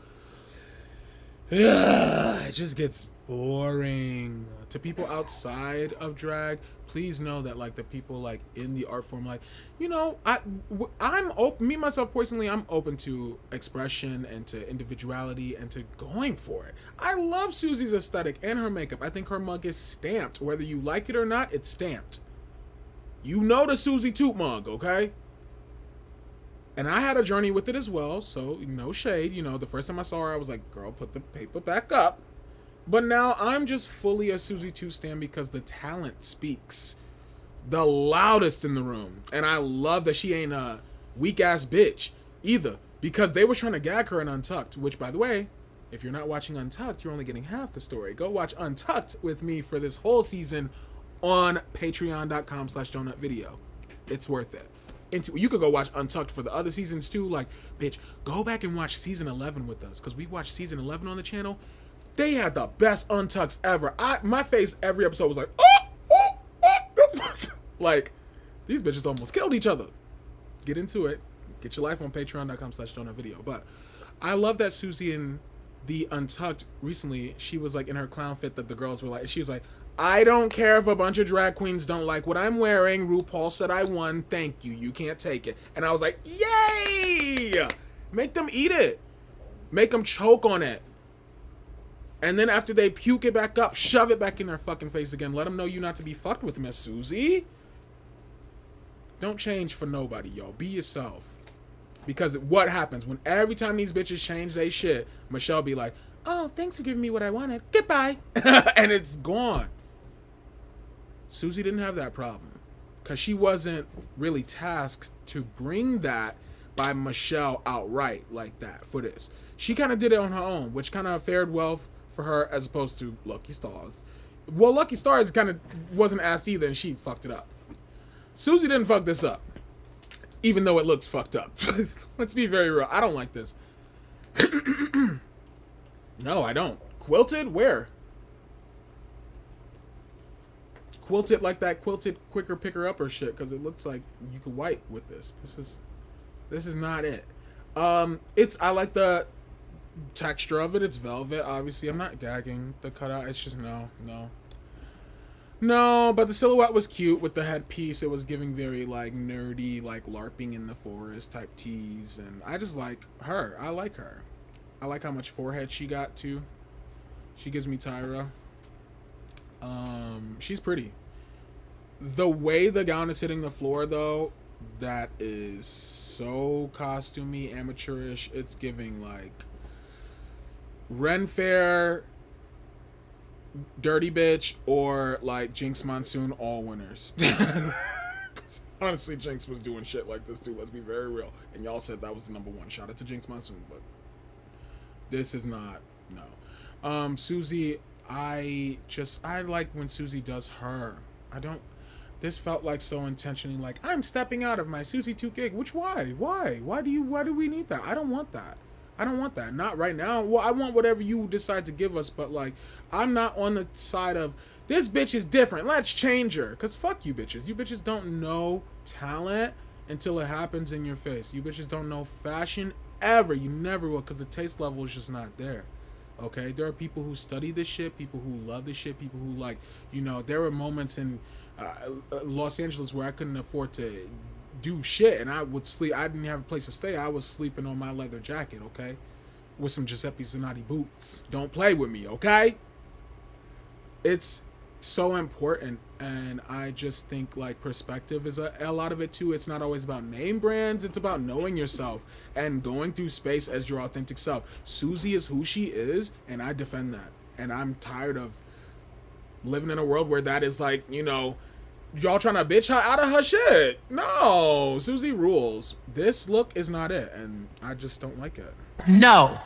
it just gets boring. To people outside of drag, please know that, like, the people, like, in the art form, like, you know, I'm open, me, myself, personally, I'm open to expression and to individuality and to going for it. I love Susie's aesthetic and her makeup. I think her mug is stamped. Whether you like it or not, it's stamped. You know the Susie Toot mug, okay? And I had a journey with it as well, so no shade. You know, the first time I saw her, I was like, girl, put the paper back up. But now I'm just fully a Susie Toot stan because the talent speaks the loudest in the room. And I love that she ain't a weak-ass bitch either, because they were trying to gag her in Untucked, which, by the way, if you're not watching Untucked, you're only getting half the story. Go watch Untucked with me for this whole season on patreon.com/donutvideo. It's worth it. You could go watch Untucked for the other seasons too. Like, bitch, go back and watch season 11 with us, because we watched season 11 on the channel. They had the best Untucks ever. My face every episode was like, like, these bitches almost killed each other. Get into it. Get your life on patreon.com/donutvideo. But I love that Susie in the Untucked recently, she was like in her clown fit that the girls were like, she was like, I don't care if a bunch of drag queens don't like what I'm wearing. RuPaul said I won. Thank you. You can't take it. And I was like, yay! Make them eat it. Make them choke on it. And then after they puke it back up, shove it back in their fucking face again. Let them know you not to be fucked with, Miss Susie. Don't change for nobody, yo. Be yourself. Because what happens when every time these bitches change they shit, Michelle be like, oh, thanks for giving me what I wanted. Goodbye. And it's gone. Susie didn't have that problem. Because she wasn't really tasked to bring that by Michelle outright like that for this. She kind of did it on her own, which kind of fared well for her as opposed to Lucky Stars. Well, Lucky Stars kind of wasn't asked either, and she fucked it up. Susie didn't fuck this up. Even though it looks fucked up. Let's be very real. I don't like this. No, I don't. Quilted? Where? Quilted like that quilted quicker picker upper shit, because it looks like you could wipe with this. This is not it. I like the texture of it. It's velvet, obviously. I'm not gagging the cutout. It's just no. No, but the silhouette was cute with the headpiece. It was giving very, like, nerdy, like, LARPing in the forest type tease. And I just like her. I like her. I like how much forehead she got, too. She gives me Tyra. She's pretty. The way the gown is hitting the floor, though, that is so costumey, amateurish. It's giving, like, Ren Fair, Dirty Bitch, or like Jinx Monsoon, all winners. Honestly, Jinx was doing shit like this too, let's be very real. And y'all said that was the number one. Shout out to Jinx Monsoon, but this is not, no. Susie, I like when Susie does her. This felt like so intentionally like, I'm stepping out of my Susie 2 gig, which why do we need that? I don't want that. Not right now. Well, I want whatever you decide to give us, but like, I'm not on the side of this bitch is different. Let's change her. Cause fuck you bitches. You bitches don't know talent until it happens in your face. You bitches don't know fashion ever. You never will, cause the taste level is just not there. Okay, there are people who study this shit, people who love this shit, people who like, there were moments in Los Angeles where I couldn't afford to do shit, and I would sleep. I didn't have a place to stay. I was sleeping on my leather jacket, okay, with some Giuseppe Zanotti boots. Don't play with me, okay? It's so important, and I just think like perspective is a lot of it too. It's not always about name brands. It's about knowing yourself and going through space as your authentic self. Susie is who she is, and I defend that. And I'm tired of living in a world where that is like, y'all trying to bitch her out of her shit. No, Susie rules. This look is not it, and I just don't like it. No.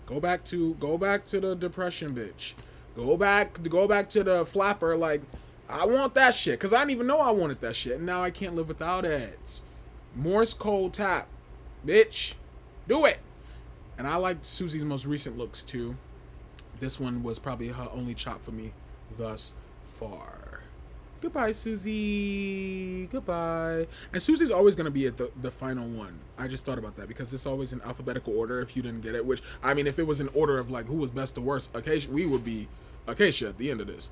Go back to the depression, bitch. Go back to the flapper. Like, I want that shit, because I didn't even know I wanted that shit, and now I can't live without it. Morse code tap, bitch. Do it. And I like Susie's most recent looks, too. This one was probably her only chop for me thus far. Goodbye, Susie. Goodbye. And Susie's always going to be at the final one. I just thought about that because it's always in alphabetical order if you didn't get it. Which, I mean, if it was in order of, like, who was best to worst, Acacia, we would be Acacia at the end of this.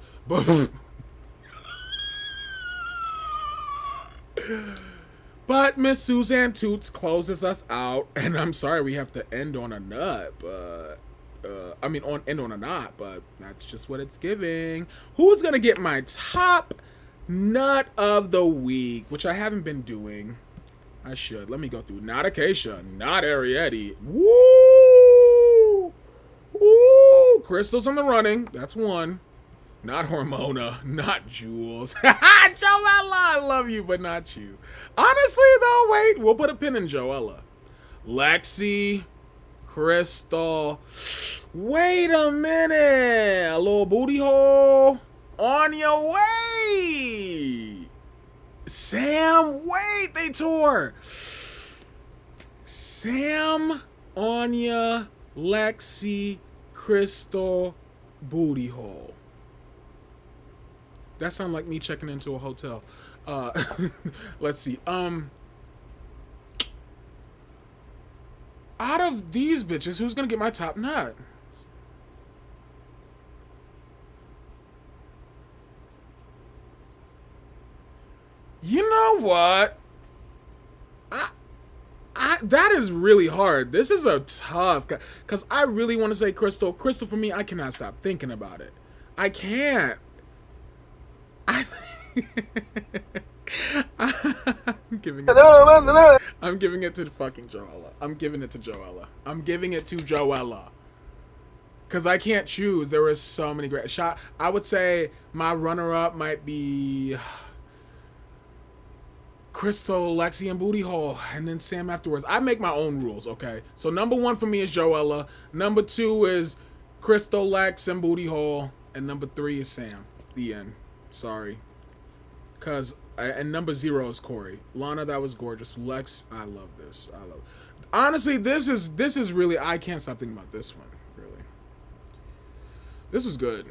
But Miss Suzanne Toots closes us out. And I'm sorry we have to end on a nut, but... end on a knot, but that's just what it's giving. Who's gonna get my top nut of the week, which I haven't been doing? I should. Let me go through. Not Acacia, not Arietti. Woo! Woo! Crystal's in the running. That's one. Not Hormona, not Jules. Joella, I love you, but not you. Honestly, though, wait, we'll put a pin in Joella. Lexi, Crystal. Wait a minute. A little booty hole on your way. Sam, wait, they tore. Sam, Anya, Lexi, Crystal, booty hole. That sounds like me checking into a hotel. Let's see. Out of these bitches, who's gonna get my top nut? You know what? That is really hard. This is a tough, because I really want to say Crystal. Crystal, for me, I cannot stop thinking about it. I can't. I'm giving it to fucking Joella. I'm giving it to Joella. Because I can't choose. There were so many great shots. I would say my runner-up might be Crystal, Lexi, and Booty Hole, and then Sam afterwards. I make my own rules, okay? So number 1 for me is Joella. Number 2 is Crystal, Lex, and Booty Hole. And number 3 is Sam. The end. Sorry. And number 0 is Corey. Lana, that was gorgeous. Lex, I love this. Honestly, this is really, I can't stop thinking about this one, really. This was good.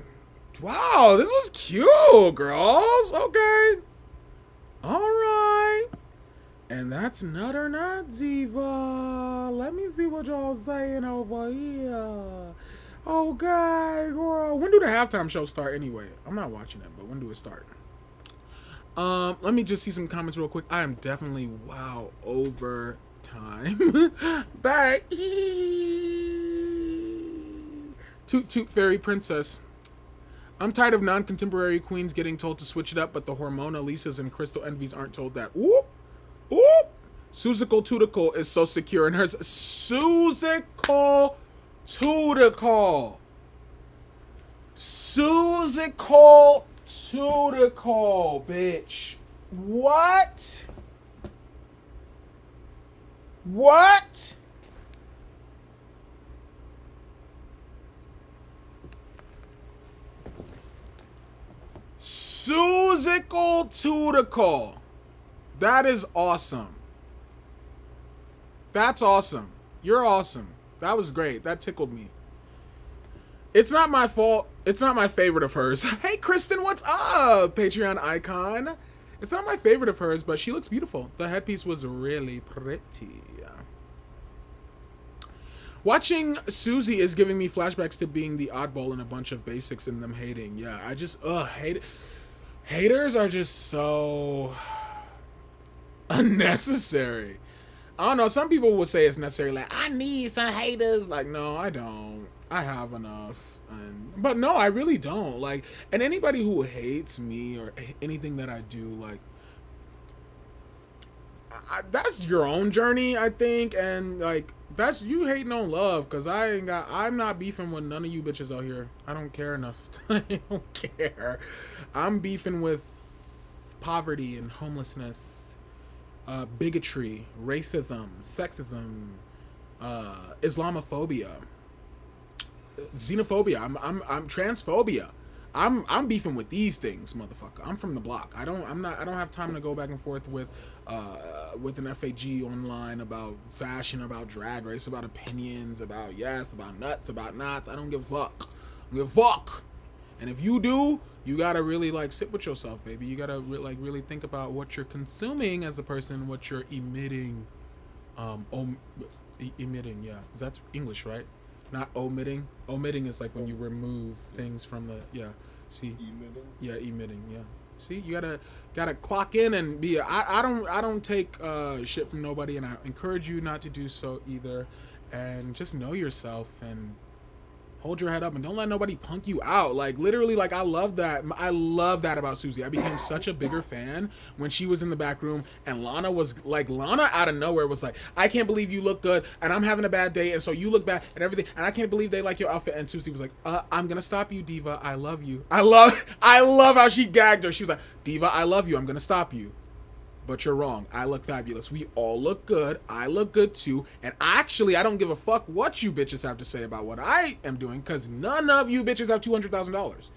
Wow, this was cute, girls. Okay. All right. And that's Nut or Not Ziva. Let me see what y'all saying over here. Okay, girl. When do the halftime show start anyway? I'm not watching it, but when do it start? Let me just see some comments real quick. I am definitely, wow, over time. Bye. Toot Toot Fairy Princess. I'm tired of non-contemporary queens getting told to switch it up, but the Hormona Lisas and Crystal Envies aren't told that. Oop! Oop! Susical Tutical is so secure in hers. Susical Tutical. Susical Tutical, bitch. What? What? Susical Tutical. That is awesome. That's awesome. You're awesome. That was great. That tickled me. It's not my fault. It's not my favorite of hers. Hey, Kristen, what's up? Patreon icon. It's not my favorite of hers, but she looks beautiful. The headpiece was really pretty. Watching Susie is giving me flashbacks to being the oddball in a bunch of basics and them hating. Yeah, I just, haters are just so unnecessary. I don't know. Some people would say it's necessary. Like, I need some haters. Like, no, I don't. I have enough. But no, I really don't. Like, and anybody who hates me or anything that I do, like, that's your own journey, I think. And like, that's you hating on love, because I'm not beefing with none of you bitches out here. I don't care enough. I don't care. I'm beefing with poverty and homelessness, bigotry, racism, sexism, Islamophobia, xenophobia. I'm transphobia. I'm beefing with these things, motherfucker. I'm from the block. I don't have time to go back and forth with an FAG online about fashion, about drag race, about opinions, about about nuts, about knots. I don't give a fuck. I don't give a fuck. And if you do, you gotta really like sit with yourself, baby. You gotta really think about what you're consuming as a person, what you're emitting. Emitting, yeah. That's English, right? Not omitting. Omitting is like when you remove things from the, yeah. See? Emitting? Yeah, emitting, yeah. See, you gotta clock in and be. I don't take shit from nobody, and I encourage you not to do so either. And just know yourself and hold your head up and don't let nobody punk you out. Like literally, like I love that. I love that about Susie. I became such a bigger fan when she was in the back room and Lana was like, Lana out of nowhere was like, I can't believe you look good and I'm having a bad day and so you look bad and everything and I can't believe they like your outfit. And Susie was like, I'm gonna stop you, Diva. I love you. I love how she gagged her. She was like, Diva, I love you. I'm gonna stop you. But you're wrong. I look fabulous. We all look good. I look good too. And actually, I don't give a fuck what you bitches have to say about what I am doing, because none of you bitches have $200,000.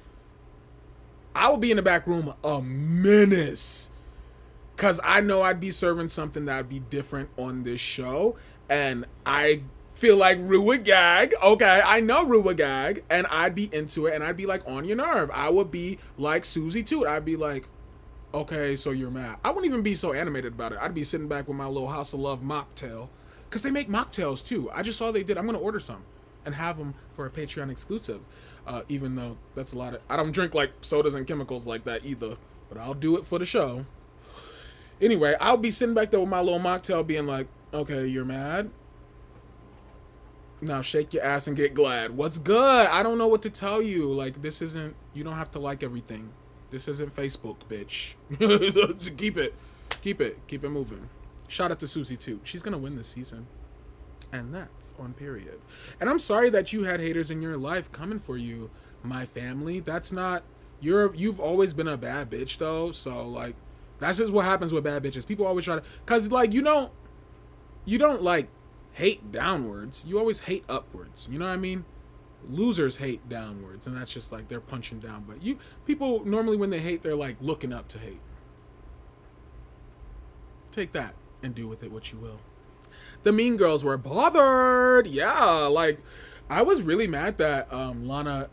I will be in the back room a menace, because I know I'd be serving something that would be different on this show. And I feel like Ru would gag. Okay, I know Ru would gag. And I'd be into it. And I'd be like on your nerve. I would be like Susie too. I'd be like, okay, so you're mad. I wouldn't even be so animated about it. I'd be sitting back with my little House of Love mocktail. Because they make mocktails too. I just saw they did. I'm going to order some and have them for a Patreon exclusive. Even though that's a lot of... I don't drink like sodas and chemicals like that either. But I'll do it for the show. Anyway, I'll be sitting back there with my little mocktail being like, okay, you're mad? Now shake your ass and get glad. What's good? I don't know what to tell you. Like, this isn't, you don't have to like everything. This isn't Facebook, bitch. Keep it moving. Shout out to Susie too. She's gonna win this season. And that's on period. And I'm sorry that you had haters in your life coming for you, my family. That's not, you've always been a bad bitch though. So like, that's just what happens with bad bitches. People always try to, cause like, you don't like hate downwards. You always hate upwards. You know what I mean? Losers hate downwards, and that's just like they're punching down. But people normally when they hate, they're like looking up to hate. Take that and do with it what you will. The Mean Girls were bothered. Yeah, like I was really mad that Lana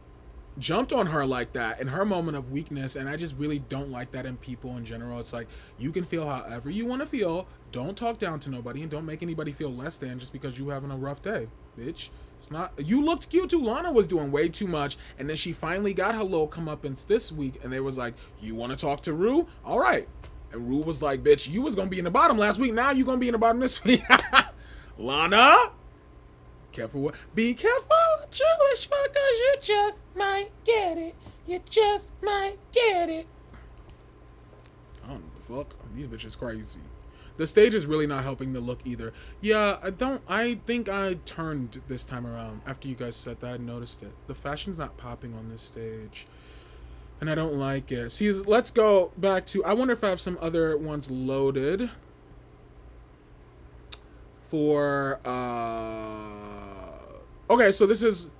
jumped on her like that in her moment of weakness, and I just really don't like that in people in general. It's like, you can feel however you want to feel. Don't talk down to nobody, and don't make anybody feel less than just because you having a rough day, bitch. It's not, you looked cute too. Lana was doing way too much, and then she finally got her little comeuppance this week, and they was like, you want to talk to Ru? All right. And Ru was like, bitch, you was gonna be in the bottom last week, now you gonna be in the bottom this week. Lana, be careful what you wish for, cause you just might get it. You just might get it. I don't know the fuck. These bitches crazy. The stage is really not helping the look either. Yeah, I think I turned this time around. After you guys said that, I noticed it. The fashion's not popping on this stage. And I don't like it. See, let's go back to, I wonder if I have some other ones loaded for, okay, so this is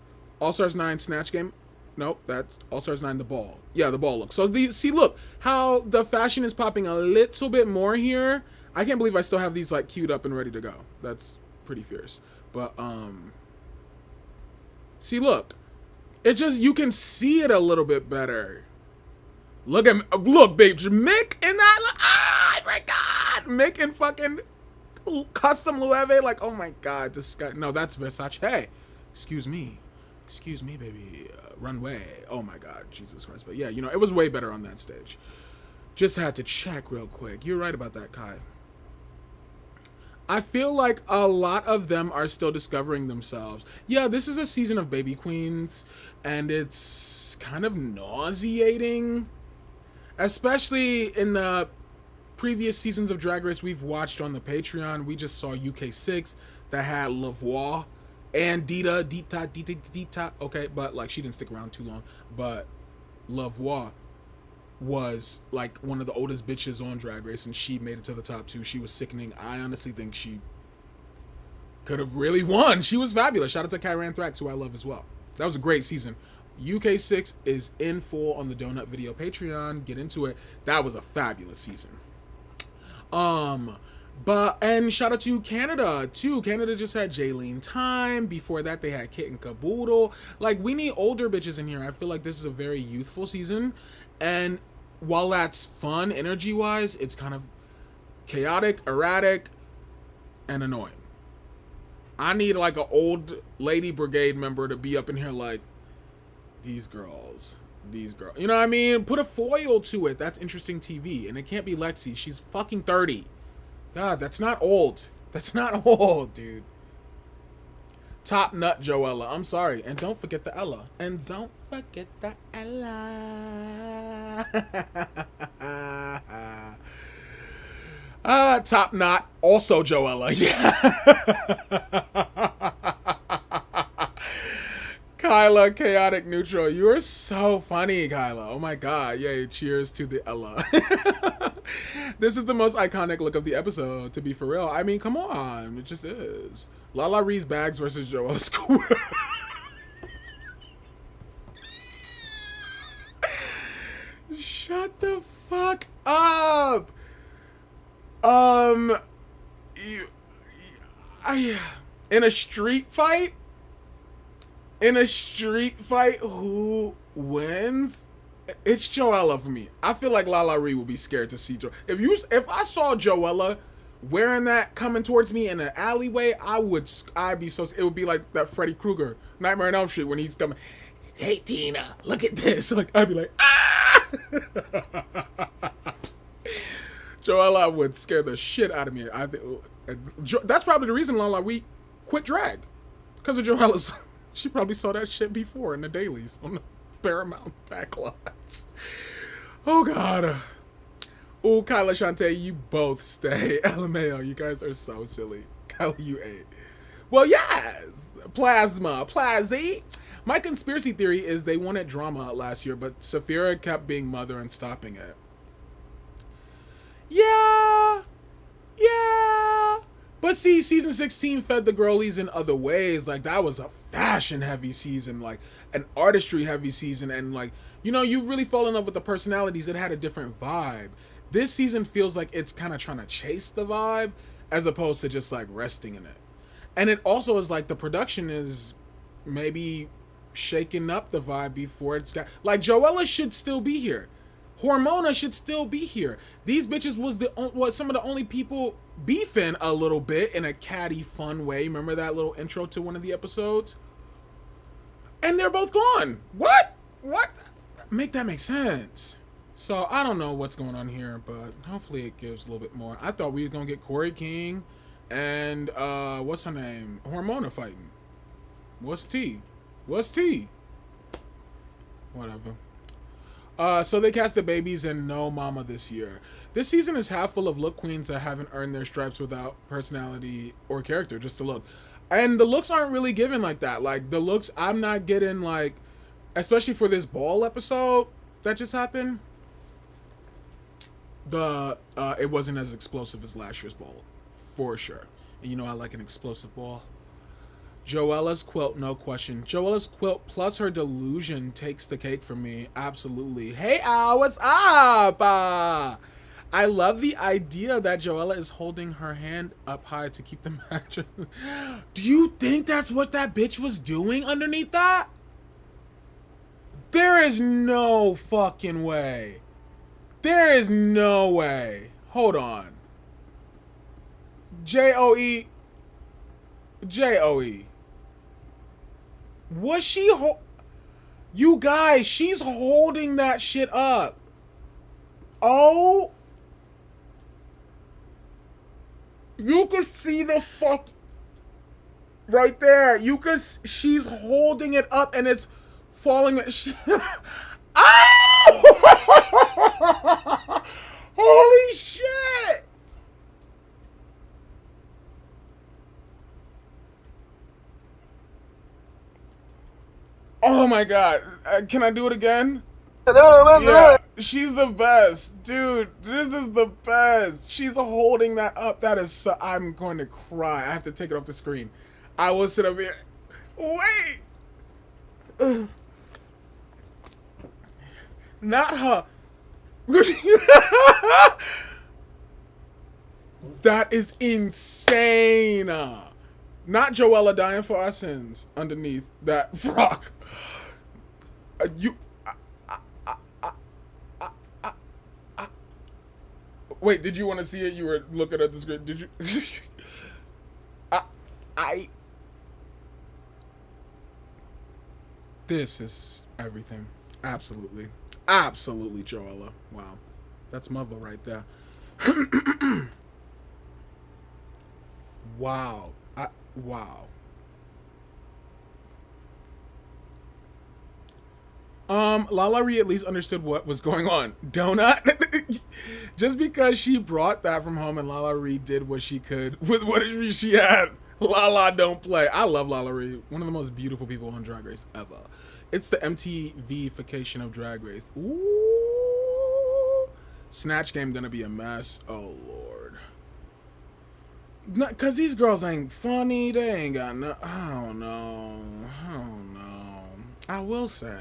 All-Stars 9 Snatch Game. Nope, that's All-Stars 9 The Ball. Yeah, The Ball look. So, see, look, how the fashion is popping a little bit more here. I can't believe I still have these, like, queued up and ready to go. That's pretty fierce. But, see, look. It just, you can see it a little bit better. Look, babe, Mick in that, I forgot. Mick in fucking custom Loewe, like, oh my god, disgusting. No, that's Versace. Hey, excuse me, baby, runway. Oh my god, Jesus Christ. But yeah, you know, it was way better on that stage. Just had to check real quick. You're right about that, Kai. I feel like a lot of them are still discovering themselves. Yeah, this is a season of baby queens, and it's kind of nauseating, especially in the previous seasons of Drag Race we've watched on the Patreon. We just saw UK6 that had Lavoie and Dita, okay, but like she didn't stick around too long, but Lavoie was like one of the oldest bitches on Drag Race, and she made it to the top 2. She was sickening. I honestly think she could have really won. She was fabulous. Shout out to Kyran Thrax, who I love as well. That was a great season. UK6 is in full on the Donut Video Patreon. Get into it. That was a fabulous season. And shout out to Canada too. Canada just had Jaylene Time. Before that, they had Kit and Caboodle. Like, we need older bitches in here. I feel like this is a very youthful season, and while that's fun energy wise, it's kind of chaotic, erratic, and annoying. I need like an old lady brigade member to be up in here like, these girls, you know what I mean? Put a foil to it. That's interesting TV. And it can't be Lexi. She's fucking 30. God, that's not old. That's not old, dude. Top nut Joella. I'm sorry. And don't forget the Ella. And don't forget the Ella. Top knot. Also Joella. Yeah. Kyla, chaotic neutral. You are so funny, Kyla. Oh my god. Yay, cheers to the Ella. This is the most iconic look of the episode, to be for real. I mean, come on. It just is. Lala Ree's bags versus Joella Square. Shut the fuck up. In a street fight? Who wins? It's Joella for me. I feel like Lala Ree will be scared to see if I saw Joella wearing that coming towards me in an alleyway, I'd be so, it would be like that Freddy Krueger, Nightmare on Elm Street, when he's coming, hey Tina, look at this. Like, I'd be like, ah! Joella Joella would scare the shit out of me. I think that's probably the reason Lala we quit drag, because of Joella's. She probably saw that shit before in the dailies on the Paramount backlots. Oh God. Oh, Kyla, Shantae, you both stay. LMAO, you guys are so silly. Kyla, you ate. Well, yes. Plasma. Plazzy. My conspiracy theory is they wanted drama last year, but Saphira kept being mother and stopping it. Yeah. But see, season 16 fed the girlies in other ways. Like, that was a fashion-heavy season, like, an artistry-heavy season, and, like, you know, you really fall in love with the personalities. It had a different vibe. This season feels like it's kind of trying to chase the vibe, as opposed to just, like, resting in it. And it also is, like, the production is maybe shaking up the vibe before it's got... Like, Joella should still be here. Hormona should still be here. These bitches was some of the only people beefing a little bit in a catty, fun way. Remember that little intro to one of the episodes? And they're both gone. What? Make that make sense. So I don't know what's going on here, but hopefully it gives a little bit more. I thought we were gonna get Corey King and what's her name? Hormona fighting. What's T? Whatever. So they cast the babies and no mama this year. This season is half full of look queens that haven't earned their stripes without personality or character, just to look. And the looks aren't really given like that. Like, the looks, I'm not getting, like, especially for this ball episode that just happened, it wasn't as explosive as last year's ball, for sure. And you know I like an explosive ball. Joella's quilt, no question. Joella's quilt plus her delusion takes the cake for me. Absolutely. Hey, Al, what's up? I love the idea that Joella is holding her hand up high to keep the mattress. Do you think that's what that bitch was doing underneath that? There is no fucking way. There is no way. Hold on. J-O-E. Was she you guys, she's holding that shit up. Oh, you can see the fuck right there. She's holding it up and it's falling. Ah! Holy shit. Oh my God. Can I do it again? Yeah, she's the best. Dude, this is the best. She's holding that up. That is so... I'm going to cry. I have to take it off the screen. I will sit up here. Wait. Not her. That is insane. Not Joella dying for our sins underneath that frock. Wait, did you want to see it? You were looking at the screen. Did you? This is everything. Absolutely. Absolutely, Joella. Wow. That's mother right there. Wow. Wow. Lala Ree at least understood what was going on. Donut? Just because she brought that from home and Lala Ree did what she could with what she had. Lala don't play. I love Lala Ree. One of the most beautiful people on Drag Race ever. It's the MTV-fication of Drag Race. Ooh. Snatch Game gonna be a mess. Oh, Lord. Not, cause these girls ain't funny. They ain't got no. I don't know. I will say,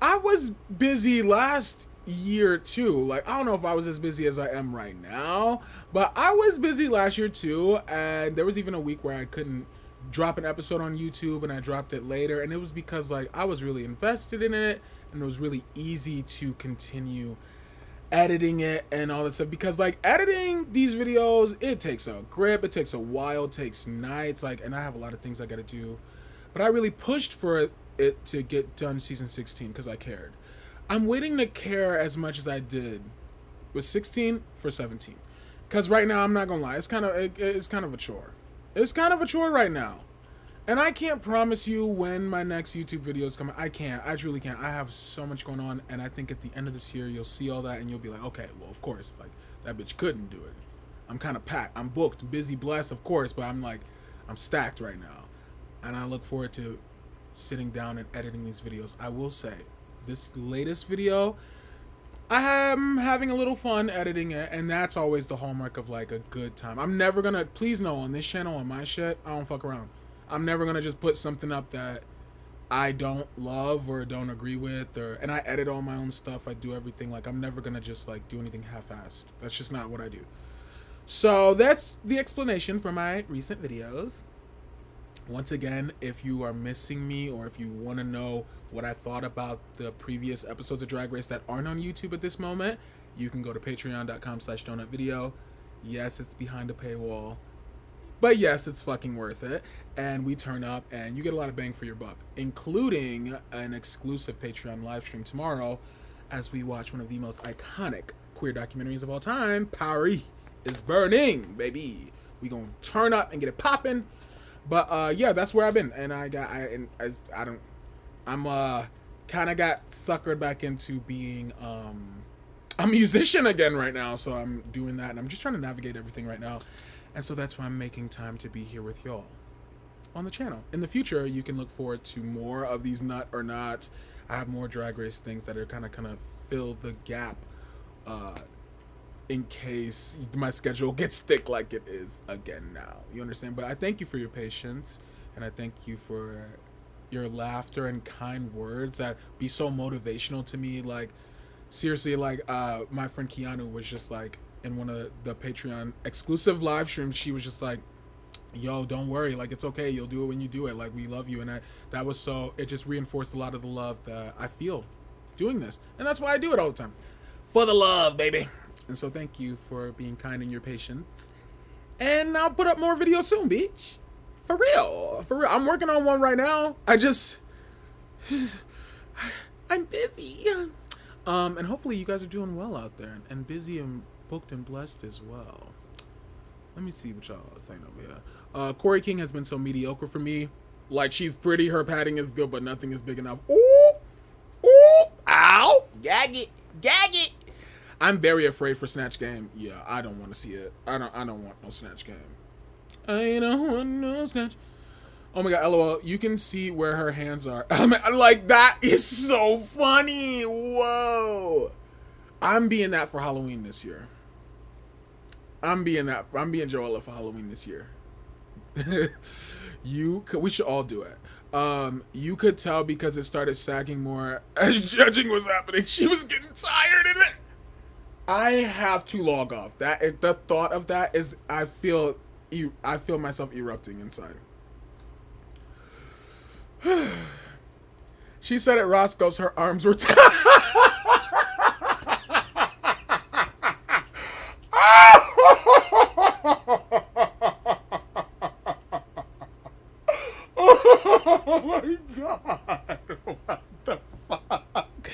I was busy last year too. Like, I don't know if I was as busy as I am right now, but I was busy last year too. And there was even a week where I couldn't drop an episode on YouTube, and I dropped it later. And it was because, like, I was really invested in it, and it was really easy to continue editing it and all that stuff, because, like, editing these videos, it takes a grip, it takes a while, it takes nights, like, and I have a lot of things I gotta do. But I really pushed for it to get done season 16 because I cared. I'm waiting to care as much as I did It was 16 for 17. Because right now, I'm not gonna lie, it's kind of a chore. It's kind of a chore right now. And I can't promise you when my next YouTube video is coming. I can't. I truly can't. I have so much going on, and I think at the end of this year, you'll see all that, and you'll be like, okay, well, of course, like, that bitch couldn't do it. I'm kind of packed. I'm booked, busy, blessed, of course, but I'm stacked right now. And I look forward to sitting down and editing these videos. I will say, this latest video, I am having a little fun editing it, and that's always the hallmark of, like, a good time. I'm never gonna, please know, on this channel, on my shit, I don't fuck around. I'm never gonna just put something up that I don't love or don't agree with, and I edit all my own stuff. I do everything. Like, I'm never gonna just like do anything half-assed. That's just not what I do. So that's the explanation for my recent videos. Once again, if you are missing me or if you want to know what I thought about the previous episodes of Drag Race that aren't on YouTube at this moment, you can go to patreon.com/donutvideo. Yes, it's behind a paywall. But yes, it's fucking worth it. And we turn up and you get a lot of bang for your buck, including an exclusive Patreon live stream tomorrow as we watch one of the most iconic queer documentaries of all time, Paris is Burning, baby. We gonna turn up and get it popping. But yeah, that's where I've been. And I'm kind of got suckered back into being a musician again right now. So I'm doing that and I'm just trying to navigate everything right now. And so that's why I'm making time to be here with y'all on the channel. In the future, you can look forward to more of these Nut or Not. I have more Drag Race things that are kind of fill the gap in case my schedule gets thick like it is again now. You understand? But I thank you for your patience, and I thank you for your laughter and kind words that be so motivational to me. Like, seriously, like my friend Keanu was just like, in one of the Patreon exclusive live streams, she was just like, yo, don't worry, like, it's okay, you'll do it when you do it, like, we love you. And that was so, it just reinforced a lot of the love that I feel doing this, and that's why I do it all the time, for the love, baby. And so thank you for being kind and your patience, and I'll put up more videos soon, bitch. For real, I'm working on one right now. I'm busy, and hopefully you guys are doing well out there, and busy and booked and blessed as well. Let me see what y'all are saying over here. Corey King has been so mediocre for me. Like, she's pretty, her padding is good, but nothing is big enough. Ooh, ooh, ow, gag it, gag it. I'm very afraid for Snatch Game. Yeah, I don't want to see it. I don't want no Snatch Game. I don't want no Snatch. Oh my god, LOL. You can see where her hands are. Like, that is so funny. Whoa. I'm being that for Halloween this year. I'm being Joella for Halloween this year. We should all do it. You could tell because it started sagging more as judging was happening. She was getting tired in it. I have to log off. The thought of that is, I feel myself erupting inside. She said at Roscoe's her arms were tired. Oh my god. What the fuck?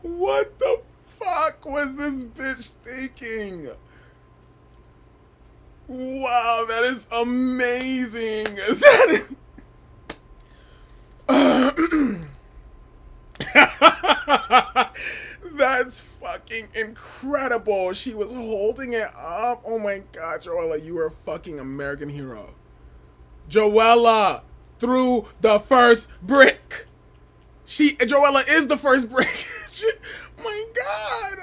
What the fuck was this bitch thinking? Wow, that is amazing. That is... That's fucking incredible. She was holding it up. Oh my god, Joella, you are a fucking American hero. Joella threw the first brick. Joella is the first brick. My god.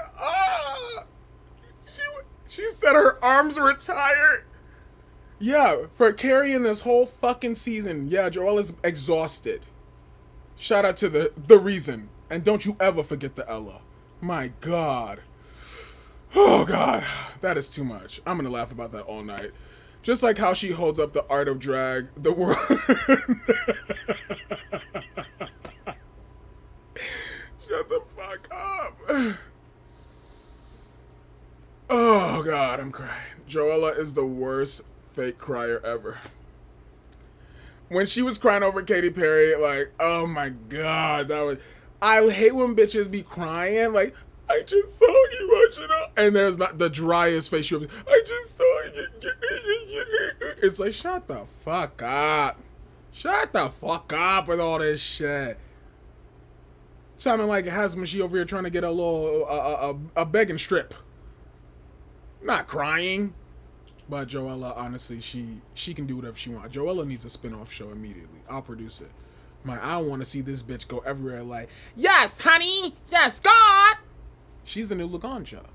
She said her arms were tired. Yeah, for carrying this whole fucking season. Yeah, Joella's exhausted. Shout out to the reason. And don't you ever forget the Ella. My god. Oh god. That is too much. I'm gonna laugh about that all night. Just like how she holds up the art of drag, the world. Shut the fuck up. Oh god, I'm crying. Joella is the worst fake crier ever. When she was crying over Katy Perry, like, oh my god, that was... I hate when bitches be crying, like, I just saw emotional. And there's not the driest face you ever. I just saw you. It's like, shut the fuck up. Shut the fuck up with all this shit. Sounding like Hasma, she over here trying to get a little, a begging strip. Not crying. But Joella, honestly, she can do whatever she wants. Joella needs a spin-off show immediately. I'll produce it. I want to see this bitch go everywhere like, yes, honey, yes, God. She's the new Laganja.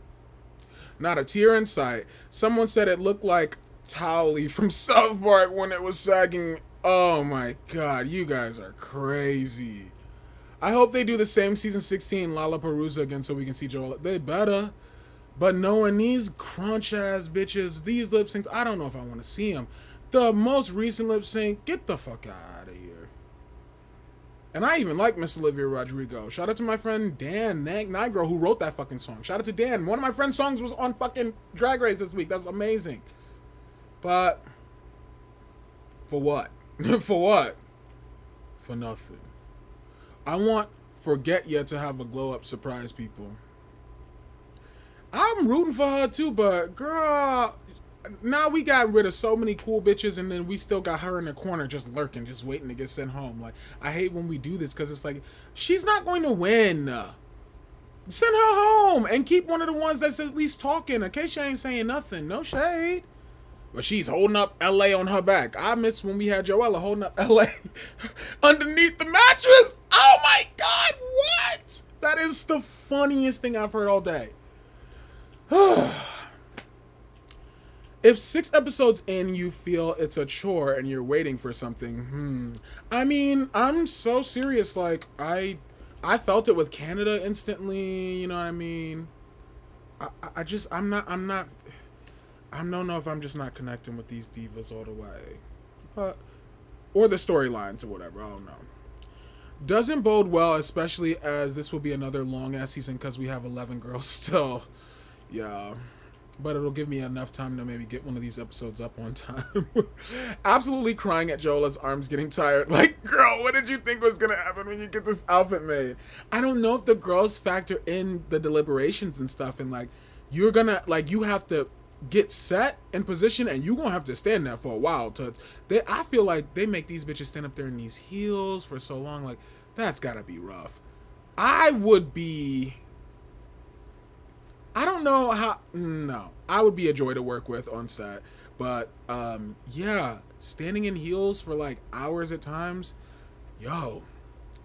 Not a tear in sight. Someone said it looked like Towley from South Park when it was sagging. Oh my God, you guys are crazy. I hope they do the same season 16 Lollapalooza again so we can see Joella. They better. But knowing these crunch-ass bitches, these lip syncs, I don't know if I want to see them. The most recent lip sync, get the fuck out of here. And I even like Miss Olivia Rodrigo. Shout out to my friend Dan Nigro who wrote that fucking song. Shout out to Dan. One of my friend's songs was on fucking Drag Race this week. That's amazing. But, for what? For what? For nothing. I want Forget Ya to have a glow-up surprise people. I'm rooting for her too, but girl, now we got rid of so many cool bitches and then we still got her in the corner just lurking, just waiting to get sent home. Like, I hate when we do this because it's like, she's not going to win. Send her home and keep one of the ones that's at least talking. Acacia ain't saying nothing. No shade. But she's holding up LA on her back. I miss when we had Joella holding up LA underneath the mattress. Oh my God, what? That is the funniest thing I've heard all day. If 6 episodes in you feel it's a chore and you're waiting for something, I mean, I'm so serious. Like, I felt it with Canada instantly, you know what I mean? I don't know if I'm just not connecting with these divas all the way. Or the storylines or whatever, I don't know. Doesn't bode well, especially as this will be another long-ass season because we have 11 girls still. Yeah. But it'll give me enough time to maybe get one of these episodes up on time. Absolutely crying at Joela's arms getting tired. Like, girl, what did you think was going to happen when you get this outfit made? I don't know if the girls factor in the deliberations and stuff. And, like, you're going to, like, you have to get set in position and you're going to have to stand there for a while. I feel like they make these bitches stand up there in these heels for so long. Like, that's got to be rough. I would be... I don't know how, no, I would be a joy to work with on set, but, yeah, standing in heels for, like, hours at times, yo,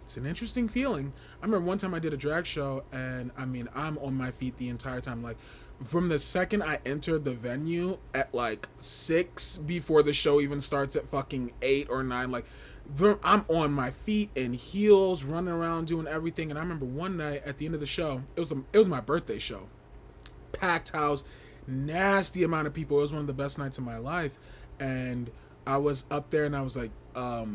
it's an interesting feeling. I remember one time I did a drag show, and, I mean, I'm on my feet the entire time, like, from the second I entered the venue at, like, 6, before the show even starts at fucking 8 or 9, like, I'm on my feet in heels, running around, doing everything, and I remember one night at the end of the show, it was my birthday show. Packed house, nasty amount of people. It was one of the best nights of my life, and I was up there and I was like, I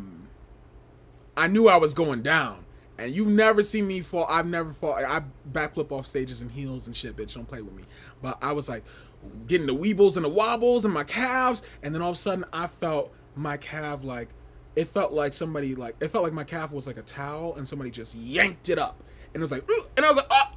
knew I was going down, and you've never seen me fall. I've never fall. I backflip off stages in heels and shit, bitch, don't play with me. But I was like getting the weebles and the wobbles and my calves, and then all of a sudden I felt my calf, like it felt like somebody, like it felt like my calf was like a towel and somebody just yanked it up, and it was like, and I was like, oh,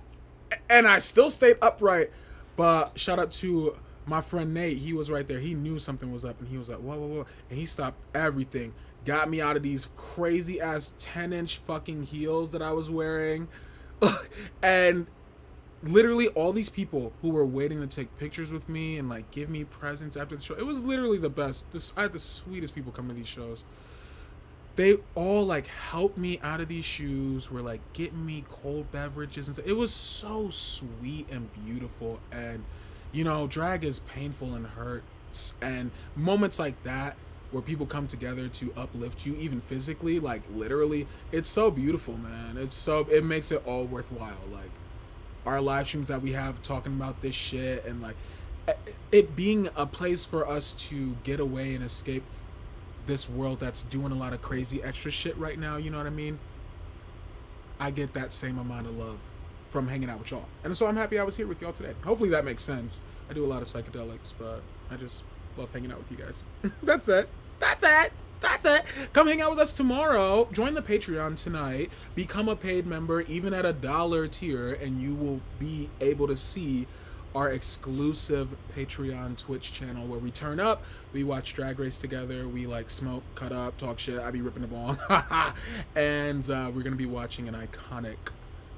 and I still stayed upright. But shout out to my friend Nate. He was right there. He knew something was up, and he was like, whoa. And he stopped everything. Got me out of these crazy-ass 10-inch fucking heels that I was wearing. And literally all these people who were waiting to take pictures with me and, like, give me presents after the show. It was literally the best. I had the sweetest people come to these shows. They all, like, helped me out of these shoes, were, like, getting me cold beverages and stuff. It was so sweet and beautiful. And, you know, drag is painful and hurts. And moments like that where people come together to uplift you, even physically, like, literally, it's so beautiful, man. It makes it all worthwhile. Like, our live streams that we have talking about this shit and, like, it being a place for us to get away and escape this world that's doing a lot of crazy extra shit right now, you know what I mean? I get that same amount of love from hanging out with y'all. And so I'm happy I was here with y'all today. Hopefully that makes sense. I do a lot of psychedelics, but I just love hanging out with you guys. That's it. That's it. Come hang out with us tomorrow. Join the Patreon tonight. Become a paid member, even at $1 tier, and you will be able to see our exclusive Patreon Twitch channel where we turn up, we watch Drag Race together, we like smoke, cut up, talk shit. I be ripping the ball. And we're gonna be watching an iconic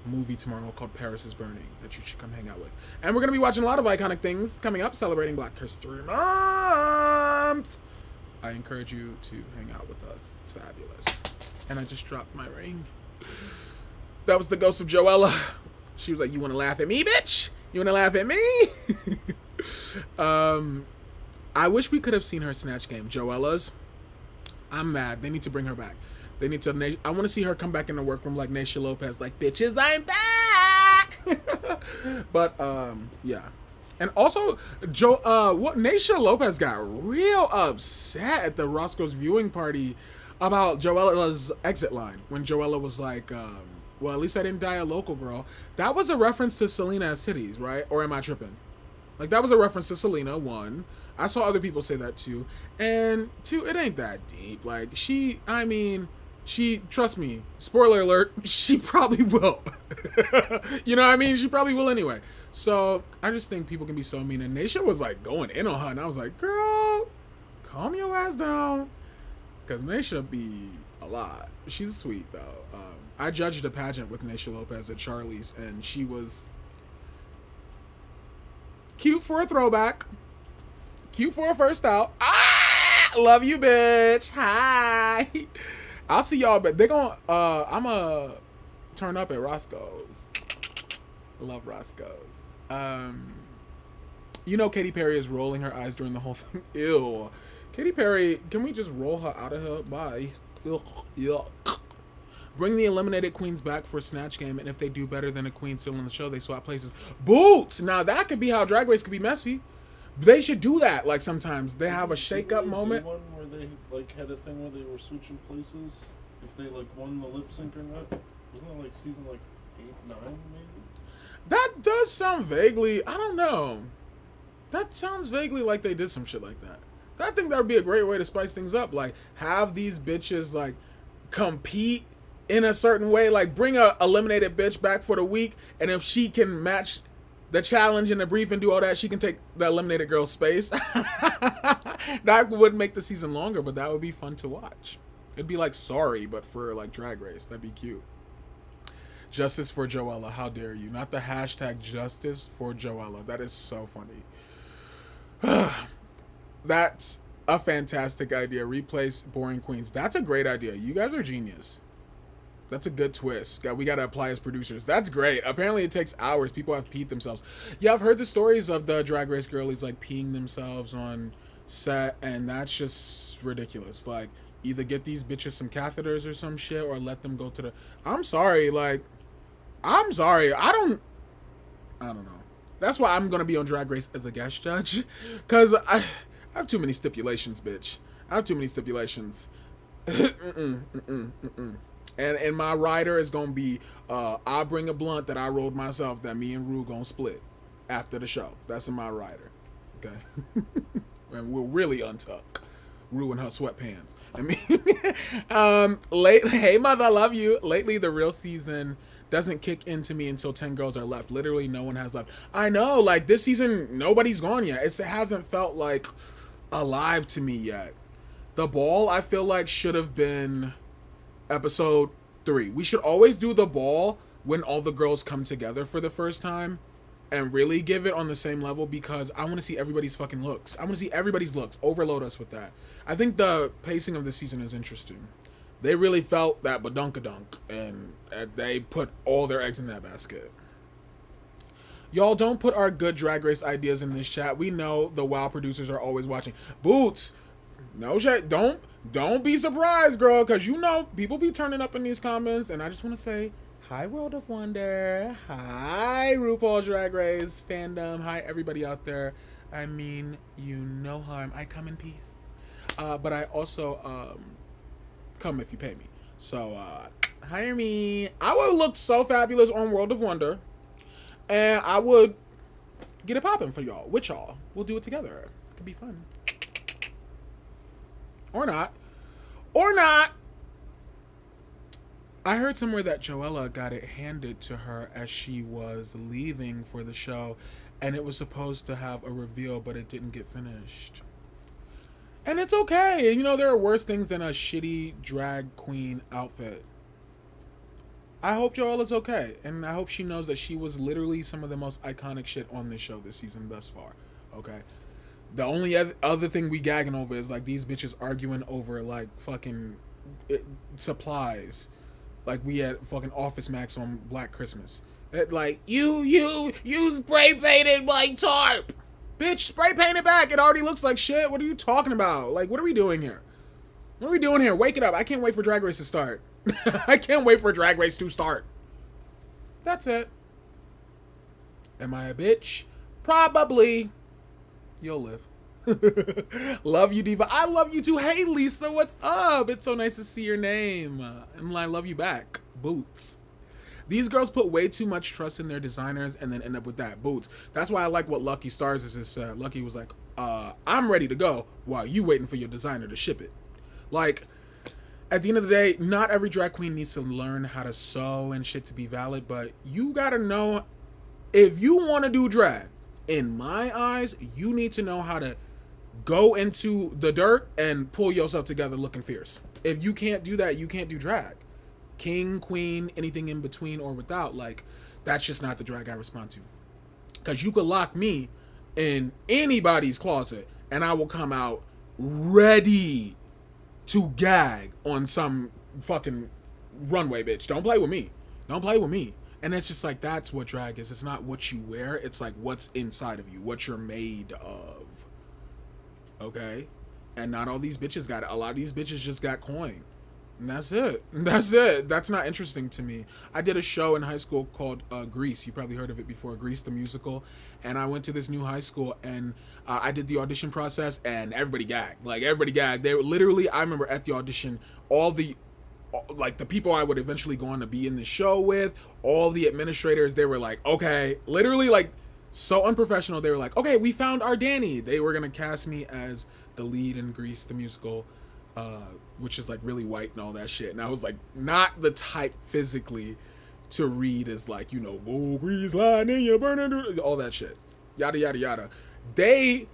movie tomorrow called Paris is Burning that you should come hang out with. And we're gonna be watching a lot of iconic things coming up, celebrating Black History Month. I encourage you to hang out with us. It's fabulous. And I just dropped my ring. That was the ghost of Joella. She was like, you want to laugh at me, bitch? You want to laugh at me? I wish we could have seen her Snatch Game. Joella's. I'm mad. They need to bring her back. They need to. I want to see her come back in the workroom like Naysha Lopez. Like, bitches, I'm back! But, yeah. And also, Naysha Lopez got real upset at the Roscoe's viewing party about Joella's exit line. When Joella was like, well, at least I didn't die a local girl. That was a reference to Selena as Titties, right? Or am I tripping? Like, that was a reference to Selena, one. I saw other people say that too. And two, it ain't that deep. Like, trust me, spoiler alert, she probably will. You know what I mean? She probably will anyway. So, I just think people can be so mean. And Naysha was, like, going in on her. And I was like, girl, calm your ass down. Because Naysha be a lot. She's sweet, though. I judged a pageant with Naysha Lopez at Charlie's. And she was cute for a throwback. Cute for a first out. Ah! Love you, bitch. Hi. I'll see y'all, but they're gonna, I'm gonna turn up at Roscoe's. Love Roscoe's. You know Katy Perry is rolling her eyes during the whole thing. Ew. Katy Perry, can we just roll her out of here? Bye. Ugh. Yuck. Bring the eliminated queens back for Snatch Game, and if they do better than a queen still on the show, they swap places. Boots! Now that could be how Drag Race could be messy. They should do that, like, sometimes. They have a shake-up moment. One where they, like, had a thing where they were switching places? If they, like, won the lip sync or not? Wasn't that, like, season, like, 8, 9, maybe? That does sound vaguely, I don't know. That sounds vaguely like they did some shit like that. I think that would be a great way to spice things up. Like, have these bitches, like, compete in a certain way. Like, bring a eliminated bitch back for the week, and if she can match the challenge and the brief and do all that, she can take the eliminated girl's space. That would make the season longer, but that would be fun to watch. It'd be like Sorry, but for, like, Drag Race. That'd be cute. Justice for Joella. How dare you? Not the hashtag Justice for Joella. That is so funny. That's a fantastic idea. Replace boring queens. That's a great idea. You guys are genius. That's a good twist. We got to apply as producers. That's great. Apparently it takes hours. People have peed themselves. Yeah, I've heard the stories of the Drag Race girlies, like, peeing themselves on set, and that's just ridiculous. Like, either get these bitches some catheters or some shit, or let them go to the... I'm sorry. I don't know. That's why I'm going to be on Drag Race as a guest judge. Because I have too many stipulations, bitch. I have too many stipulations. And my rider is going to be, I bring a blunt that I rolled myself that me and Rue going to split after the show. That's in my rider. Okay? And we'll really untuck Rue in her sweatpants. Hey, mother, I love you. Lately, the real season doesn't kick into me until 10 girls are left. Literally, no one has left. I know, like, this season, nobody's gone yet. It hasn't felt, like, alive to me yet. The ball, I feel like, should have been episode 3. We should always do the ball when all the girls come together for the first time and really give it on the same level, because I want to see everybody's fucking looks. I want to see everybody's looks. Overload us with that. I think the pacing of the season is interesting. They really felt that badunkadunk, and they put all their eggs in that basket. Y'all, don't put our good Drag Race ideas in this chat. We know the WoW producers are always watching. Boots, no shit. Don't be surprised, girl, because you know people be turning up in these comments, and I just want to say, hi, World of Wonder. Hi, RuPaul's Drag Race fandom. Hi, everybody out there. I mean, you no harm. I come in peace. But I also come if you pay me. So hire me. I would look so fabulous on World of Wonder, and I would get it popping for y'all. With y'all, we'll do it together. It could be fun, or not. Or not. I heard somewhere that Joella got it handed to her as she was leaving for the show, and it was supposed to have a reveal, but it didn't get finished. And it's okay. You know, there are worse things than a shitty drag queen outfit. I hope Joella's okay, and I hope she knows that she was literally some of the most iconic shit on this show this season thus far. Okay? The only other thing we gagging over is, like, these bitches arguing over, like, fucking supplies. Like we had fucking Office Max on Black Christmas. Like, you spray painted my tarp. Bitch, spray paint it back. It already looks like shit. What are you talking about? Like, what are we doing here? What are we doing here? Wake it up. I can't wait for Drag Race to start. I can't wait for Drag Race to start. That's it. Am I a bitch? Probably. You'll live. Love you, Diva. I love you too. Hey, Lisa, what's up? It's so nice to see your name. And I love you back. Boots. These girls put way too much trust in their designers and then end up with that. Boots. That's why I like what Lucky Stars is said. Lucky was like, I'm ready to go while you waiting for your designer to ship it. Like, at the end of the day, not every drag queen needs to learn how to sew and shit to be valid, but you gotta know, if you want to do drag, in my eyes, you need to know how to go into the dirt and pull yourself together looking fierce. If you can't do that, you can't do drag. King, queen, anything in between or without, like, that's just not the drag I respond to. Because you could lock me in anybody's closet and I will come out ready to gag on some fucking runway, bitch. Don't play with me. Don't play with me. And it's just like, that's what drag is. It's not what you wear. It's like what's inside of you, what you're made of. Okay? And not all these bitches got it. A lot of these bitches just got coin. And that's it. That's it. That's not interesting to me. I did a show in high school called Grease. You probably heard of it before, Grease the musical. And I went to this new high school and I did the audition process and everybody gagged. Like, everybody gagged. They were literally, I remember at the audition, all the, like, the people I would eventually go on to be in the show with, all the administrators, they were like, okay, literally, like, so unprofessional. They were like, okay, we found our Danny. They were going to cast me as the lead in Grease the musical, which is like really white and all that shit. And I was like, not the type physically to read as like, you know, oh, grease line in your burning, all that shit, yada yada yada. They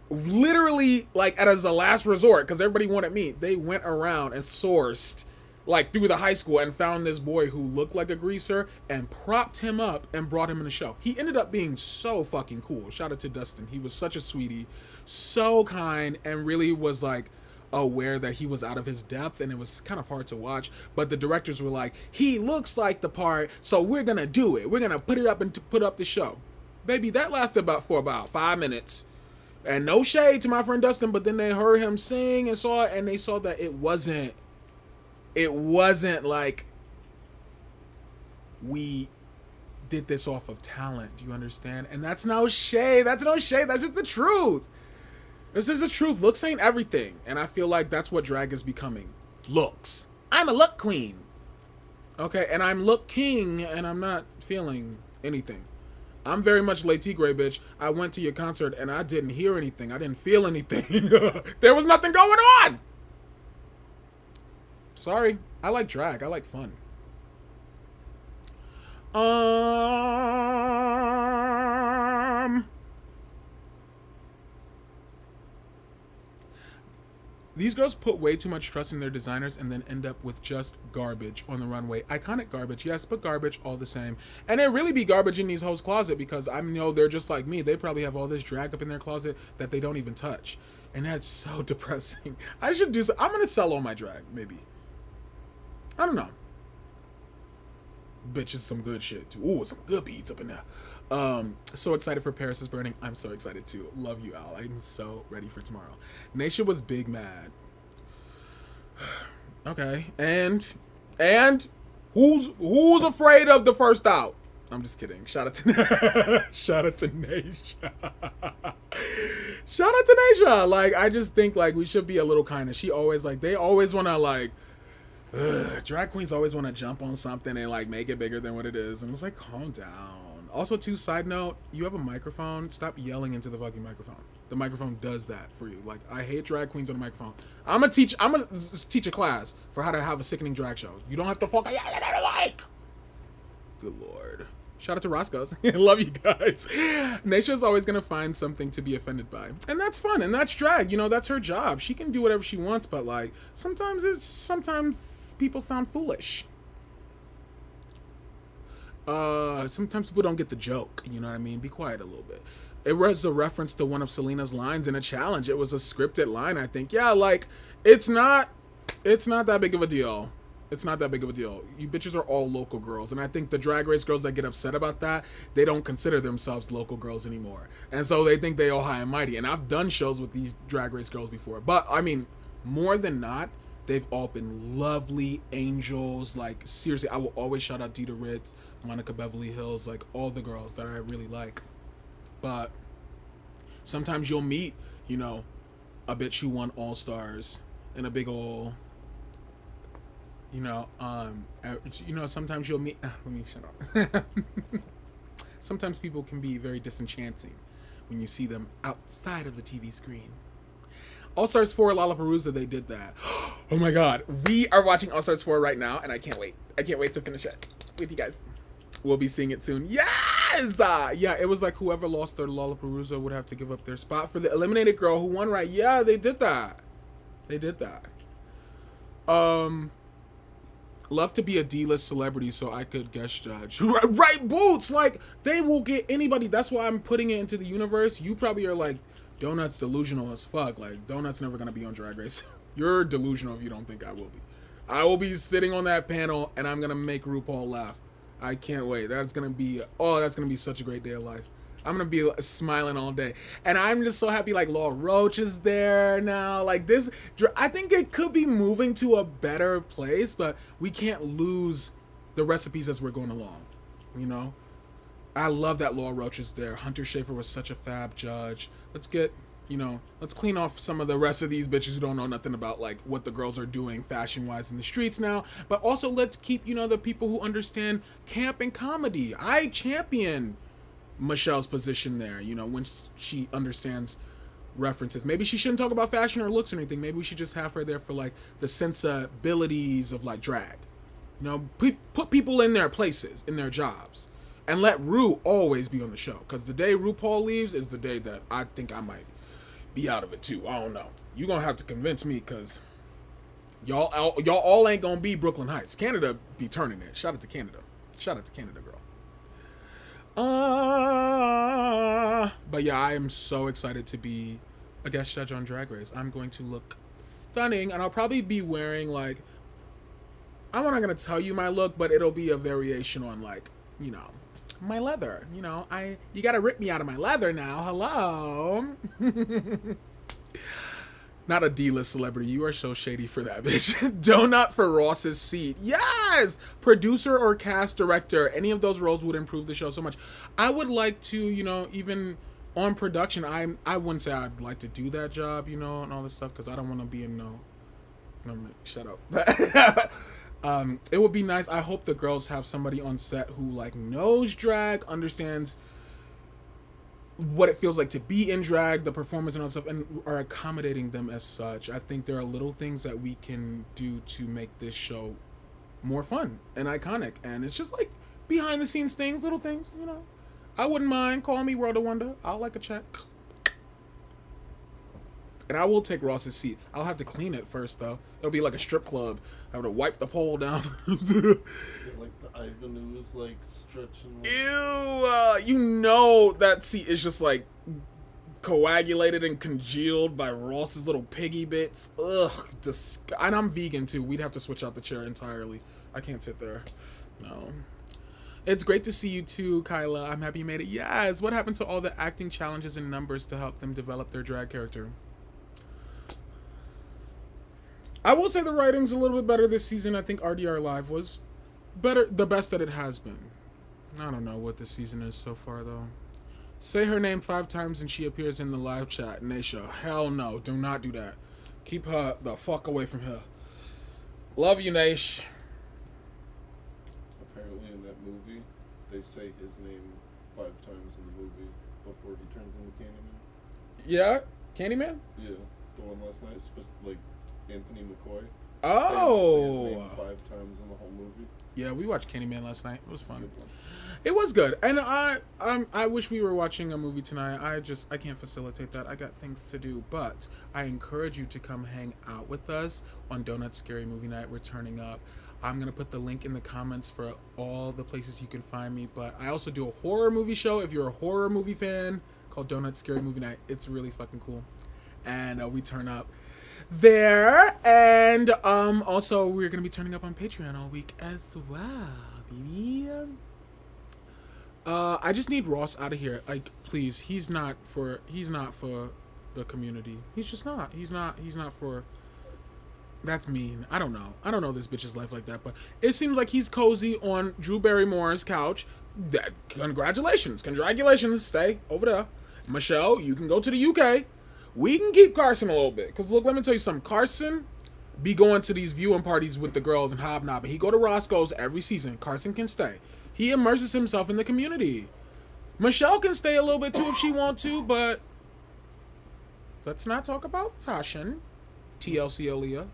literally, like, as a last resort, because everybody wanted me, they went around and sourced like through the high school and found this boy who looked like a greaser and propped him up and brought him in the show. He ended up being so fucking cool. Shout out to Dustin. He was such a sweetie, so kind, and really was like aware that he was out of his depth, and it was kind of hard to watch. But the directors were like, he looks like the part, so we're gonna do it. We're gonna put it up and put up the show. Baby, that lasted for about 5 minutes. And no shade to my friend Dustin, but then they heard him sing and saw it, and they saw that it wasn't like we did this off of talent. Do you understand? And that's no shade. That's no shade. That's just the truth. This is the truth. Looks ain't everything. And I feel like that's what drag is becoming. Looks. I'm a look queen. Okay, and I'm look king, and I'm not feeling anything. I'm very much Le Tigre, bitch. I went to your concert, and I didn't hear anything. I didn't feel anything. There was nothing going on. Sorry. I like drag. I like fun. These girls put way too much trust in their designers and then end up with just garbage on the runway. Iconic garbage, yes, but garbage all the same. And there really be garbage in these hoes' closet, because I know they're just like me. They probably have all this drag up in their closet that they don't even touch. And that's so depressing. I should do so. I'm going to sell all my drag, maybe. I don't know. Bitch, is some good shit too. Ooh, some good beads up in there. So excited for Paris is Burning. I'm so excited too. Love you, Al. I'm so ready for tomorrow. Naisha was big mad. Okay, and who's afraid of the first out? I'm just kidding. Shout out to shout out to Naisha. Shout out to Naisha. Like, I just think like we should be a little kinder. She always like, they always want to like, drag queens always want to jump on something and like make it bigger than what it is, and it's like, calm down. Also, too, side note, you have a microphone. Stop yelling into the fucking microphone. The microphone does that for you. Like, I hate drag queens on the microphone. I'm gonna teach a class for how to have a sickening drag show. You don't have to fucking yell into the mic. Good lord. Shout out to Roscoe's. I love you guys. Naisha's always gonna find something to be offended by. And that's fun, and that's drag. You know, that's her job. She can do whatever she wants, but like, sometimes people sound foolish. Sometimes people don't get the joke, you know what I mean? Be quiet a little bit. It was a reference to one of Selena's lines in a challenge. It was a scripted line, I think. Yeah, like, it's not that big of a deal. It's not that big of a deal. You bitches are all local girls. And I think the Drag Race girls that get upset about that, they don't consider themselves local girls anymore. And so they think they all high and mighty. And I've done shows with these Drag Race girls before. But, I mean, more than not, they've all been lovely angels. Like, seriously, I will always shout out Dita Ritz, Monica Beverly Hills, like, all the girls that I really like. But sometimes you'll meet, you know, a bitch who won All Stars in a big ol'... sometimes you'll meet... let me shut up. Sometimes people can be very disenchanting when you see them outside of the TV screen. All Stars 4 Lollapalooza, they did that. Oh my god. We are watching All Stars 4 right now, and I can't wait. I can't wait to finish it with you guys. We'll be seeing it soon. Yes! Yeah, it was like whoever lost their Lollapalooza would have to give up their spot for the eliminated girl who won, right? Yeah, they did that. They did that. Love to be a D-list celebrity so I could guest judge. Right, Boots! Like, they will get anybody. That's why I'm putting it into the universe. You probably are like, Donut's delusional as fuck. Like, Donut's never gonna be on Drag Race. You're delusional if you don't think I will be. I will be sitting on that panel and I'm gonna make RuPaul laugh. I can't wait. That's gonna be such a great day of life. I'm gonna be smiling all day. And I'm just so happy like Laura Roach is there now. Like this, I think it could be moving to a better place, but we can't lose the recipes as we're going along, you know? I love that Laura Roach is there. Hunter Schafer was such a fab judge. Let's get, let's clean off some of the rest of these bitches who don't know nothing about like what the girls are doing fashion-wise in the streets now. But also let's keep, the people who understand camp and comedy. I champion Michelle's position there, when she understands references. Maybe she shouldn't talk about fashion or looks or anything. Maybe we should just have her there for like the sensibilities of like drag. Put people in their places, in their jobs. And let Ru always be on the show. Because the day RuPaul leaves is the day that I think I might be out of it too. I don't know. You're going to have to convince me because y'all all ain't going to be Brooklyn Heights. Canada be turning it. Shout out to Canada. Shout out to Canada, girl. But yeah, I am so excited to be a guest judge on Drag Race. I'm going to look stunning. And I'll probably be wearing like... I'm not going to tell you my look, but it'll be a variation on like, my leather, you gotta rip me out of my leather now. Hello. Not a D-list celebrity. You are so shady for that, bitch. Donut for Ross's seat. Yes! Producer or cast director. Any of those roles would improve the show so much. I would like to, even on production, I wouldn't say I'd like to do that job, and all this stuff, because I don't want to be in no, shut up. It would be nice. I hope the girls have somebody on set who like knows drag, understands what it feels like to be in drag, the performance and all that stuff, and are accommodating them as such. I think there are little things that we can do to make this show more fun and iconic. And it's just like behind the scenes things, little things, I wouldn't mind. Call me World of Wonder. I'll like a check. And I will take Ross's seat. I'll have to clean it first, though. It'll be like a strip club. I have to wipe the pole down. Like the Ivanhoe's, like, stretching. Ew! That seat is just, like, coagulated and congealed by Ross's little piggy bits. Ugh. And I'm vegan, too. We'd have to switch out the chair entirely. I can't sit there. No. It's great to see you, too, Kyla. I'm happy you made it. Yes! What happened to all the acting challenges and numbers to help them develop their drag character? I will say the writing's a little bit better this season. I think RDR Live was better, the best that it has been. I don't know what this season is so far, though. Say her name 5 times and she appears in the live chat. Naisha, hell no. Do not do that. Keep her the fuck away from her. Love you, Naish. Apparently in that movie, they say his name 5 times in the movie before he turns into Candyman. Yeah, Candyman. Yeah, the one last night, like Anthony McCoy. Oh. They say his name 5 times in the whole movie. Yeah, we watched Candyman last night. It was fun. It was good, and I wish we were watching a movie tonight. I can't facilitate that. I got things to do, but I encourage you to come hang out with us on Donut Scary Movie Night. We're turning up. I'm gonna put the link in the comments for all the places you can find me. But I also do a horror movie show. If you're a horror movie fan, called Donut Scary Movie Night. It's really fucking cool, and we turn up there, and also we're gonna be turning up on Patreon all week as well, baby. I just need Ross out of here, like, please. He's not for the community. He's just not. He's not for. That's mean. I don't know this bitch's life like that, but it seems like he's cozy on Drew Barrymore's couch. Congratulations, stay over there. Michelle, you can go to the UK. We can keep Carson a little bit. Because, look, let me tell you something. Carson be going to these viewing parties with the girls and hobnobbing. He go to Roscoe's every season. Carson can stay. He immerses himself in the community. Michelle can stay a little bit, too, if she want to, but let's not talk about fashion. TLC Aaliyah.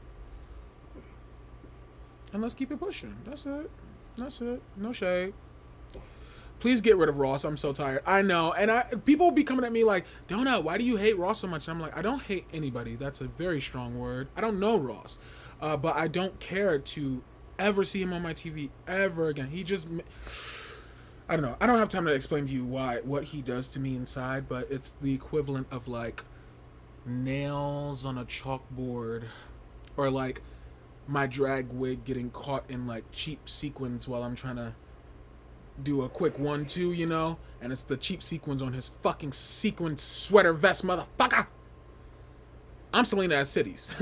And let's keep it pushing. That's it. No shade. Please get rid of Ross. I'm so tired. I know. And people will be coming at me like, Donut, why do you hate Ross so much? And I'm like, I don't hate anybody. That's a very strong word. I don't know Ross. But I don't care to ever see him on my TV ever again. He just... I don't know. I don't have time to explain to you what he does to me inside, but it's the equivalent of, like, nails on a chalkboard. Or, like, my drag wig getting caught in, like, cheap sequins while I'm trying to do a quick 1-2, you know, and it's the cheap sequins on his fucking sequin sweater vest, motherfucker. I'm Selena as Cities.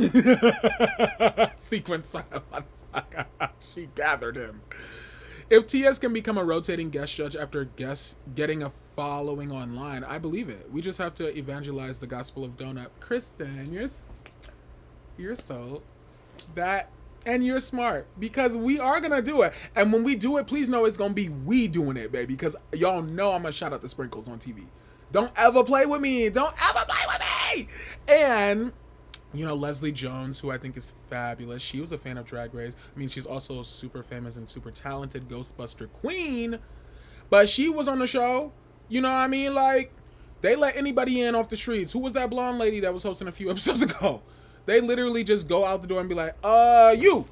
Sequin sweater, motherfucker. She gathered him. If TS can become a rotating guest judge after guests getting a following online, I believe it. We just have to evangelize the gospel of donut. Kristen, you're so that. And you're smart, because we are going to do it. And when we do it, please know it's going to be we doing it, baby. Because y'all know I'm going to shout out the sprinkles on TV. Don't ever play with me. Don't ever play with me. And, you know, Leslie Jones, who I think is fabulous. She was a fan of Drag Race. I mean, she's also super famous and super talented Ghostbuster queen. But she was on the show. You know what I mean? Like, they let anybody in off the streets. Who was that blonde lady that was hosting a few episodes ago? They literally just go out the door and be like, you,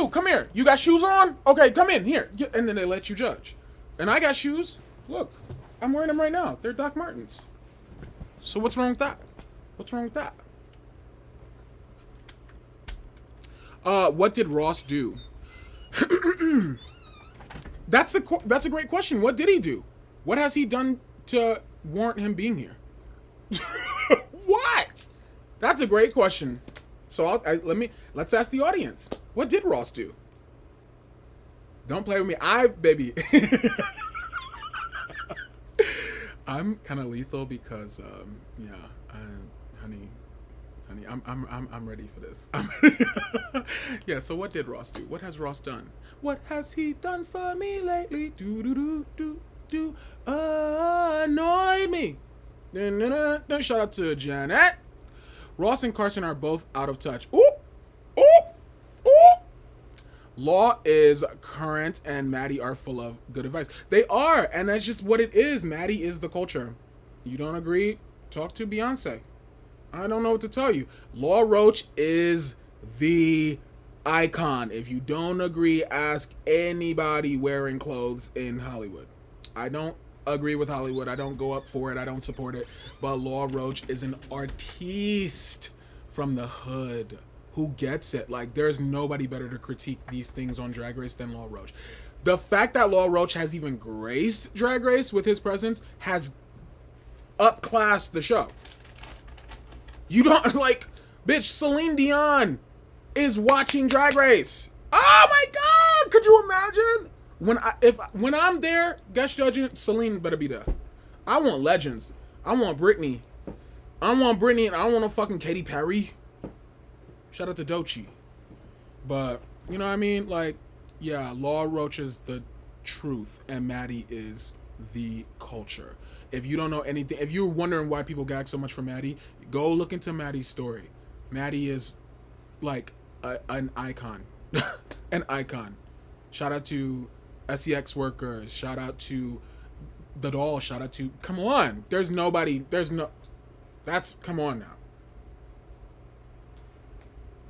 come here. You got shoes on? Okay, come in, here. And then they let you judge. And I got shoes. Look, I'm wearing them right now. They're Doc Martens. So what's wrong with that? What's wrong with that? What did Ross do? That's a great question. What did he do? What has he done to warrant him being here? What? That's a great question. So let's ask the audience. What did Ross do? Don't play with me. Baby. I'm kind of lethal because honey, I'm ready for this. Yeah, so what did Ross do? What has Ross done? What has he done for me lately? Do annoy me. Shout out to Janet. Ross and Carson are both out of touch. Ooh! Law is current and Maddie are full of good advice. They are, and that's just what it is. Maddie is the culture. You don't agree? Talk to Beyonce. I don't know what to tell you. Law Roach is the icon. If you don't agree, ask anybody wearing clothes in Hollywood. I don't agree with Hollywood. I don't go up for it. I don't support it. But Law Roach is an artiste from the hood who gets it. Like, there's nobody better to critique these things on Drag Race than Law Roach. The fact that Law Roach has even graced Drag Race with his presence has upclassed the show. You don't, like, bitch, Celine Dion is watching Drag Race. Oh my God! Could you imagine? When I'm there, guest judging, Celine better be there. I want legends. I want Britney. And I want a fucking Katy Perry. Shout out to Doechii. But, you know what I mean? Like, yeah, Law Roach is the truth, and Maddie is the culture. If you don't know anything, if you're wondering why people gag so much for Maddie, go look into Maddie's story. Maddie is like an icon. An icon. Shout out to SEX workers. Shout out to the doll. Shout out to, come on. Come on now.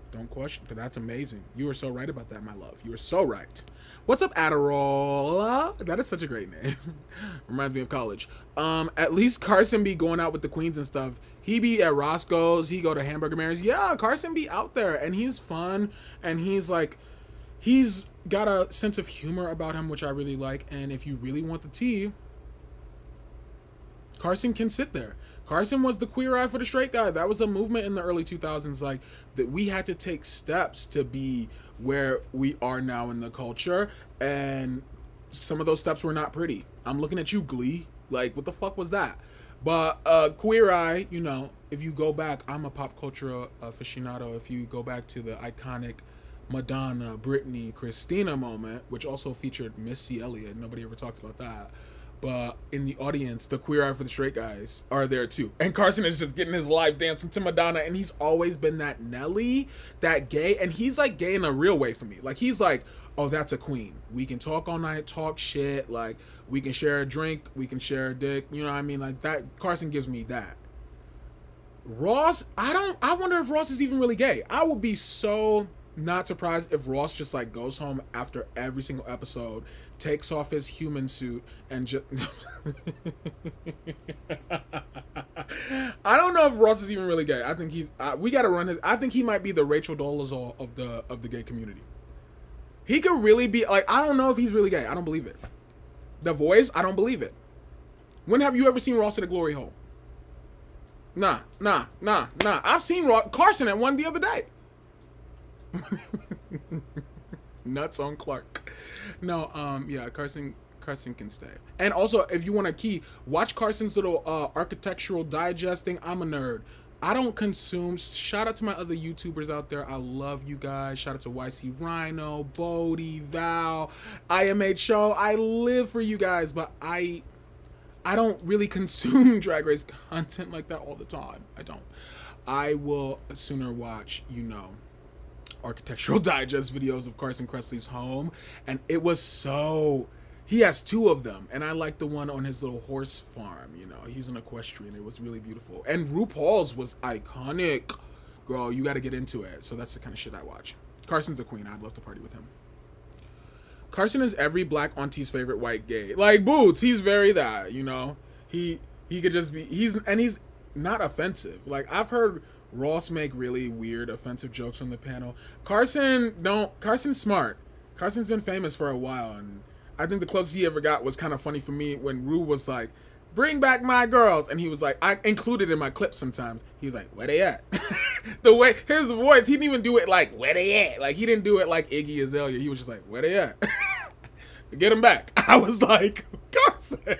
Don't question, because that's amazing. You were so right about that, my love. You were so right. What's up, Adderall? That is such a great name. Reminds me of college. At least Carson be going out with the queens and stuff. He be at Roscoe's. He go to Hamburger Mary's. Yeah, Carson be out there, and he's fun, and he's like, he's got a sense of humor about him, which I really like. And if you really want the tea, Carson can sit there. Carson was the queer eye for the straight guy. That was a movement in the early 2000s, like, that we had to take steps to be where we are now in the culture, and some of those steps were not pretty. I'm looking at you, Glee. Like, what the fuck was that? But queer eye, you know, if you go back, I'm a pop culture aficionado. If you go back to the iconic Madonna, Britney, Christina moment, which also featured Missy Elliott, nobody ever talks about that. But in the audience, the queer eye for the straight guys are there too. And Carson is just getting his life dancing to Madonna. And he's always been that Nelly, that gay. And he's like gay in a real way for me. Like, he's like, oh, that's a queen. We can talk all night, talk shit. Like, we can share a drink. We can share a dick. You know what I mean? Like, that, Carson gives me that. Ross, I wonder if Ross is even really gay. I would be so not surprised if Ross just like goes home after every single episode, takes off his human suit, and just I don't know if Ross is even really gay. I think he's we gotta run his. I think he might be the Rachel Dolezal of the gay community. He could really be like, I don't know if he's really gay. I don't believe it. The voice, I don't believe it. When have you ever seen Ross at a glory hole? Nah. I've seen Carson at one the other day. Nuts on Clark. No, yeah, Carson can stay. And also, if you want a key, watch Carson's little architectural digesting. I'm a nerd. I don't consume. Shout out to my other YouTubers out there. I love you guys. Shout out to YC Rhino, Bodie, Val, IMH Show. I live for you guys, but I don't really consume Drag Race content like that all the time. I don't. I will sooner watch, you know, architectural digest videos of Carson Kressley's home, and it was so, he has two of them, and I like the one on his little horse farm. You know, he's an equestrian. It was really beautiful, and RuPaul's was iconic. Girl, you got to get into it. So that's the kind of shit I watch. Carson's a queen. I'd love to party with him. Carson is every black auntie's favorite white gay. Like Boots, he's very that, you know. He could just be, he's not offensive. Like, I've heard Ross make really weird, offensive jokes on the panel. Carson's smart. Carson's been famous for a while, and I think the closest he ever got was kind of funny for me when Rue was like, bring back my girls, and he was like, I included in my clips sometimes, he was like, where they at? The way, his voice, he didn't even do it like, where they at? Like, he didn't do it like Iggy Azalea. He was just like, where they at? Get him back. I was like, Carson.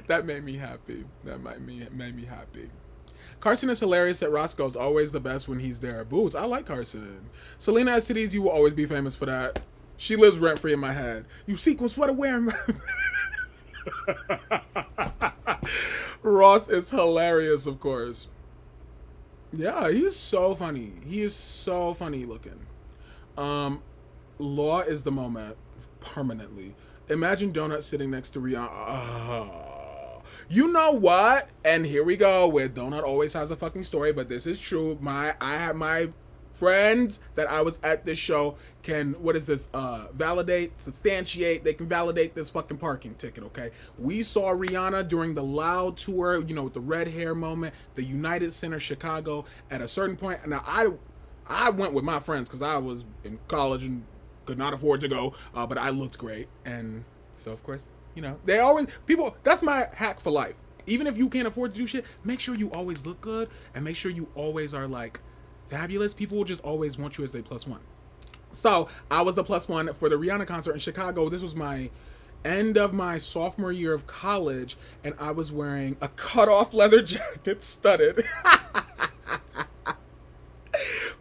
That made me happy. That made me happy. Carson is hilarious at Roscoe's, always the best when he's there. Boots, I like Carson. Selena STDs, you will always be famous for that. She lives rent-free in my head. You sequin sweater wearing. Ross is hilarious, of course. Yeah, he's so funny. He is so funny looking. Law is the moment permanently. Imagine Donut sitting next to Rihanna. You know what? And here we go, where Donut always has a fucking story, but this is true. I have my friends that I was at this show can, validate, substantiate, they can validate this fucking parking ticket, okay? We saw Rihanna during the Loud tour, you know, with the red hair moment, the United Center, Chicago, at a certain point. Now, I went with my friends because I was in college and could not afford to go, but I looked great. And so, of course, you know, that's my hack for life. Even if you can't afford to do shit, make sure you always look good and make sure you always are, like, fabulous. People will just always want you as a +1. So I was the +1 for the Rihanna concert in Chicago. This was my end of my sophomore year of college, and I was wearing a cut-off leather jacket, studded,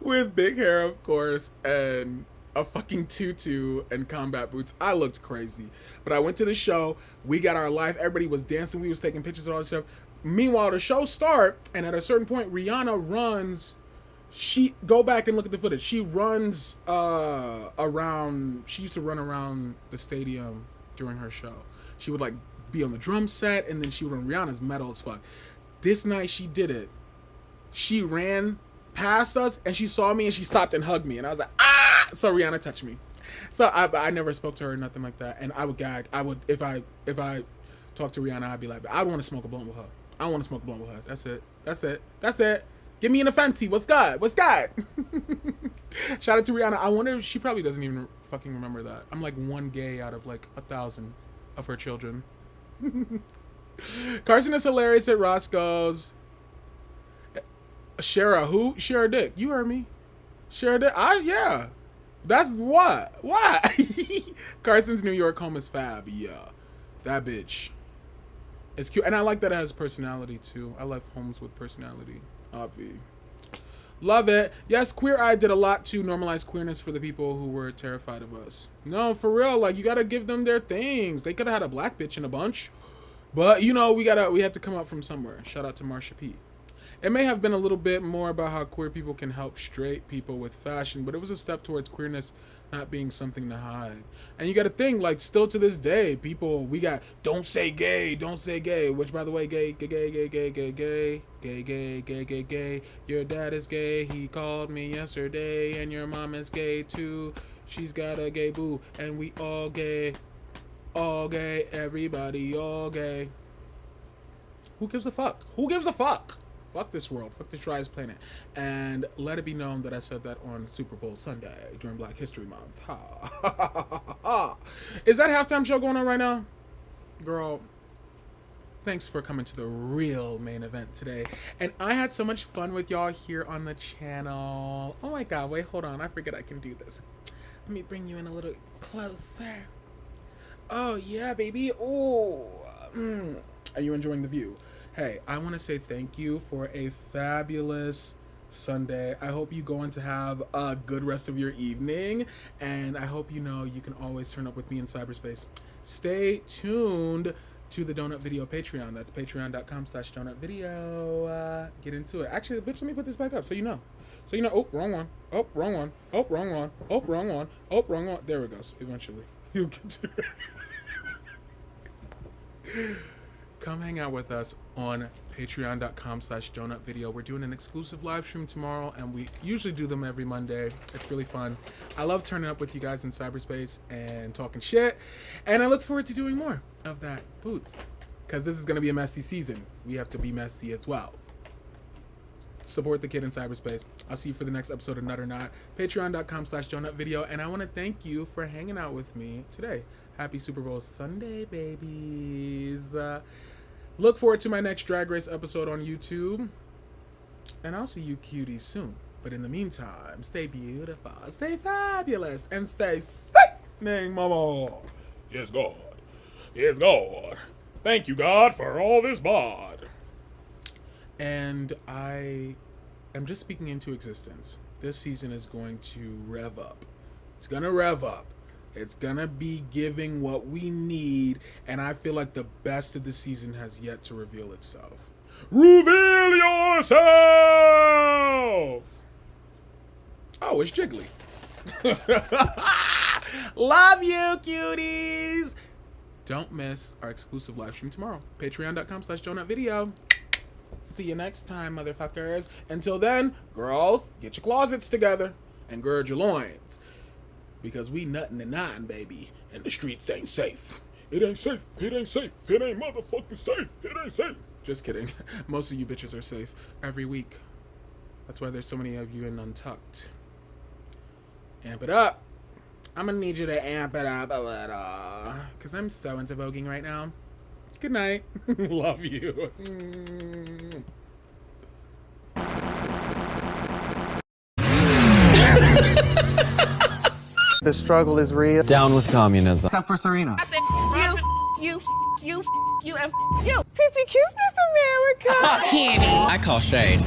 with big hair, of course, and a fucking tutu and combat boots. I looked crazy. But I went to the show. We got our life. Everybody was dancing. We was taking pictures and all this stuff. Meanwhile, the show start, and at a certain point, Rihanna runs. Go back and look at the footage. She runs around. She used to run around the stadium during her show. She would like be on the drum set, and then she would run. Rihanna's metal as fuck. This night she did it. She ran past us, and she saw me, and she stopped and hugged me, and I was like, ah! So Rihanna touched me. So I never spoke to her or nothing like that, and I would gag. I would if I talked to Rihanna, I'd be like, I want to smoke a blunt with her. I want to smoke a blunt with her. That's it. That's it. That's it. Give me an Fenty. What's good? What's good? Shout out to Rihanna. I wonder if she probably doesn't even fucking remember that. I'm like one gay out of like 1,000 of her children. Carson is hilarious at Roscoe's. Shara, who? Shara Dick. You heard me. Shara Dick. Yeah. That's what? What? Carson's New York home is fab. Yeah. That bitch. It's cute. And I like that it has personality too. I love homes with personality. Obvi. Love it. Yes, Queer Eye did a lot to normalize queerness for the people who were terrified of us. No, for real. Like, you gotta give them their things. They could have had a black bitch in a bunch. But, you know, we have to come up from somewhere. Shout out to Marsha P. It may have been a little bit more about how queer people can help straight people with fashion, but it was a step towards queerness not being something to hide. And you got to think, like, still to this day, people, we got, don't say gay, which, by the way, gay, your dad is gay, he called me yesterday, and your mom is gay too, she's got a gay boo, and we all gay, everybody all gay. Who gives a fuck? Who gives a fuck? Fuck this world. Fuck this driest planet. And let it be known that I said that on Super Bowl Sunday during Black History Month. Ha. Is that halftime show going on right now? Girl, thanks for coming to the real main event today. And I had so much fun with y'all here on the channel. Oh my God, wait, hold on. I forget I can do this. Let me bring you in a little closer. Oh yeah, baby. Oh. Are you enjoying the view? Hey, I want to say thank you for a fabulous Sunday. I hope you go on to have a good rest of your evening, and I hope you know you can always turn up with me in cyberspace. Stay tuned to the Donut Video Patreon. That's patreon.com/donutvideo. Get into it. Actually, bitch, let me put this back up so you know. So you know. Oh, wrong one. Oh, wrong one. Oh, wrong one. Oh, wrong one. Oh, wrong one. There it goes. Eventually, you'll get to it. Come hang out with us on patreon.com/donutvideo. We're doing an exclusive live stream tomorrow, and we usually do them every Monday. It's really fun. I love turning up with you guys in cyberspace and talking shit, and I look forward to doing more of that, Boots, because this is going to be a messy season. We have to be messy as well. Support the kid in cyberspace. I'll see you for the next episode of Nut or Not. Patreon.com/donutvideo, and I want to thank you for hanging out with me today. Happy Super Bowl Sunday, babies. Look forward to my next Drag Race episode on YouTube. And I'll see you cuties soon. But in the meantime, stay beautiful, stay fabulous, and stay sickening, mama. Yes, God. Yes, God. Thank you, God, for all this bod. And I am just speaking into existence. This season is going to rev up. It's going to rev up. It's gonna be giving what we need, and I feel like the best of the season has yet to reveal itself. Reveal yourself! Oh, it's Jiggly. Love you, cuties! Don't miss our exclusive live stream tomorrow. Patreon.com/donutvideo. See you next time, motherfuckers. Until then, girls, get your closets together and gird your loins. Because we nuttin' and nine, baby, and the streets ain't safe. It ain't safe. It ain't safe. It ain't motherfucking safe. It ain't safe. Just kidding. Most of you bitches are safe every week. That's why there's so many of you in Untucked. Amp it up. I'm gonna need you to amp it up a little. Because I'm so into voguing right now. Good night. Love you. The struggle is real. Down with communism. Except for Serena. You, and you. Pissy Cuteness America. Kenny. I call shade.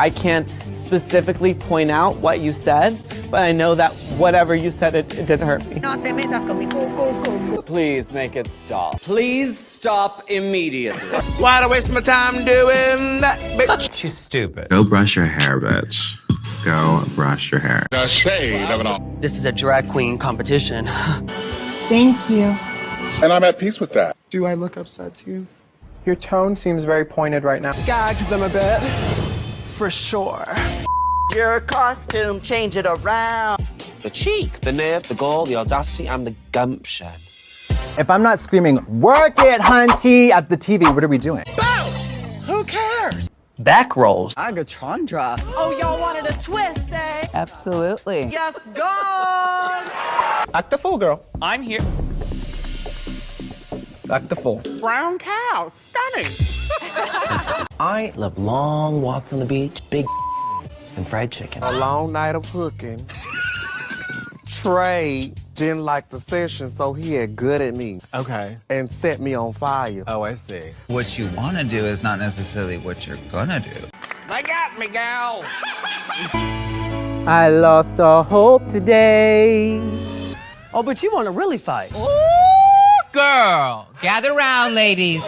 I can't specifically point out what you said, but I know that whatever you said, it didn't hurt me. No te metas con mi cu. Please make it stop. Please stop immediately. Why'd I waste my time doing that, bitch? She's stupid. Go brush your hair, bitch. Go brush your hair. The shade of it all. This is a drag queen competition. Thank you. And I'm at peace with that. Do I look upset to you? Your tone seems very pointed right now. Gagged them a bit. For sure. Your costume, change it around. The cheek, the nerve, the gall, the audacity, and the gumption. If I'm not screaming, work it, hunty, at the TV, what are we doing? Who cares? Back rolls. Agatondra. Oh, y'all wanted a twist, eh? Absolutely. Yes, God! Act the fool, girl. I'm here. Act the fool. Brown cow, stunning. I love long walks on the beach, big and fried chicken. A long night of hooking. Trey didn't like the session, so he had good at me. Okay. And set me on fire. Oh, I see. What you want to do is not necessarily what you're gonna do. They got me, gal. I lost all hope today. Oh, but you want to really fight. Ooh, girl. Gather round, ladies.